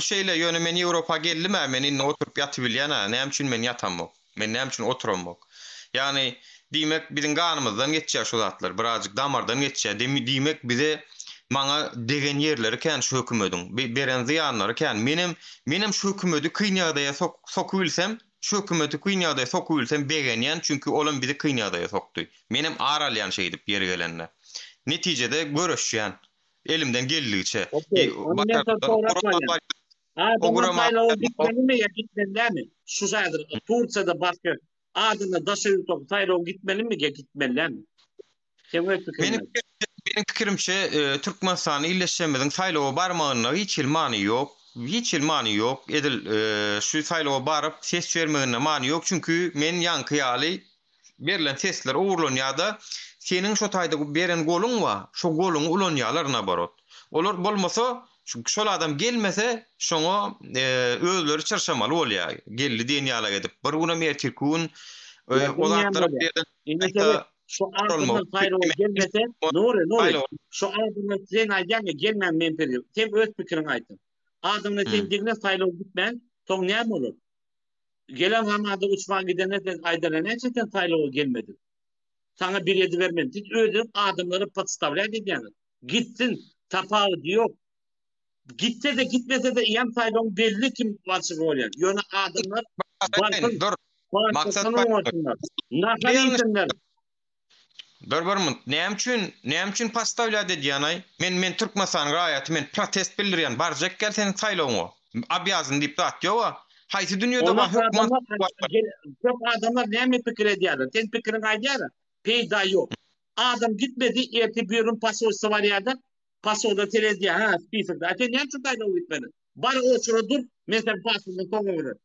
şeyle ýöne men Ýewropa geldim, men inne oturup ýatyp bilýän, näme üçin men ýatamok. Men näme üçin oturamok. Ýani diýmek biziň ganymyzdan geçýär şu zatlar, birazjyk damardan geçýär. Diýmek bize maňa degen ýerleri kän şu hökümetiň, beren ziýanlary kän. Menim şu hökümeti kynýagdaýa sokup bilsem, şu hökümeti kynýagdaýa sokup bilsem begenýän, çünki olam bizi kynýagdaýa sokdy. Menim aralýan şey edip ýeri gelende. Netijede görüşýän. Elimden geldiğiçe. Onu ben sana sorarım. Adamın sayla gitmeli mi ya gitmeli mi? Şu sayıdır. Turca'da başka adını daşıyı top sayla gitmeli mi ya gitmeli mi? Benim pikirimçe Türkmenistan'ı illeşemedin sayloğa barmağına hiç ilmanı yok. Hiç ilmanı yok. Edil şu sayloğa barıp ses vermeğine mani yok. Çünkü men yankıyalı verilen sesler uğurlanýada senin şu taýda beren golun wa, şu golun ulanýalarına barot. Olar bolmasa, çünkü şol adam gelmese, şoňa özleri çarşamaly bolýar. Geldi diýen ýala edip, bir guna mertirkun, olatlara berden şu adamın sayla gelmese, nuri. Şu adamın sen aýdan gelmem men perim. Sen öz pikirini aýtdın. Adamın sen digne sayla gitmen, toň näme bolar? Gelen hamada uçmağa gidene aydana ne çeten sayla gelmedi. Sana bir yedi vermem. Siz ödüm adımları patstavlaya dediğiniz. Gitsin tapağı diyor. Gitse de gitmese de iyam saydığın belli kim varsa rolyen. Yöne adımlar baksın. Dur. Maksat olsunlar. Nakal insanlar. Näme üçin pastavla dediýän men Türkmenistan raýaty men protest bildirýän barjak gel senin saylawyňa. Abýazyn diýip dat ýoga. Haýsy dünýede var hökümet çok adamlar näme pikir edýärler? Sen pikirini aýdýar. Peyda yok. Adam gitmedi, erti bir ürün pasosu var ya da pasoda telediye, spisikde. Ate ne çıkaydı o gitmedi? Bari o sıra dur, mesela pasoda tonu vurur.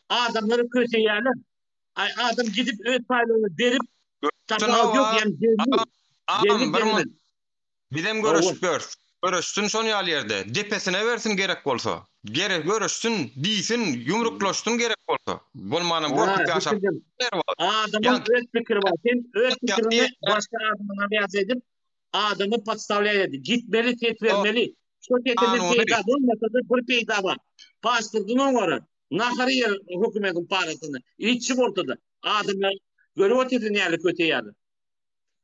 Adamları kötü yerler. Adam gidip öz paylarını verip, tapağı yok yani geldi. Bizim görüşsün son ýaly depesine versin gerek bolsa. Gerek görüşsün, diýsin, yumruklaşsın gerek bolsa. Bolmanam gorkup ýaşap. Adamın öz fikri var. Sen öz fikrini başka adamına beyaz edip adamı patstavlaydı. Gitmeli, tet vermeli. Şu tetinin peyda olmasa da bir peyda var. Pastırdın onları. Naharı yer hükümetin parasını. İçim ortada. Adamlar görüp o tetin yerli kötü yerli.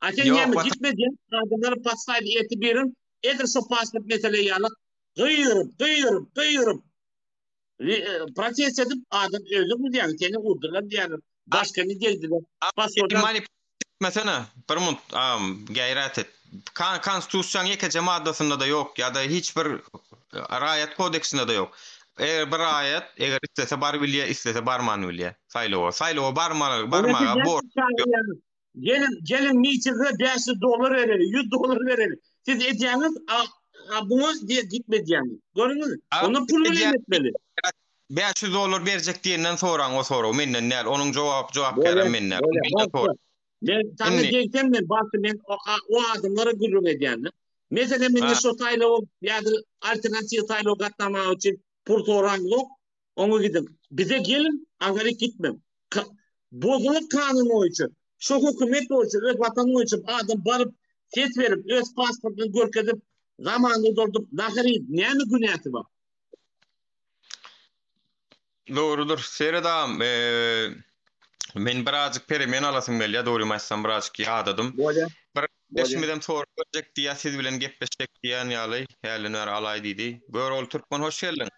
Aten yemi gitmedi. Adamları patstavlaydı. Eti birin. Edir şu pastır mesele yerli. Kıyırım. Protest edip adam öldü mü diyen, seni vurdular diyen, başkanı geldiler. Mesela, Parmut, gayret et. Konstitüsyon yekece maddasında da yok ya da hiçbir raýat kodeksinde de yok. Eğer bir raýat, istese bar bilye, istese barman bilye. Saylowa barmaga bor. gelin mitingde 500 dolar verelim, 100 dolar verelim. Siz edeceğiniz bunu diye gitmeyeceğiniz. Gördünüz mü? Onun pul Diýen etmeli. 500 dolar berjek diýenden soraň o soraw menden näl onuň jogap Böyle, berem menden. böyle. Bastı. Ben sana Inni diyeceğim ben bastı ben o adımlara gurur edeceğim. Mesela ben ha şu taylo ya da alternatif taylo katlama için pul yok. Onu gidin. Bize gelin, Ankara'ya gitmem. Bozuluk kanunu o için. Şu hükümet o için, öz vatanı o için adam barıp ses verip, öz pasportunu görkezip, zamanını doldurup, nakari neyini günahı var? doğrudur. Seredam men birazcık perimen alasım gelýär. Dogrumaýsam birazcık ýadadım. Böyle, Bir böyle. deşmeden soru berjek diýär, siz bilen gepleşjek diýän ýaly, hälenär alay diýdi. Görol Türkmen hoş geldin.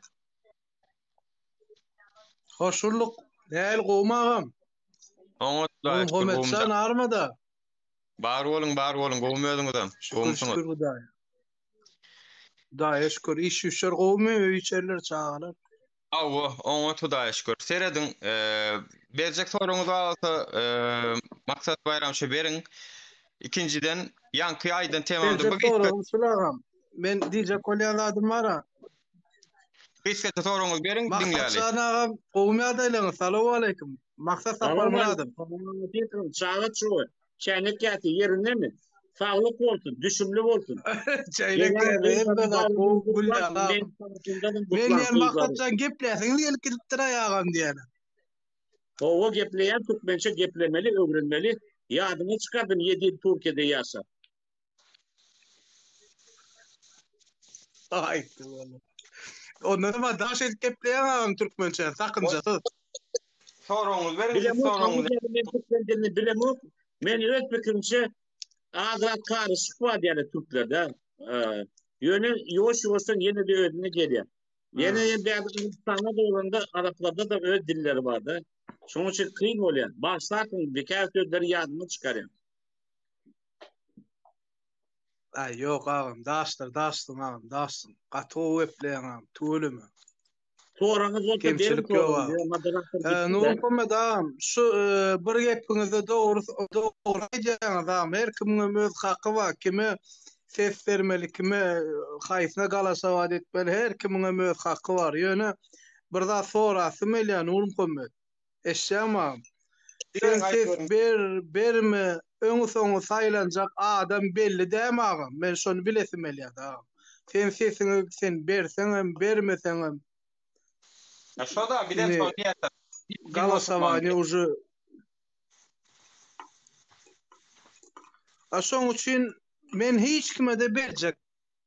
Hoşulluk näil gowmagam. Oňa da Onuň hometsan armada. bar bolun, gowmýadyňyzam. Şükür Hudaýa. Hudaýa şükür iş üşer gowmy içerler çağalar. Awa, oňa Hudaýa şükür. Seredin, berjek soruňyz bolsa, maksat bayramşy beriň. İkinciden, ýanky aýdan temamda Berjek bu gitme. sorum sulagam. Men diýjek bolýan adym bara. Biskete soruňyz beriň, Maksat dinläli. çağınagam gowmy adaylaryň. Salamu alaykum. Maksat saparmaladım. Çağat şu. Çaynak yatı yerinde mi? Sağlık olsun, düşümlü olsun. Çaylak ýerde da gulýala. Men ýa maksatçan gepläsiň gelip kiripdir aýagam diýene. O gepleyen Türkmençe geplemeli, öğrenmeli. Yadını çıkardım 7 yıl Türkiye'de yaşa. Aýtdy bola. Onda da daş edip gepleýän türkmençe sakınjasy. Soruňyz beriň, Bilemok, soruňyz. ben Türkmençe bilemok. Men öz fikrimçe azat karışık var yani Türklerde. Yönü yoş yoştan yeni de ödüne geliyor. Yeni bir insana doğrunda Araplarda da öyle dilleri vardı. Şunun için kıyın oluyor. Başlarken birkaç sözleri yadını çıkarıyor. Ay yok ağam, daştır ağam, daştır. Gatow epleýän ağam, tölümü. Soranız olsa Kemçilik yok ağam. Nurum Komet ağam, şu bir gepiňizde doğru aýdýaňyz ağam. Her kimiň öz haky bar, kimi ses vermeli, kimi haýsyna galaşawat etmeli, her kimiň öz haky bar. Ýöne bir da sorasym elýär Nurum Komet. Eşşäm ağam. Sen ses berme, öňü soňy saýlanjak adam belli däme ağam. Men şonu bilesim elýär ağam. Sen sesiňi sen berseňem, bermeseňem. Şoda bir de son diýerler. Galasawany уже. Şoň üçin men hiç kime de berjek.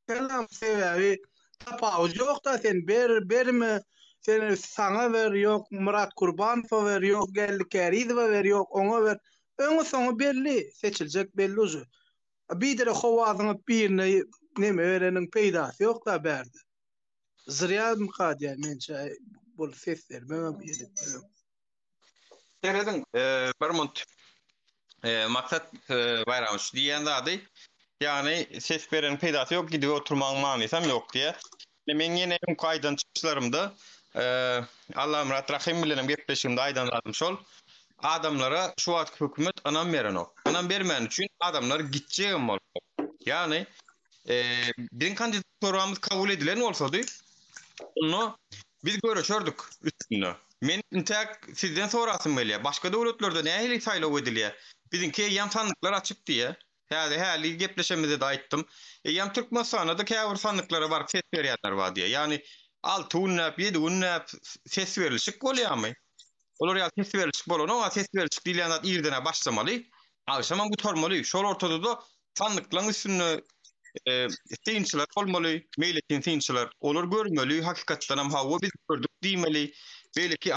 Kelam sebäbi tapaw ýok da sen berme. Sen sana ver yok, Murat Kurbanova ver yok, Gelli Kerizova ver yok, ona ver. Öňe soňy belli, seçiljek belli uzu. Bir de howazyny birine neme vereniň peýdasy ýok da berdi. Zirýat mukadýar mençe bol ses vermem ýerde. Seredin, bir munt maksat bayramşy diýen zady, ýani ses beren peýdasy ýok, gidip oturmagyň manysam ýok diýe. Men ýene kaýdan çykyşlarymda Allah'ım rahim bilenem gepleşimde aýdanladım şol. Adamlara şu wagt hökümet anam beren ok. Anam bermän üçin adamlar gitjegim bol. Yani birin kandidat programımız kabul edilen olsaydı onu biz görüşürdük üstünde. Men intak sizden sorasym gelýär. Başga döwletlerde nähili saýlaw edilýär? Bizinki ýam sanyklar açyk diýe. Häli gepleşemizde de aýtdym. Ýam Türkmenistanda käbir sanyklara bar ses berýärler bar diýe. Yani 6 unnap, 7 unnap ses verilişik bolýarmy? Olar ýa ses verilişik bolany, o ses verilişik diýilen zat irdene başlamaly. Alşaman bu tormaly. Şol ortada da sandyklaryň üstüne synçylar bolmaly, meýletin synçylar olar görmeli, hakykatdan hem hawa biz gördük diýmeli. Belki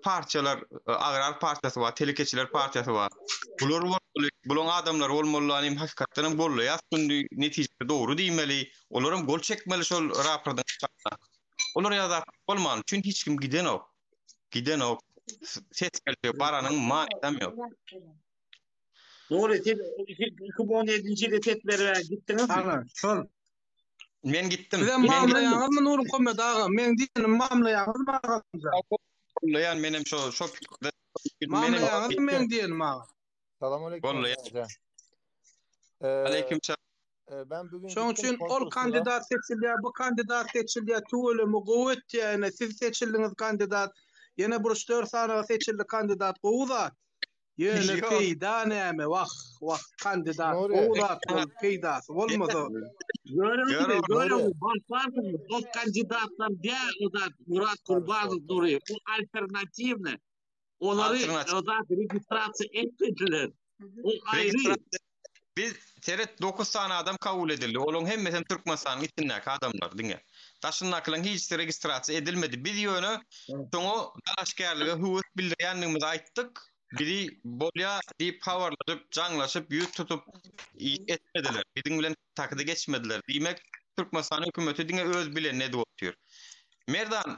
parçalar, agrar partiyasy var, telekeçiler partiyasy var. Bular bolmaly, bulan adamlar bolmaly, hem hakykatdan hem bolýar. Şundy netijede dogry diýmeli. Olaram gol çekmeli şol rapordan. Olar ýa-da bolman, çünki hiç kim giden ok. Giden ok. Ses gelýär, baranyň manysam ýok. Doğru, siz 2017 ýylda tetleri gittiňiz mi? Ana, şol. Men gittim. Bilen mamlaýaňyzmy Nurum Komet ağam? Men diýenim mamlaýaňyz bagam. Ýani menem şo Mamlaýaňyz men diýenim ağam. Selamünaleyküm Golla. hocam. Ee, Aleykümselam. Ben bugün Şoň gittim üçin ol konkursuna. kandidat seçilýär, bu kandidat seçilýär, tuğulamy gowet ýene siz seçildiňiz kandidat, ýene bir 3-4 sanaga seçildi kandidat gowuzat. Ýene Yok. peýda näme kandidat Nuri. gowuzat bol peýdasy bolmasa. Görüyorum, Nuri. başlarsın. O kandidatlar diye o da Murat Kurbanov Nuri. Bu alternatifne. Onları Alternatif. o da registrasyon etmediler. O ayrı. Biz teret 9 tane adam kabul edildi. Olun hemmeten Türkmenistan'ın içindeki adamlar diňe. Taşynaklyň hiç registrasiýa edilmedi. Biz ýöne şoňa dalaşgärlige hüwet bildirýändigimizi aýtdyk. Biri bolýa diýip habarladyp, jaňlaşyp, ýüz tutup etmediler. Biziň bilen takyda geçmediler. Diýmek Türkmenistan hökümeti diňe öz bilen ne diýýär. Merdan,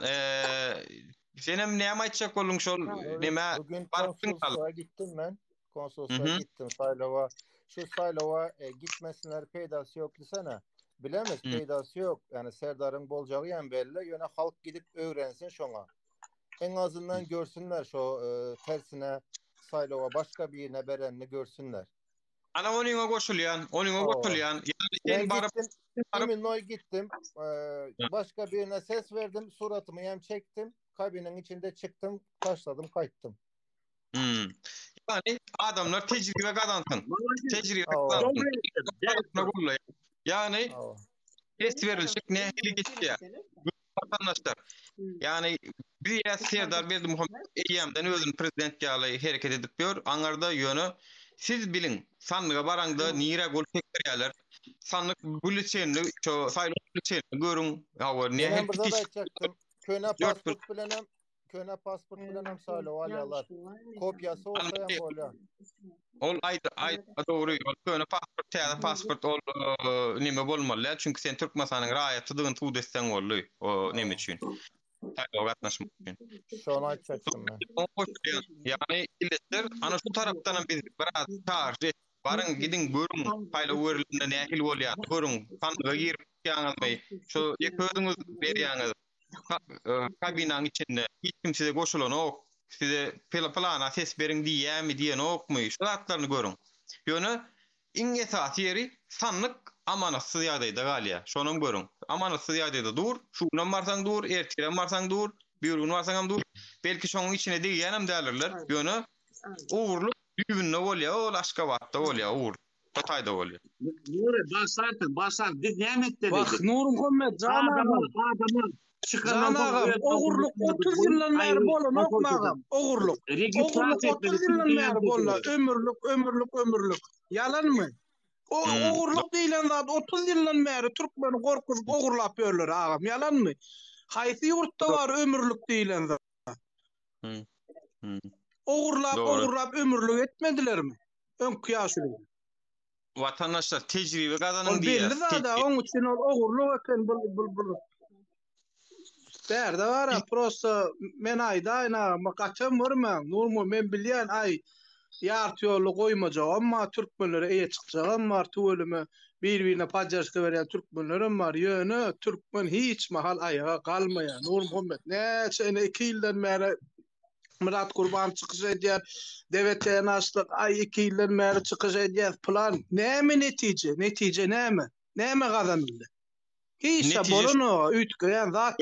senem näme aýtjak boldun şol näme Bugün barpdyň konsolosluğa gittim ben. Konsolosluğa Hı hı. gittim Saylova. Şu Saylova gitmesinler peydası yok desene. Bilemez Hı. peydası yok. Yani Serdar'ın bolacağı yani belli. Yöne halk gidip öğrensin şona. En azından görsünler şu tersine Saylova başka bir yerine berenini görsünler. ana onuňa goşulýan, onuňa Oo. goşulýan. Ýani Ben sen barıp gittim. Emin gittim. Başka birine ses verdim. Suratımı hem çektim. Kabinin içinde çıktım. Taşladım. Kayıttım. Yani adamlar tecrübe kazansın. Tecrübe Oo. kazansın. Yani Oo. test verilecek ne heli gitti ya. Vatandaşlar. Yani bir yer Serdar Berdi Muhammed Eyyam'dan özün prezident ýaly hereket edip ýör. Aňarda ýöne siz bilin sandyga baranda nire gol teklerler. Sandyk bülçenli şo saýly bülçenli görüň. Ýa ne Ben hel burada da bitiş. açacaktım. Köne pasport bilenem sağlı alyalar. Kopyası olsa hem böyle. Ol ay doğru. Ol pasport ol nime bolmaly. Çünkü sen Türkmenistanyň raýatydygyny tuğ desseň boldy. O nime üçin. Taýda gatnaşmak üçin. Şonu açacaktım ben. Yani illetler ana şu tarapdan biz biraz tarjy barın gidin görün paýla werilende nähil bolýar. Görün sandyga girip ýaňyzmy şu ýeközüňiz berýäňiz. Kabinaň içinde hiç kim size goşulan ok. Size plana ses berin diýämi diýen okmy? Şu zatlaryny görün. Ýöne iň esasy ýeri sanlyk amanatsız ýagdaýda galýa. Şonu görün. Amanatsız ýagdaýda dur, şundan barsaň dur, ertelen barsaň dur, bir gün barsaň hem dur. Belki şonuň içine diýýän hem dälirler. Ýöne uğurluk düýbünde bolýar, ol aşgabatda bolýar, uğur. Taýda bolýar. Nuri başlar. Biz nämetde Bak Nurum Muhammed adamı Janagam, ogurluk 30 ýyldan bäri bolan okmagam. Ogurluk 30 ýyldan bäri bolan, ömürlük. Yalanmy? O ogurluk diýilen zat 30 ýyldan bäri türkmeni gorkuzyp ogurlap ýörler agam. Yalanmy? Haýsy ýurtda bar ömürlük diýilen zat? Ogurlap ömürlük etmedilermi? Öňkü ýaşuly. Vatandaşlar tecrübe kazanın Ol diye. belli zada, oň üçin ol ogurluk eken bul. Berde var prosto men aýdaýna makaçam barman. Nurmy men bilýän ay ýarty ýolu goýmajak, amma türkmenlere eýe çykjagam bar tuwelime bir-birine pajarşy berýän türkmenlerim bar. Ýöne türkmen hiç mahal aýaga galmaýan. Nur Muhammed näçe 2 ýyldan bäri Murat Kurban çykyş edýär. Dewletden açdyk ay 2 ýyldan bäri çykyş edýär. Plan näme netije? Netije näme? Näme gazanyldy? Hiç bolano üýtgeýän zat.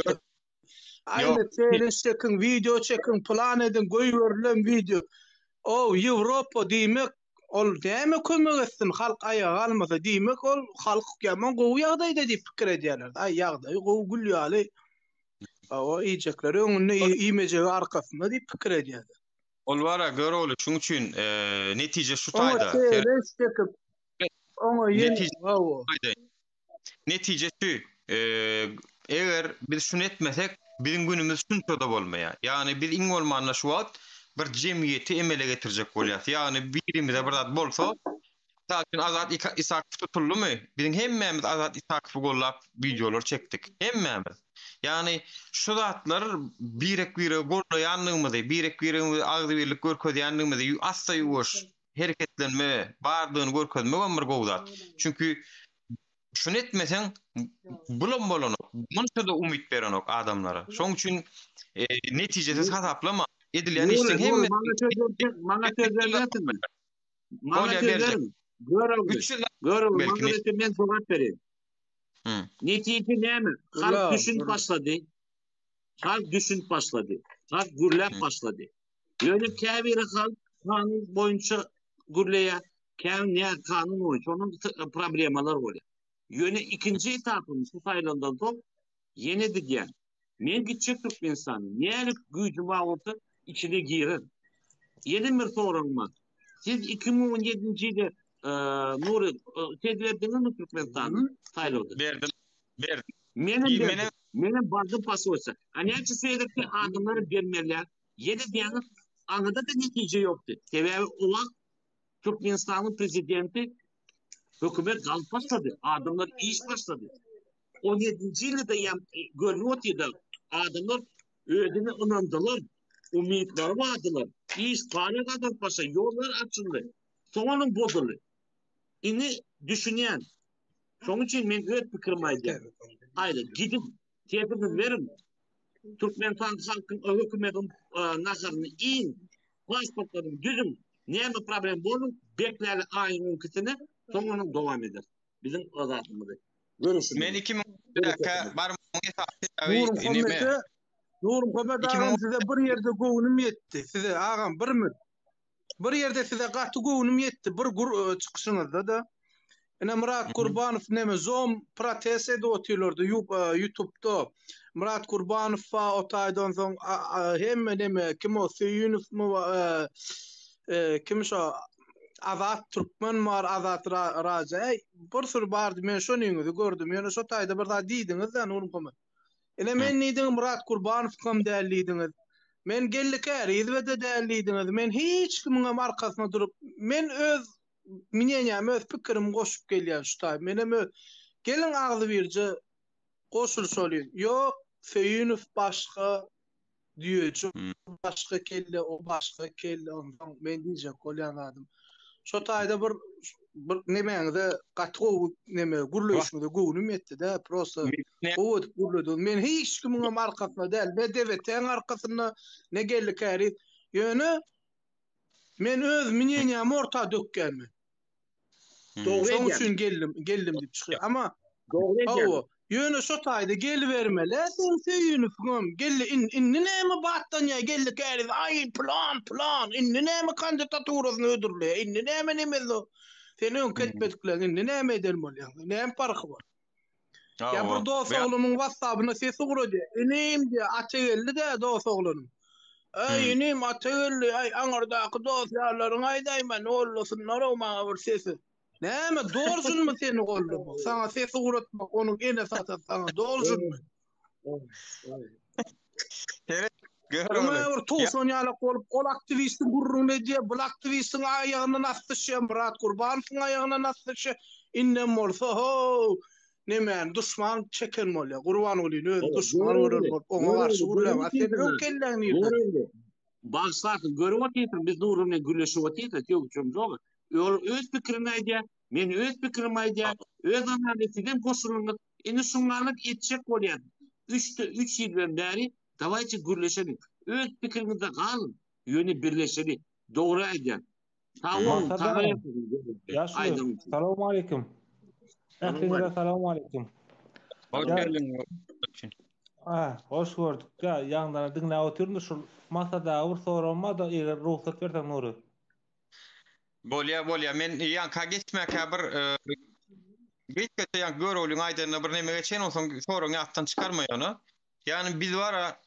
Aynı challenge çekin, video çekin, plan edin, goýberlen video. O Ýewropa diýmek, ol näme kömek etsin halk aýaga almasa diýmek, ol halk ýaman gowy ýagdaýda diýip pikir edýärler. Ay ýagdaý gowy gülýäli. O iýjekleri öňünde iýmejegi arkasyna diýip pikir edýärler. Ol bara göreli şuň üçin netije şu Ama taýda. challenge çekip, ama Netije şu, eger biz şunu etmesek, bizim günümüz şunça da bolmaýar. Yani biz iň bolmanda şu wagt bir jemgyýeti emele getirjek bolýar. Yani birimize bir zat bolsa, taýdan Azat Isakov tutuldymy? Bizim hemmemiz Azat Isakowy gollap videolar çekdik. Hemmemiz. Yani şu zatlar birek gollaýanlygymyzy, birek agdybirlik görkezýänligimizi asla ýuwaş hereketlenme, bardygyny görkezmek bir gowzat. Çünkü şunu etmesen bolan munça da umit berenok adamlara. Şoň üçin netijesiz hasaplama edilen işin hem Bana söz vermesin mi? Bana Bolya söz berjek. verin. Görün. 3 ýyl Görün. belki Bana ne? söz ben cevap vereyim. Hı. Netije näme? Halk düşün başladı. Halk düşün başladı. Halk gürlep başladı. Ýöne käbiri halk kanun boýunça gürleýär. Ne kanun boýunça onun problemalar bolýar. Ýöne ikinji etapymız bu saýlandan soň ýene diýen. Men gitjek Türkmenistan. Näme güýjü wagty içine girer. Ýene bir sorum var. Siz 2017-nji ýylda Nuri tedbirdiniz Türkmenistan'da saýlawda? Berdim. Berdim. Menem bardım pasoysa. Anyaçı seyrekte adımları vermeler. Yedi diyanı anında da netije yoktu. Sebebi olan Türkmenistan'ın prezidenti hükümet galp başladı. Adımlar iş başladı. 17. yılda görüyordu adımlar ödünü inandılar. Umutlar vardılar. İş faaliyet adam başa yollar açıldı. Sonunun bozuldu. İni düşünen. Şoň üçin men öz pikirim aýdym. Haydi gidin, tepiniz verin. Türkmenistan halkın hükümetin nazaryny in, pasportlaryny düzün. Näme problem bolun, bekläli aýyň kitine soňuny dowam eder. Bizim azatymyz. Görüşürüz. Men 2000'de bar Nurum Hömed ağam size bir yerde göwnüm yetdi. Size ağam bir yerde size gaty göwnüm yetdi. Bir çıkışyňyzda da ene Murat Kurbanow neme zom protest edýärlerdi YouTube'da. Murat Kurbanow o taýdan soň hemme neme kim o Süýünüf mu kim şo Azat Türkmen var Azat Rajay bir sürü bardy men şonuňyzy gördüm. Ýöne şo taýda bir da diýdiňiz da Nurum Hömed. Ene men niýdim Murat Kurbanow hem dälliýdiňiz. Men gellikär we de dälliýdiňiz. Men hiç kimiň arkasyna durup men öz minenýam öz pikirim goşup gelýär şu taý. Menem gelin agzy birji goşulşaly. Ýok, Süýünüf başga diýýär. Başga kelle, o başga kelle. Ondan men diýjek bolýan adam. Şu taýda bir nemeňde gatgo neme gurleşmede göwnüm etdi de prosta o gurledim. Men hiç kimiň arkasyna däl, BDWT'ň arkasyna ne gellikär. Ýöne men öz minenýam orta dökkenmi. Şoň üçin geldim diýip çykyr. Ama ýöne şo taýda gelibermeler, sen Süýünüfüm gelli inni näme batdan ýa gellikär. Ay plan inni näme kandidaturasyny ödürle. Inni näme nemezo. Senin ketmedikler inni näme edelim bolýar. Näme farky bar? Ya bir dost oğlumun WhatsApp'ına sesi gurady. Inim diye aça geldi de dost oğlunum. Ay inim aça geldi. Ay aňardaky dost ýarlaryň aýdaýman oğlusunlar o maňa bir sesi. Näme dorjunmy seni gollap? Saňa sesi guratmak onuň ene satat saňa dorjunmy? Evet. Ama tosun ýalak bolup ol aktivistin gurruny diýe bu aktivistin aýagyna nasdyşy Murat Kurbanowyň aýagyna nasdyşy innem bolsa ho nemen düşman çeken bolýar. Gurban bolýan öz düşman bolýar. Oňa garşy gurulýar. Sen ökelläňni ýerde. Bagsat görüp otypdyr biz durumny güleşip otypdyr ýok jok. Öz pikirini aýdýar. Men öz pikirimi aýdýar. Öz analizim koşulunly indi şunlarlyk etjek bolýar. 3 ýyldan bäri dawaýçy gürleşelim. Öz pikiringizde galyn. Ýöne birleşelim. Dogry aýdýar. Tamam. Assalamu alaykum. Assalamu alaykum. Hoş geldin. Hoş gördük. Ýaňdan diňläp otyrdy şu masada bir soramma da eger ruhsat bersen Nuri. Bolýar. Men ýanka geçmäkä bir ýan göröwlüň aýdaryna bir neme geçen olsaň soraň ýatdan çykarmaý onu. Yani biz vara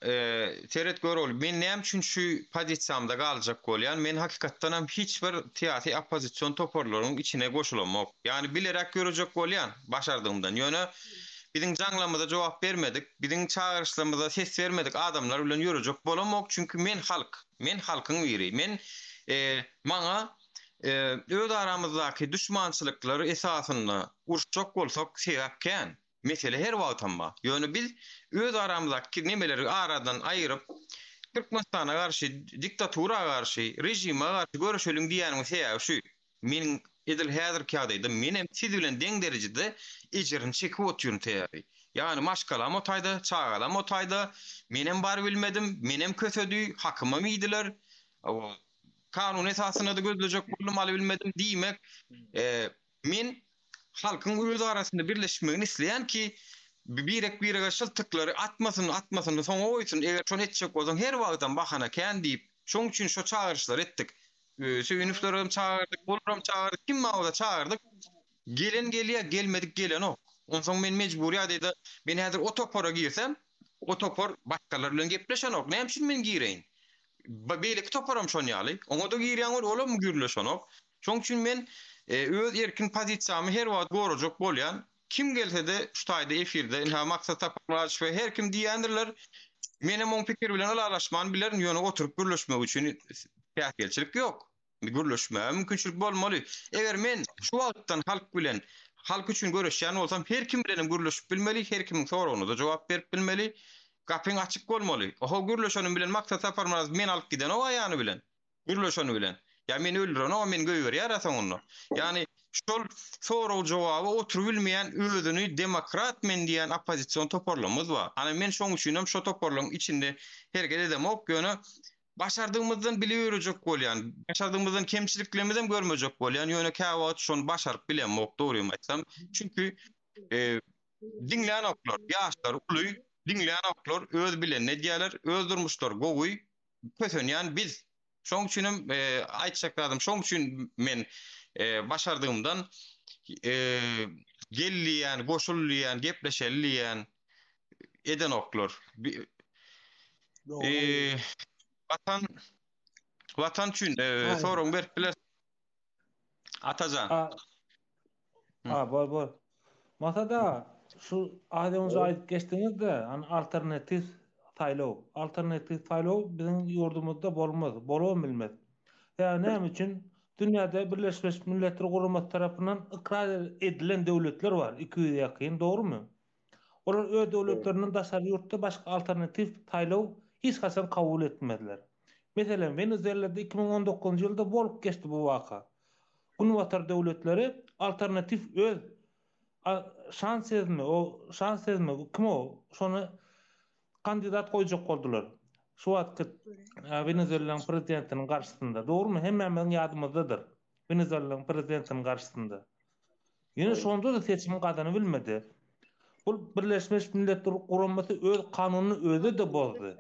seret göröwli. Men näme üçin şu pozisiýamda galjak bolýan? Men hakykatdan hem hiç bir tiýatry oppozisiýon toparlarynyň içine goşulamak. Yani bilerek görejek bolýan başardygymdan. Ýöne biziň jaňlamyda jogap bermedik, biziň çağırışlarymyza ses bermedik adamlar bilen ýörejek bolamak. Çünki men halkyň biri. Men maňa öz aramızdaky düşmançylyklary esasyny urşak bolsak sebäpken. Mesele her wagt amma. Ýöne biz öz aramızdaky nemeleri aradan aýyryp Türkmenistana garşy, diktatura garşy, rejime garşy görüşelim diýäniň sebäbi şu. Men edil häzirki ýagdaýda menem siz bilen deň derejede ejrini çekip otyryn täýäri. Yani maşgalam o taýda, çağalam o taýda, menem bar bilmedim, menem kösedi, hakyma miýdiler. kanun esasyna da gözlejek bolmaly bilmedim diýmek, men halkyň öz arasynda birleşmegini isleýän ki birek şyltykları atmasyn soňa goýsun. Eger şonu etjek bolsaň her wagtdan bahana kän diýip, şoň üçin şo çağırışlar etdik. Söýünüflerim çağırdyk, bolram çağırdyk, kim mawda çağırdyk. Gelen gelýär, gelmedik gelen o. Onsoň men mejburi ýa-da men häzir o topora girsem, o topor başgalar bilen gepleşen ok. Näme üçin men gireýin? Beýleki toparam şonýaly. Oňa da girýän olam gürleşen ok. Şoň üçin men öz erkin pozisiýamy her wagt gorajak bolýan. Kim gelse de şu taýda efirde ha maksat tapmalar we her kim diýendirler. Menem oň pikir bilen aralaşman bilen ýöne oturup gürleşmek üçin täkelçilik ýok. Gürleşme mümkinçilik bolmaly. Eger men şu wagtdan halk bilen halk üçin görüşýän bolsam her kim bilen gürleşip bilmeli, her kimiň soragyna da jogap berip bilmeli. Gapyň açyk bolmaly. O gürleşenim bilen maksat taparmaz men alyp giden o aýany bilen. Gürleşeni bilen. Ya men öldüren o men göýberýär asaňyny. Yani şol soraw jogaby oturup bilmeýän özüni demokrat men diýen opozisiýon toparlamaz bar. Ana men şoň üçin şo toparlaryň içinde hergele edemok ýöne başardığımızdan biliyorujak bolýan, başardığımızdan kemçiliklerimizi görmejek bolýan ýöne käwat şonu başaryp bilenmok dogry aýtsam. Çünki dinleýän oklar, ýaşlar, uly dinleýän oklar öz bilen ne diýerler, öz durmuşlar gowy kösenýän biz. Şoň üçin aýtjak şoň üçin men başardığımdan gelýän, goşulýan, gepleşelýän eden oklar. Vatan üçin soraň berip biler. Atajan. Bol. Masada şu adamyňyza aýdyp geçdiňizde, alternativ taýlaw biziň ýurdumyzda bolmaz, bolam bilmez. Ýa näme üçin dünýäde Birleşmiş Milletler Guramasy tarapyndan ikrar edilen döwletler bar, 200 ýakyn, dogrymy? Olar öz döwletlerinden daşary ýurtda başga alternativ taýlaw hiç haçan kabul etmediler. Mesela Venezuela'da 2019 ýylda bolup geçdi bu waka. Bunu watar döwletleri alternatif öz şans sezme kim o? Şonu kandidat goýjak boldular. Şu wagt Venezuela'nın prezidentinin garşysynda. Dogrymy? Hemmämiň ýadymyzdadyr. Venezuela'nın prezidentinin garşysynda. Ýene şonda da seçim gazany bilmedi. Bu Birleşmiş Milletler Guramasy öz kanunyny özü de bozdu.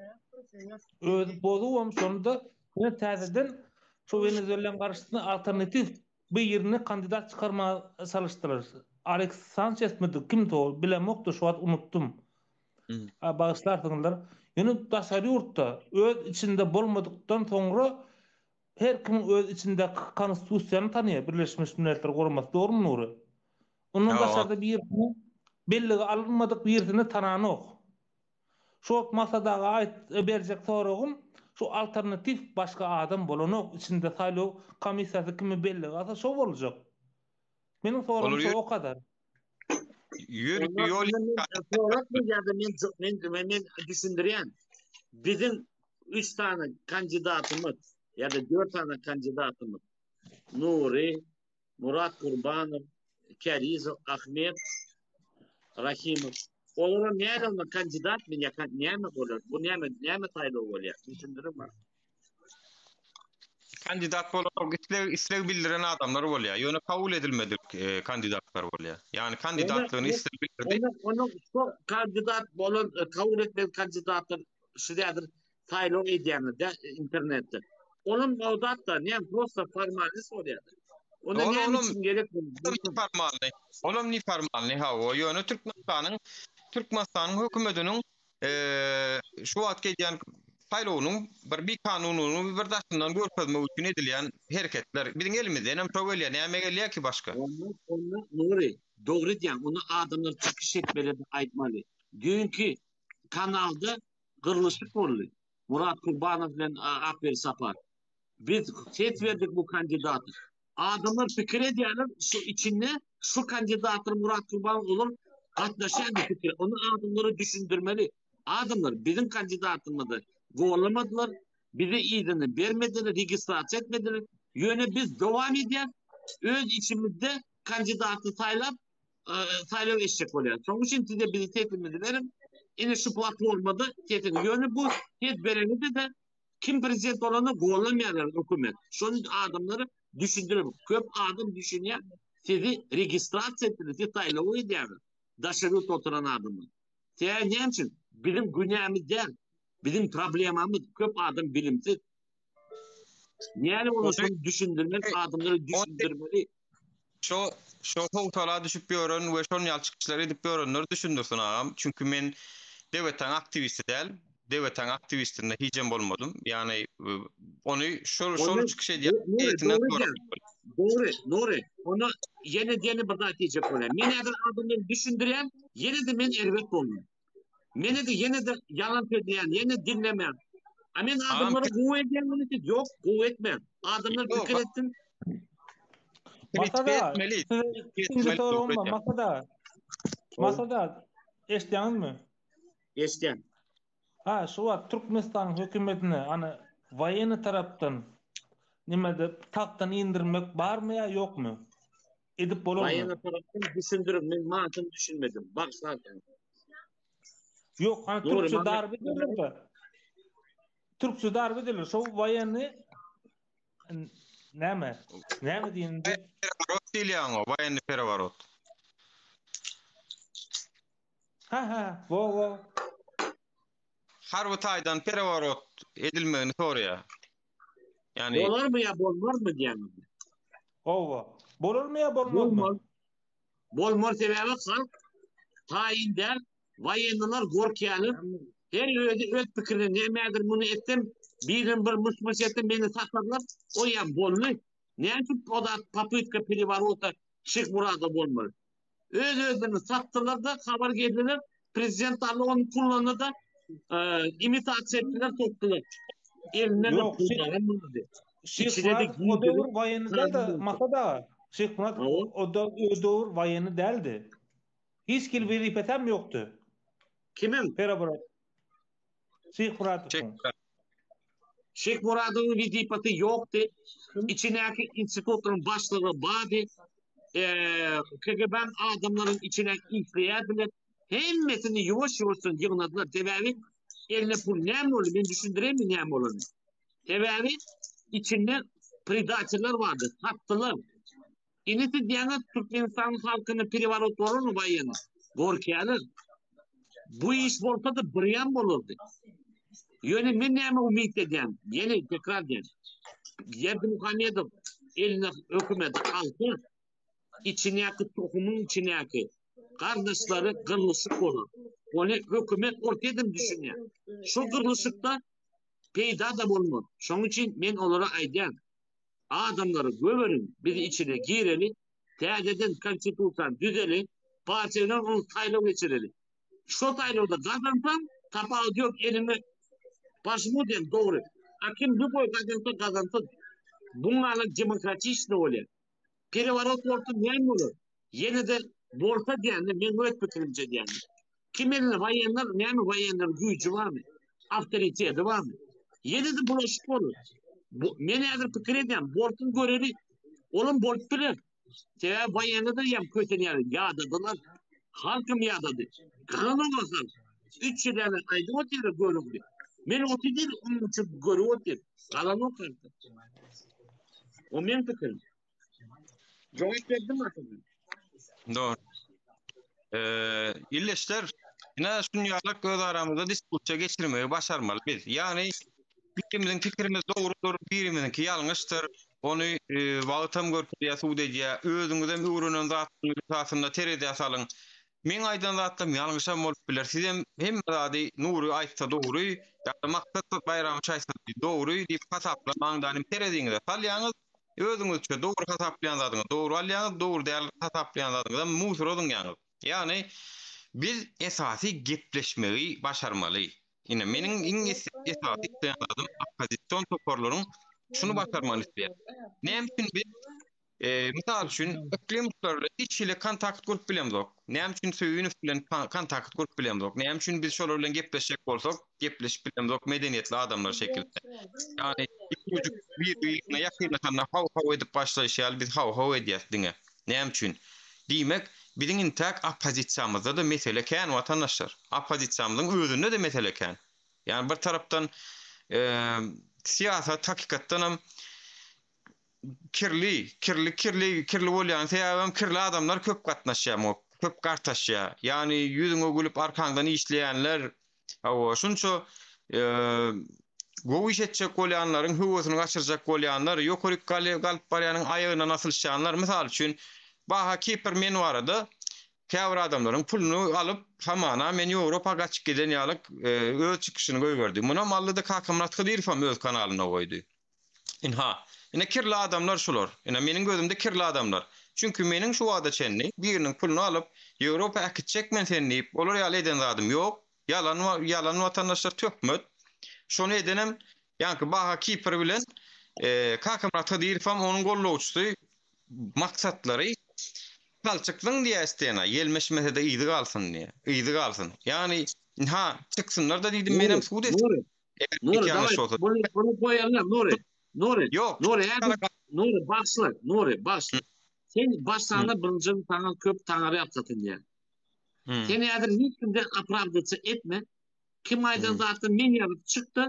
Bozuwam sonunda ýene täzeden şu Venezuela'nın garşysyna alternatif bir ýerine kandidat çykarma salışdyrar. Alex Sanchez mi kim to bilemokdy şu wagt unutdum. Bağışlarsyňlar. Ýene daşary ýurtda öz içinde bolmadykdan soňra her kim öz içinde konstitusiýany tanýar. Birleşmiş Milletler Guramasy dogrymy Nury? Ondan daşarda bir ýerine belligi alınmadyk bir ýerine tananok. Şu masadaga aýt berjek soragym şu alternatif başga adam bolanok içinde saýlaw komissiýasy kimi belli gasa şo boljak. Meniň soragym şo o kadar. Men düşündirýän. Bizim 3 tane kandidatymız ya da 4 tane kandidatymız Nuri, Murat Kurbanov, Kerizow, Ahmet, Rahimov. Olara näme kandidat men ýa näme bolar? Bu näme taýlaw bolýar? Düşündirme. Kandidat bolan isleg bildiren adamlar bolýar. Ýöne kabul edilmedik kandidatlar bolýar. Yani kandidatlygyny isleg bildirdi. Onu şu kandidat bolan kabul etmedik kandidatlar şuýadyr taýlaw edýänler internetde. Onun mawdatda näme prosta formalist bolýar. Ona näme üçin gerek bolýar? Olam ni formalny ha o ýöne Türkmenistan'ın hökümetiniň şu wagt edýän taýlawynyň bir kanunyny bir daşyndan görkezmek üçin edilýän hereketler biziň elimizde hem çok gelýär, näme gelýär ki başga? Onu Nuri, dogry diýen, onu adamlar çykyş etmeli aýtmaly. Dünkü kanalda gyrlyşyk boldy. Murat Kurbanov bilen Akber Sapar. Biz set verdik bu kandidaty. Adamlar pikir edýärler, şu içinde şu kandidatlar Murat Kurbanov bolan gatnaşan bir fikir. Onu adamları düşündürmeli. Adamlar bizim kandidatımızı goýlamadylar, bize izni bermediler, registrasiýa etmediler. Ýöne biz dowam edýär, öz içimizde kandidatı taýlaw etjek bolýar. Şoň üçin size bizi teklifimizi berin. Ine şu platformada teklif. Ýöne bu tet bereni de Kim prezident olanı gollamayanlar hükümet. Şunun adamları düşündürüp köp adam düşünüyor. Sizi registrasyon ettiniz. Detaylı o ediyor. Daşarı oturan adamı. Sen ne için? Bizim günahımız değil. Bizim problemimiz köp adam bilimsiz. Yani onu şunu düşündürmek, adamları düşündürmeli. Şu howtala düşüp ýören we şol ýalçykçylar edip ýörenler düşündirsin agam. Çünki men dewletten aktivisti däl, dewletten aktivistinde hiçem bolmadym. Yani onu şol çykyş edýär. Doğru. Onu yeni bir daha diyecek olayım. Men eğer adamları düşündüren, yine de men elbet bolmam. Meni de yine de yalan söyleyen, yine dinlemeyen. Amen adamları bu ediyen yok, bu etmeyen. Adamlar fikir etsin. Masada, ikinci sorum var. Masada eşdiňiz mi? Eşdiň. Ha, şu wagt Türkmenistan hökümetine ana waýeny tarapdan nimede taktan indirmek barmy ýa ýokmy? Edip bolarmy? Waýeny tarapdan düşündürüp men mantyn düşünmedim. Bak zaten. Yok, hani Türkçe darbe edilir de. Türkçe darbe edilir. Şu waýany näme? Näme diýende? Perevarot diýilýär o, waýany perevarot. Ha, wo. Harby taýdan perevarot edilmegini soraýar. Yani bolar mı ya bolmaz mı diýen. Owa. Bolarmy ýa bolmazmy? Bolmaz sebebi halk taýin der, waýanylar gorkýaly. Her öz pikirini nämedir muny etdim. Birin bir musmuş etdim beni sakladılar. O ya bolmy. Näçe podat papytka переворota Şeyh Murada bolmaly. Öz-özüni sattılar da haber geldiler. Prezident Ali onu kullandı da imitasyon ettiler, soktular. Eline de kullanamadı. Şeyh Murat o döwür waýanyda da masada. Şeyh Murat o döwür waýany däldi. Hiç kim veripetem ýokdy. Kimin? Perewarat. Şeyh Murat. Şeyh Murad'ın vidipatı yoktu. İçindeki institutun başlığı badi. KGB'nin adamların içine işleyebilir. Hemmesini yavaş yığınadılar. Tevavi eline pul ne olur? Ben düşündüreyim mi ne olur? Tevavi içinde predatörler vardı. Sattılar. İnisi diyene Türkmenistan halkını privarot olur mu bayanı? Gorkiyalar. Bu iş olsa da briyan olurdu. Yani men näme umyt edýän? Yeni tekrar diýen. Ýerde Muhammedov eline hökümet aldy. İçinäki tohumyň içinäki gardaşlary gyrlyşyk bolar. Ony hökümet ortadan düşünýär. Şu gyrlyşykda peýda da bolmaz. Şoň üçin men olara aýdýan. Adamlary göwerin, biz içine gireli, täzeden konstitusiýa düzeli, partiýalar onu taýlap geçireli. Şu taýlawda gazansam, tapagy ýok elime başımı diyen doğru. Akim bu boy kazansın. Bunlarla demokratik ne oluyor? Perevarot orta ne olur? Yine de borsa diyen de ben öğret fikrimce diyen. Kiminle vayenler, ne mi vayenler gücü var mı? Avtoriteti var mı? Yine de bulaşık olur. Men eğer fikir ediyen, borsun görevi, onun borç bilir. Sebebi vayenler de yem kötünüyor. Yağdadılar. Halkım yağdadı. Kanı bakar. 3 yıllarla aydı o tiri görüldü. Men o değil, onun için görüldü. Kalan o kaldı. O men fikrim. Cevap verdim aslında. Doğru. İlleşler yine dünyalık göz aramızda diskusya geçirmeyi başarmalı biz. Yani birimizin fikrimiz doğrudur, birimizinki yanlıştır. Onu wagtam görkezýär, suwdejär, özüňizem öwrenen zatlyň esasynda terede salyn. Men aýdan zatym ýalňyşam bolup biler. Sizem hem zady nury aýtsa dogry, ýa-da maksat bayram çaýsa dogry diýip hasaplamaňdan terediňizde salýaňyz, özüňizçe dogry hasaplaýan zadyňyz dogry alýaňyz, dogry däl hasaplaýan zadyňyzdan musur oduňýaňyz. Yani biz esasy gepleşmegi başarmaly. Yine meniň iň esasy ýaladym opozisiýon toparlaryň şunu başarmaly diýär. Näme üçin biz misal üçin iklimlerle hiç ile kontakt kurup bilemdik. Näme üçin söýünüp bilen kontakt kurup bilemdik. Näme üçin biz şolar bilen gepleşek bolsak, gepleşip bilemdik medeniýetli adamlar şekilde. Yani iki bir-birine ýakynlaşanlar haw edip başlaýşýar, biz haw edýäs diňe. Näme üçin? Diýmek, biziň intak opozisiýamyzda da mesele kän watandaşlar. Opozisiýamyzyň özünde de mesele kän. Yani bir tarapdan siyasat hakikatdan hem kirli bolýan sebäbem kirli adamlar köp gatnaşýar, köp gartaşýar. Ýani ýüzüňe gülüp arkandan işleýänler, şunça gowy iş etjek bolýanlaryň höwesini gaçyrjak bolýanlar, ýokuryk galyp barýanyň aýagyna nasylşýanlar. Mysal üçin, baha Kipr men barada käbir adamlaryň pulunu alyp hamana men Ýewropa gaçyp giden ýalyk öz çykyşyny goýberdi. Muna mallyda Kakamrat Kydyrowam öz kanalyna goýdy. Ine kirli adamlar şular. Ine meniň gözümde kirli adamlar. Çünkü meniň şu wada çenni biriniň pulunu alyp Ýewropa akitjek men sen diýip olar ýaly eden zadym ýok. Yalan watandaşlar tökmöt. Şonu edenem, ýa-ni baha Kipr bilen Kakamrat Kydyrowam onuň gollawçysy maksatlary palçyklyň diýe istene, gelmeşmese de ýydy galsyn diýe. Ýydy galsyn. Ýani çyksynlar da diýdim menem suud et. Bunu koyarlar Nuri. Yok. Nuri başla. Sen başlarına birinci taňa köp taňary ýapsatyn diýe. Sen ýa-da hiç kimde apravdaça etme. Kim aýdan zaten men ýalyp çykdy.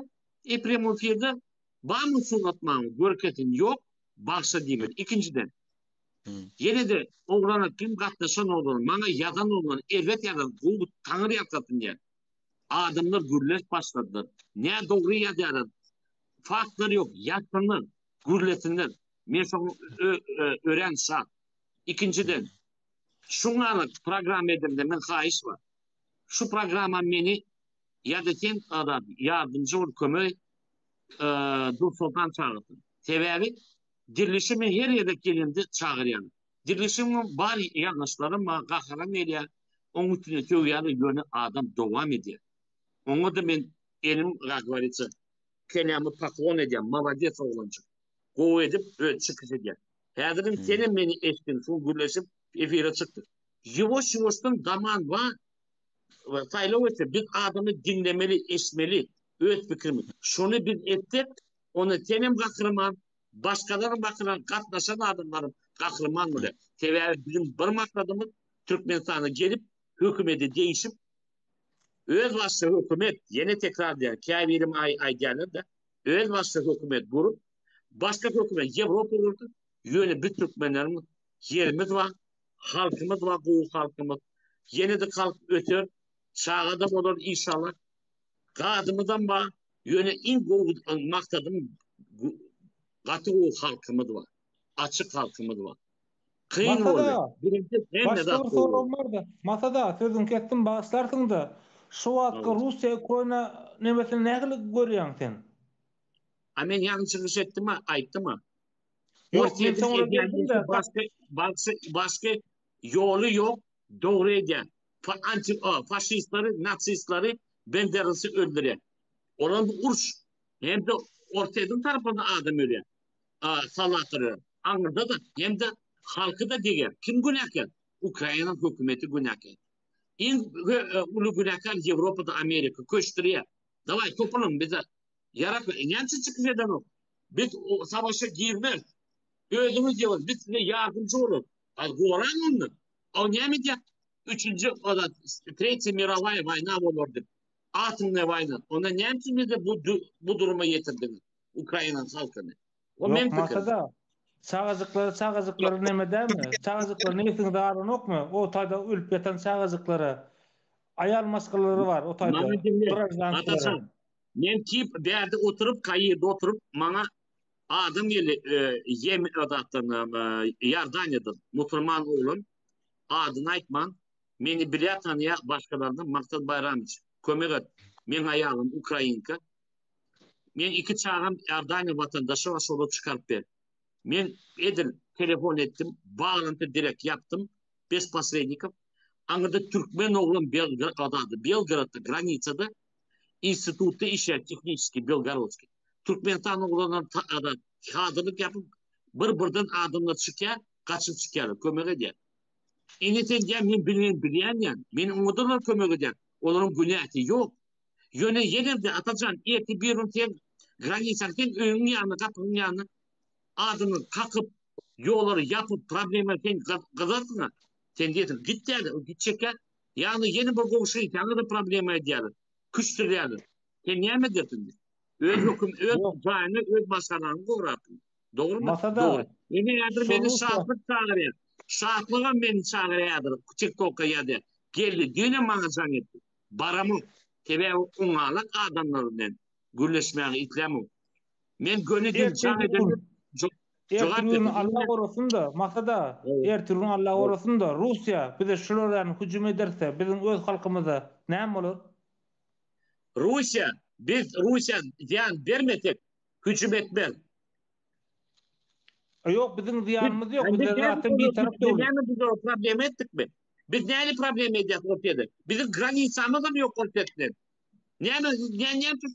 Primo efirde bamı suratmaň görketin ýok. Başla diýmek. İkinciden yine de oğlana kim gatnaşan olduğunu, bana yadan olduğunu, evet yadan, bu taňry ýapsatyn diýe. Adamlar gürleş başladılar. Ne doğru ya diýer. Faktlar yok. Yakınlar, gürlesinler. Men şonu ören şart. İkinciden, şuňa program edimde men haýyş var. Şu programa meni ýa-da sen adam ýardymjy bolup kömek Dursultan çağırdy. Sebäbi dirleşime her ýerde gelimde çağırýan. Dirleşimin bar ýagnaşlarym ma gahram edýär. Onuň üstüne töýýär ýöne adam dowam edýär. Oňa da men elim gagwaryça kelämi paklon edýär. Молодец oglançyk. Gowy edip çykyş edýär. Häzirin senin meni etdin, şu gürleşip efire çykdy. Ýuwaş-ýuwaşdan daman var. Saýlaw etse biz adamy dinlemeli, esmeli, öz pikirimi. Şonu biz etdik, onu senin gahryman, başkalarının bakılan katlaşan adamların kahraman mı de? Sebäbi bizim bir maksadymyz Türkmenistana gelip hökümeti değişip öz başçı hökümet yine tekrar diýer. Käbirim ay diýerler de öz başçı hökümet gurup başka hökümet Ýewropa gurdu. Ýöne bir Türkmenlerimiz yerimiz var, halkymız var, gowy halkymız. Yine de halk öter, çağda bolar inşallah. Gadymyzdan ba ýöne iň gowy maksadym gaty o halkymız var. Açık halkymız var. Kıyın oldu. Başka bir sorum var da. Masada sözün kettim bağışlarsın da. Şu wagtda Russiýa Ukraina nemesini nähili görýän sen? Men ýançylyk etdimmi, aýtdymmy? Yok, men soňra geldim de başka ýoly ýok, dogry edýär. Faşistlary, natsistlary Benderis'i öldürýär. Olan bu uruş hem de ortadan tarafında adam ölüyor. Salatları. Anında da hem de halkı da diğer. Kim günahkar? Ukrayna hükümeti günahkar. Ulu günahkar Avrupa'da Amerika köştürüyor. Davay toplanın bize. Yaratma. Yançı çıkmadan o. Biz o savaşa girmez. Özümüz yapalım. Biz size yardımcı olur. Goran onu. O ne mi diyor? Третья мировая война olurdu. Атомная война. Ona ne için bize bu duruma getirdiniz? Ukrayna halkını. O yok masada. Çağızıkları neme değil mi? Çağızıkları neysin dağırın yok mu? O tayda ölüp yatan çağızıkları. Ayar maskaları var o tayda. Ataşan. Men tip bir yerde oturup, kayırda oturup bana adam geli Yemen Yardanya'dan Müslüman oğlum adını aytman meni bilýär tanýa başgalardan Maksat Bayramyç kömek et. Men aýalym Ukrainka. Men iki çağım Yardanya vatandaşy we şolu çykaryp ber. Men edil telefon etdim, bağlantı direkt yaptım. 5 посредников. Aňyrda Türkmen oglum Belgradda granitsada institutda işler texniski Belgorodski. Türkmenistan oglanlar hadyrlyk yapıp bir-birden adamlar çykýar, kaçıp çykýar, kömek edýär. Eneten men bilýän, men oňadan kömek edýär. Olaryň günäti ýok. Ýöne ýerinde atajan eti birin sen granitsadan öňüň ýanyna, kapyň ýanyna adamy kakyp ýolary ýapyp problema sen gyzarsyňa. Sen diýersiň gitýär, gitjekär. Ýani ýeni bir gowşy ýany da problema edýär. Küçtürýär. Sen näme diýersiň? Öz hüküm, öz Yok. zayını, öz başkalarını doğratın. Doğru mu? Masada Doğru. Yadır beni Rusya- şahlık çağırıyor. Şahlığa beni çağırıyor. TikTok'a yadı. Geldi. Düğüne bana zannetti. Baramı. Tebe unalık adamlarından. Gülleşmeyen itlemi. Men gönüdüm çağırdım. Ertuğrul'un Allah korusun da masada Evet. Ertuğrul'un Allah korusun da Rusya bize şuradan hücum ederse bizim öz halkımıza ne olur? Rusya ziyan vermesek hücum etmez. Yok bizim ziyanımız yok. Biz Biz zaten bir taraf devlet. Biz o problem ettik mi? Biz neyle problem ediyoruz ortada? Bizim granisamız da yok ortada. Ne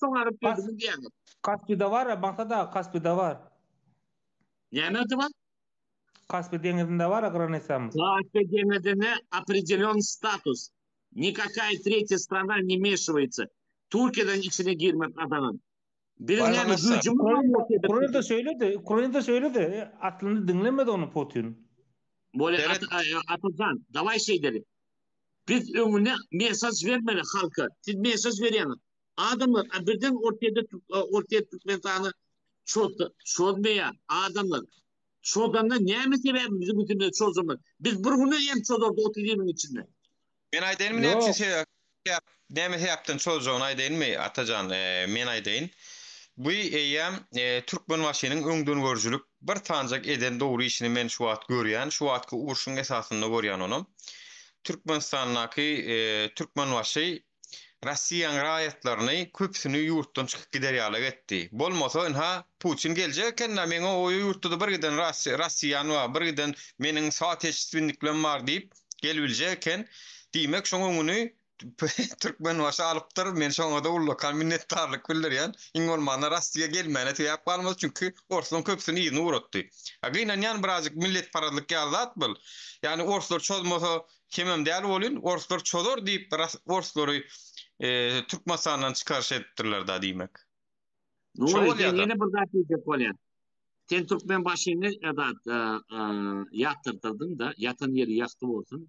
sonarıp Bas- gördünüz yani? Kaspi'de var ya masada Kaspi'de var. Ne var? Kaspi denizinde var ya Granisamız. Каждый демедене определен статус. Никакая третья страна не вмешивается. Türkiye'den içine girmek adamın. Birine hücumu Ukrayna'da söyledi. Aslında dinlemedi onu Putin. Böyle Evet. Atacan, davay şeyleri. Biz önüne mesaj vermeli halka. Siz mesaj veriyorsunuz. Adamlar birden ortaya Türkmenistan'ı çözmeye adamlar. Çoğdanlar ne mi sebep bizim bütün çözümler? Biz bunu hem çözürdü 30 içinde. Men aýdaýyn Yok. näme yaptın çocuğun aýdaýyn mi Atajan men aýdaýyn. Bu eýem Türkmen waşynyň öňden görjülük bir tanjak eden dogry işini men şu wagt görýän, şu wagtky urşuň esasynda görýän onu. Türkmenistanyňky Türkmen waşy Russiýanyň raýatlaryny köpsini ýurtdan çykyp giderýärler etdi. Bolmasa ha Putin geljek eken meňe o ýurtda bir giden Russiýan we bir giden meniň saatçylyklym bar diýip gelbiljek eken. Diýmek şoň öňüni Türkmen waşy alypdyr. Men şoňa da ullukal minnetdarlyk bildirýän. Iň bolmanda Russiýa gelmäne täýip galmaz çünki ortadan köpsini ýyny uratdy. Agyna ýan birazjyk millet paradlyk ýazat bil. Yani orslar çözmasa kemem däl bolýan, orslar çözür diýip orslary Türkmenistandan çıkarış ettirler da diýmek. No, Şol sen ýa-da. yine bir zat diyecek bolýan. Sen Türkmen başyny ýaktyrdyň da, yatan ýeri ýakty bolsun.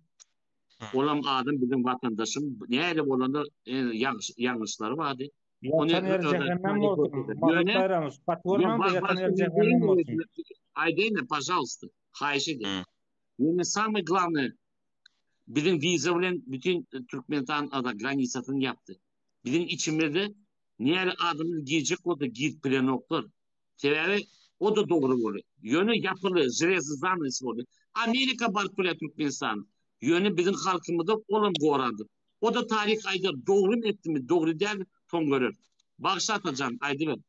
Olam adam bizim vatandaşım. Näle bolanda ýalňyşlary bardy. Yatan yer cehennem olsun. Mahmut Bayramız. Patvorman da yatan yer cehennem olsun. Айдейна, пожалуйста, хайши de. Yani самое главное, bizim vize bilen bütün Türkmenistan granitsasını yaptı. Bizim içimizde niye adımız giyecek o da git plan noktalar. Sebebi o da doğru oluyor. Yönü yapılı, ziresiz zanlısı oluyor. Amerika barkıyla Türkmenistan. Yönü bizim halkımızda olan gorandı. O da tarih ayda doğru mu etti mi? Doğru değil son görür. Bağışla atacağım aydı ben.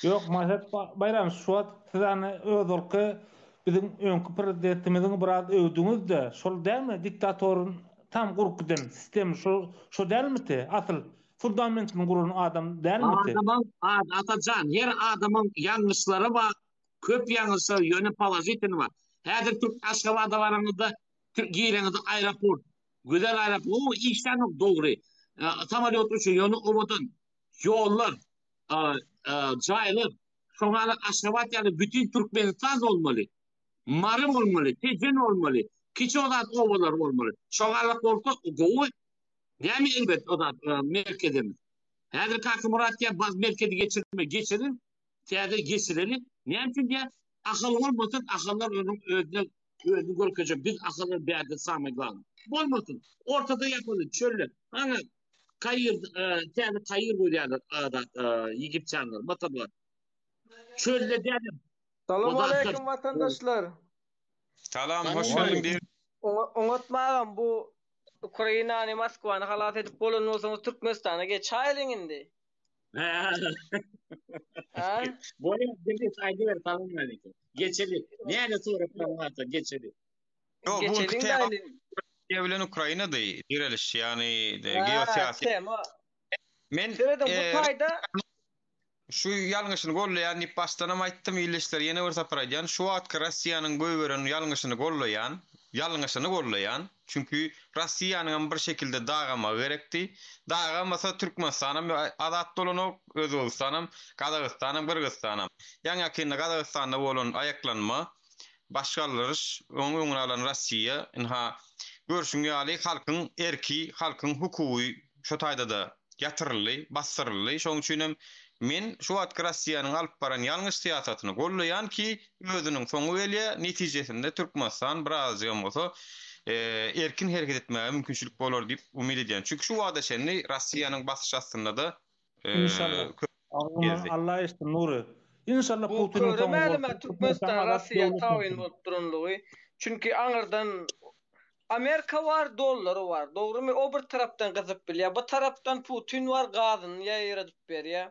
Yok Mahmut Bayramız şu an sizane özürkü bizim öňkü prezidentimizin biraz övdüňiz de şol dälmi diktatorun tam gurkuden sistem şo dälmiti asıl fundamentini guran adam dälmiti? Adamın Atacan her adamın yanlışları var. Köp yanlışları yönü pozitif var. Häzir Türk Aşgabatda baranyňyzda Türk giýleňizde aeroport. Güzel aeroport. O işten dogry. Samolyot uçu yönü obodan. Yollar, jaýlar. Şoňa Aşgabat ýaly bütün Türkmenistan bolmaly. Marym bolmaly, Tejen bolmaly. Kiçi odat obalar bolmaly. Şoňa korkak gowy. Näme elbet odat merkezimiz. Häzir Kaki Muratya baz merkezi geçirin. Täze geçirelim. Näme üçin diýär? Akıl bolmasyn, akıllar özüni görkezek. Biz akıllar bäde samygan. Bolmasyn. Ortada ýapaly çöller. Ana kayır, täze kayır bolýarlar adat Ýigitçanlar, matalar. Çölle diýelim. Salam aleyküm vatandaşlar. Salam, hoş geldin. Unutmagam bu Ukrainany Moskwany halat edip bolan bolsaňyz Türkmenistana geç aýlyňyndy. Ha? Bolýar, degis aýdy ber, salam aleyküm. Geçeli. Näle soraklaryň varsa geçeli. Yo, bu Geçeliň daýly. bilen Ukraina'da direliş yani geosiyasi. Men Sereden bu taýda şu ýalňyşyny gollaýan ip başdanam aýtdym ýyleşler ýene bir saparaýan şu wagtky Russiýanyň göýberen ýalňyşyny gollaýan çünki Russiýanyň bir şekilde dagama gerekdi. Dagamasa Türkmenistanam adat dolanok Özbegistanam, Kazakstanam, Kyrgyzstanam. Ýa-ni Kazakstanda bolan aýaklanma başgalary öňüne alan Russiýa inha görüşüň ýaly halkyň erki, halkyň hukuky şu taýda da ýatyrly, bastyrly. Şoň üçin Men şu wagt Rossiýanyň alyp baran ýalňyş syýasatyny gollaýan ki özüniň soňu gelýär, netijesinde Türkmenistan biraz ýa bolsa erkin hereket etmäge mümkinçilik bolar diýip umyt edýän. Çünki şu wagda şenli Rossiýanyň basyş astynda da İnşallah. Allah işte nuru. İnşallah Bu Putin'in soňu körümelime Türkmenistan Rossiýa tawyn bolup duranlygy. Çünki aňyrdan Amerika var, dollary var. Dogrymy? O bir tarapdan gyzyp bilýär. Bu tarapdan Putin var, gazyny ýaýradyp berýär.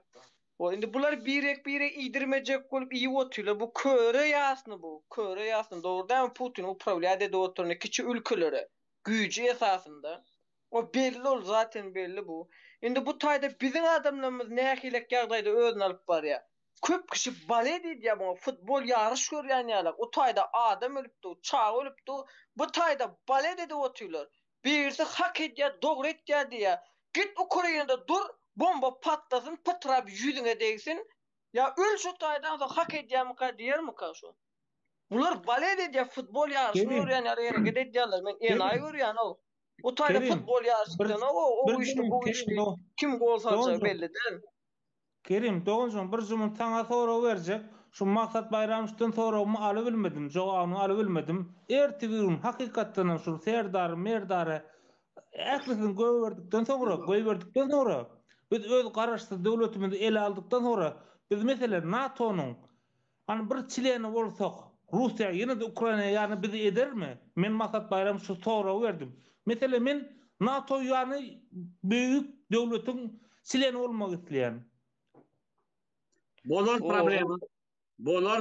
O indi bular birek iýdirmejek bolup iýip oturýar. Bu köre ýasyny bu. Köre ýasyny. Dogrudan Putin upravlýar de oturyny kiçi ülkelere. Güýji esasında. O belli ol zaten belli bu. Indi bu taýda biziň adamlarymyz nähilek ýagdaýda özüni alyp barýar. Köp kişi balet edýär, bu futbol ýarış görýän ýalar. O taýda adam ölüpdi, çağ ölüpdi. Bu taýda balet edip oturýar. Birisi hak edýär, dogry edýär diýär. Git Ukrainada dur, bomba patlasın, pıtrap yüzüne değsin. Ya öl şu taýdan soň hak edýärmi ka diýermi ka şu? Bular balet edýär, futbol ýarışy görýän ýere gidýärler. Men enaý görýän o. O taýda futbol ýarışydan o işi kim gol salsa belli değil. Kerim, doğuncan bir jumun taňa sora berjek. Şu Maksat Bayramyşdan sonra mı aly bilmedim, jogabyny aly bilmedim. Ertebirün hakykatdan şu serdar merdary ählisin göwerdikden sonra biz öz garaşdy döwletimizi ele aldykdan sonra biz mesele NATO'nun hani bir çileni bolsak Russiýa ýene de Ukraina ýany bizi edermi? Men Maksat Bayramyşy sora berdim. Mesele men NATO ýany büyük döwletiň çileni bolmak isleýän. Bolar problemi. Bolar.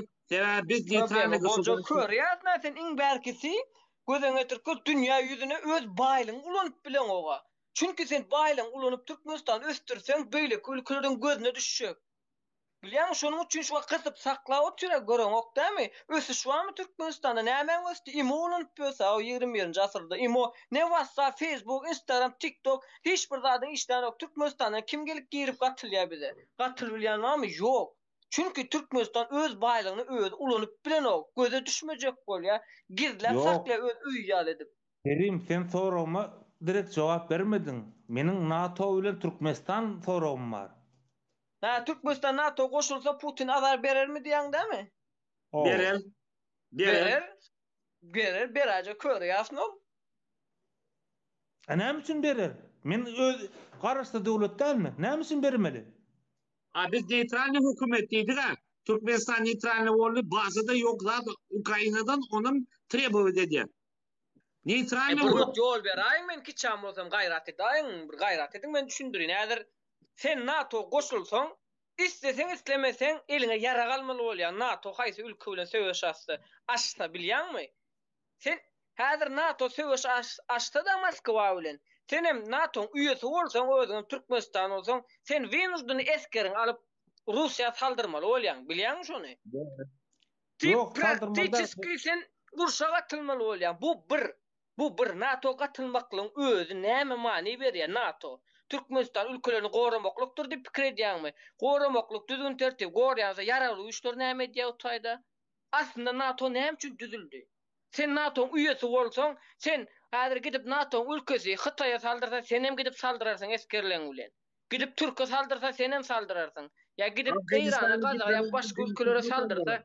Biz neytrallik bolja körýärmi sen iň berkisi gözüňe türküp dünýä ýüzüne öz baýlygyny ulanyp bilen oga. Çünki sen baýlygyny ulanyp Türkmenistan östürseň beýle ülkelerin gözüne düşjek. Bilýän şonuň üçin şu gysyp saklap oturýar görüň ok dämi? Ösüş barmy Türkmenistanda? Näme ösdi? Imo ulanyp bolsa o 21-nji asyrda imo ne WhatsApp, Facebook, Instagram, TikTok hiç bir zadyň işleri ok. Türkmenistana kim gelip girip gatylýar bize? Gatyl bilýän barmy? Ýok. Çünkü Türkmenistan öz baýlygyny öz ulanyp bilen ok. Göze düşmejek bolýar. Gizlep saklap öz üýýal edip. Kerim, sen soragma direkt jogap bermedin. Meniň NATO bilen Türkmenistan soragym bar. Ha, Türkmenistan NATO koşulsa Putin azar berermi diýäň dämi? Berer. Berajak köre ýasny ol. Näme üçin berer? Men öz garaşdy döwlet dälmi? Näme üçin bermeli? Biz neytrallik hükümet dedik ha. Türkmenistan neytrallik oldu. Bazıda yok zaten Ukrayna'dan onun trebüvi dedi. Neytrallik Bunu yol berayım men kiçam olsam gayrat edayım. Bir gayrat edin men düşündüreyim. Eğer sen NATO koşulsan istesen istemesen eline yara kalmalı bolýar. NATO haýsy ülke bilen söwüş açsa bilýänmi? Sen häzir NATO söwüş açsa da Moskwa bilen. Sen hem NATO'nun üyesi olsan, özüň Türkmenistan olsan, sen Venus'dan eskerin alıp Russiýa saldırmaly bolýan. Bilýän şonu? Yok, saldırmaly. Sen Rusya gatylmaly bolýan. Bu bir NATO gatylmaklygyň özü näme many berýär NATO? Türkmenistan ülkelerini goramaklyktır diýip pikir edýärmi? Goramaklyk düzgün tertip gorýansa ýaraly güýçler näme edýär o taýda? Aslında NATO näme üçin düzüldi? Sen NATO'nun üyesi bolsaň, sen häzir gidip NATO'nun ülkesi Hytaýa saldyrsa, sen hem gidip saldyrarsyň eskerleň bilen. Gidip Türkiýe saldyrsa, sen hem saldyrarsyň. Ya gidip Irana, Gazara, başga ülkelere saldyrsa,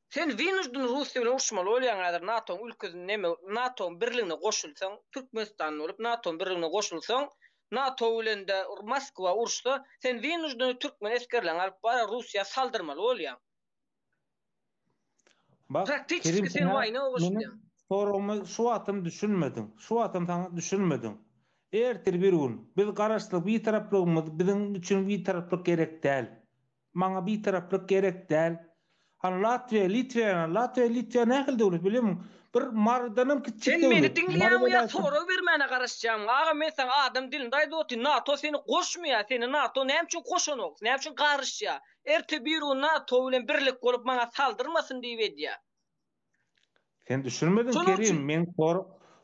sen Venus'dan Russiýa bilen uruşmaly bolýan häzir NATO'nun ülkesini näme, NATO'nun birligine goşulsaň, Türkmenistan bolup NATO'nun birligine goşulsaň, NATO bilen de Moskwa uruşsa, sen Venus'dan Türkmen eskerleň alyp bara Russiýa saldyrmaly bolýan. Bak, Praktiski sen wayna oşdun. Sorumu şu atım düşünmedim. Şu atım sana düşünmedim. Ertir bir gün biz garaşlyk bir taraplygymyz bizim üçin bir taraplyk gerek däl. Maňa bir taraplyk gerek däl. Han Latviýa nähil döwlet bilýärmi? Bir mardanam kiçik döwlet. Sen meni dinleýän soru bermäne garaşjam. Aga men sana adam dilinde aýdy oty NATO seni goşmaýar. Seni NATO näme üçin goşanok? Näme üçin garşýar? Ertir bir gün NATO bilen birlik bolup maňa saldyrmasyn diýip edýär. Sen düşünmedin Kerim, men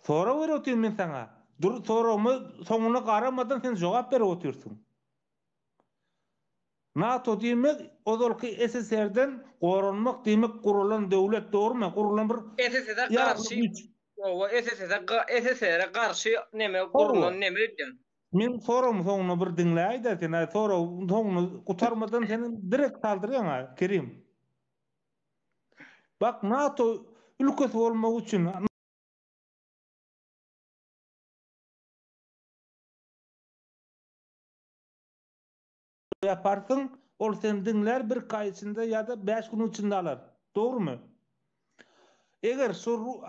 sonra ver otyrum men sana. Dur sorumu soňuna garamadan sen jogap berip otyrsyň. NATO diýmek ozalky SSR'den goranmak diýmek gurulan döwlet dogrymy? Gurulan bir SSR'e garşy. O SSR'e garşy näme gurulan näme edýän? Men sorum soňuna bir dinläýdi, sen sonra soňuny gutarmadan seni direkt saldyrýan Kerim. Bak NATO ülkesi bolmak üçin yaparsın, ol sen dinler bir ay içinde ya da 5 gün içinde alar. Doğrumu? Eger şu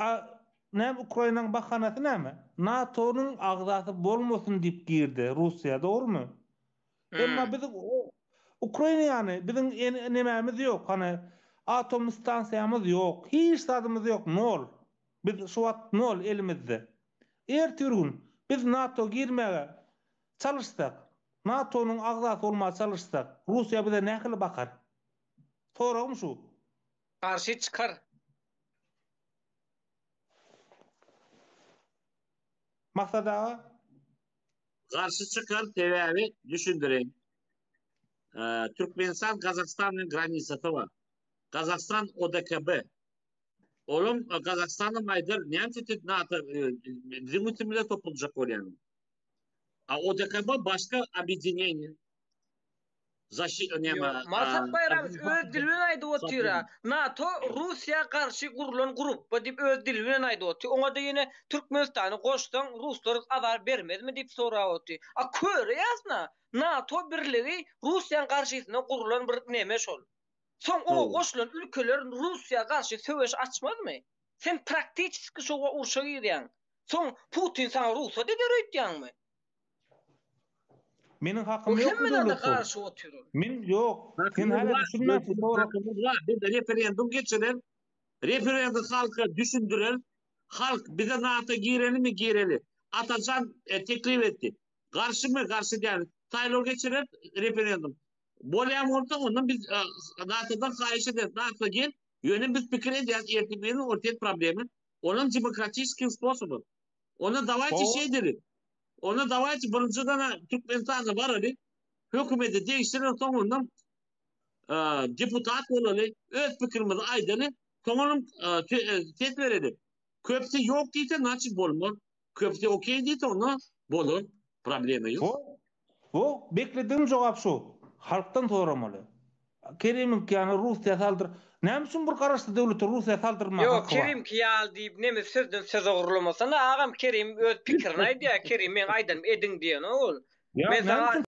näme Ukrainaň bakanasy näme? NATO'nun agzasy bolmasyn diýip girdi Russiýa, doğrumu? Emma bizim Ukraina ýany bizim nememiz ýok. Hani atom stansiýamyz ýok. Hiç sadymyz ýok. Nol. Biz şu wagt nol elimizde. Ertürgün biz NATO girmege çalışsak, NATO'nun agzasy bolmagy çalışsak, Russiýa bize nähili bakar? Soragym şu. Karşı çıkar. Maksada Karşı çıkar tevavi düşündüreyim. Türkmenistan Kazakistan'ın granisatı var. Kazakistan ODKB. Oğlum Kazakistan'ın aydır niyanteti NATO bizim üstümüzde topulacak oraya. A ODKB başka объединение. Marsat Bayramız öz dilini aydı otyra. NATO Rusya karşı kurulan grup dip öz dilini aydı oty. Oňa da ýene Türkmenistan'ı goşdan Ruslar azar bermez mi dip soraw oty. A köre ýazna. NATO birligi Russiýa karşysynda kurulan bir neme şol. Soň o goşulan ülkeler Russiýa karşı söwüş açmazmy? Sen praktiski şoga urşa girýän. Soň Putin sana Russiýa diýer öýtýänmi? Menin hakkım yok mu devlet? Min yok. Sen hala düşünmezsin. Bir referandum geçirir. Referandum halka düşündürür. Halk bize NATO gireli mi gireli? Atacan teklif etti. Karşı mı? Karşı değil. Taylor geçirir referandum. Bolyan orta ondan biz NATO'dan kahiş ederiz. NATO gel. Yönüm biz fikir edeceğiz. Ertikliğinin ortaya problemi. Onun demokratik sposobu. Ona davayçı şey deri. Ona davayçı birinciden Türkmenistan'da var öyle. Hükümeti değiştiren sonundan deputat olalı. Öz fikrimizi aydalı. Sonundan tet verelim. Köpte yok deyse nasıl bolmaz? Köpte okey deyse ona bolur. Problemi yok. Bu beklediğim cevap şu. Halktan soramalı. Kerim'in ki yani Rusya saldır. Ne için bir karıştı devleti Rusya saldırmak? Yok Kerim ki yal deyip nemi sözden söz oğurlamasa. Ağam Kerim öz pikirini aydı ya. Kerim men aydan edin diyen oğul. Ya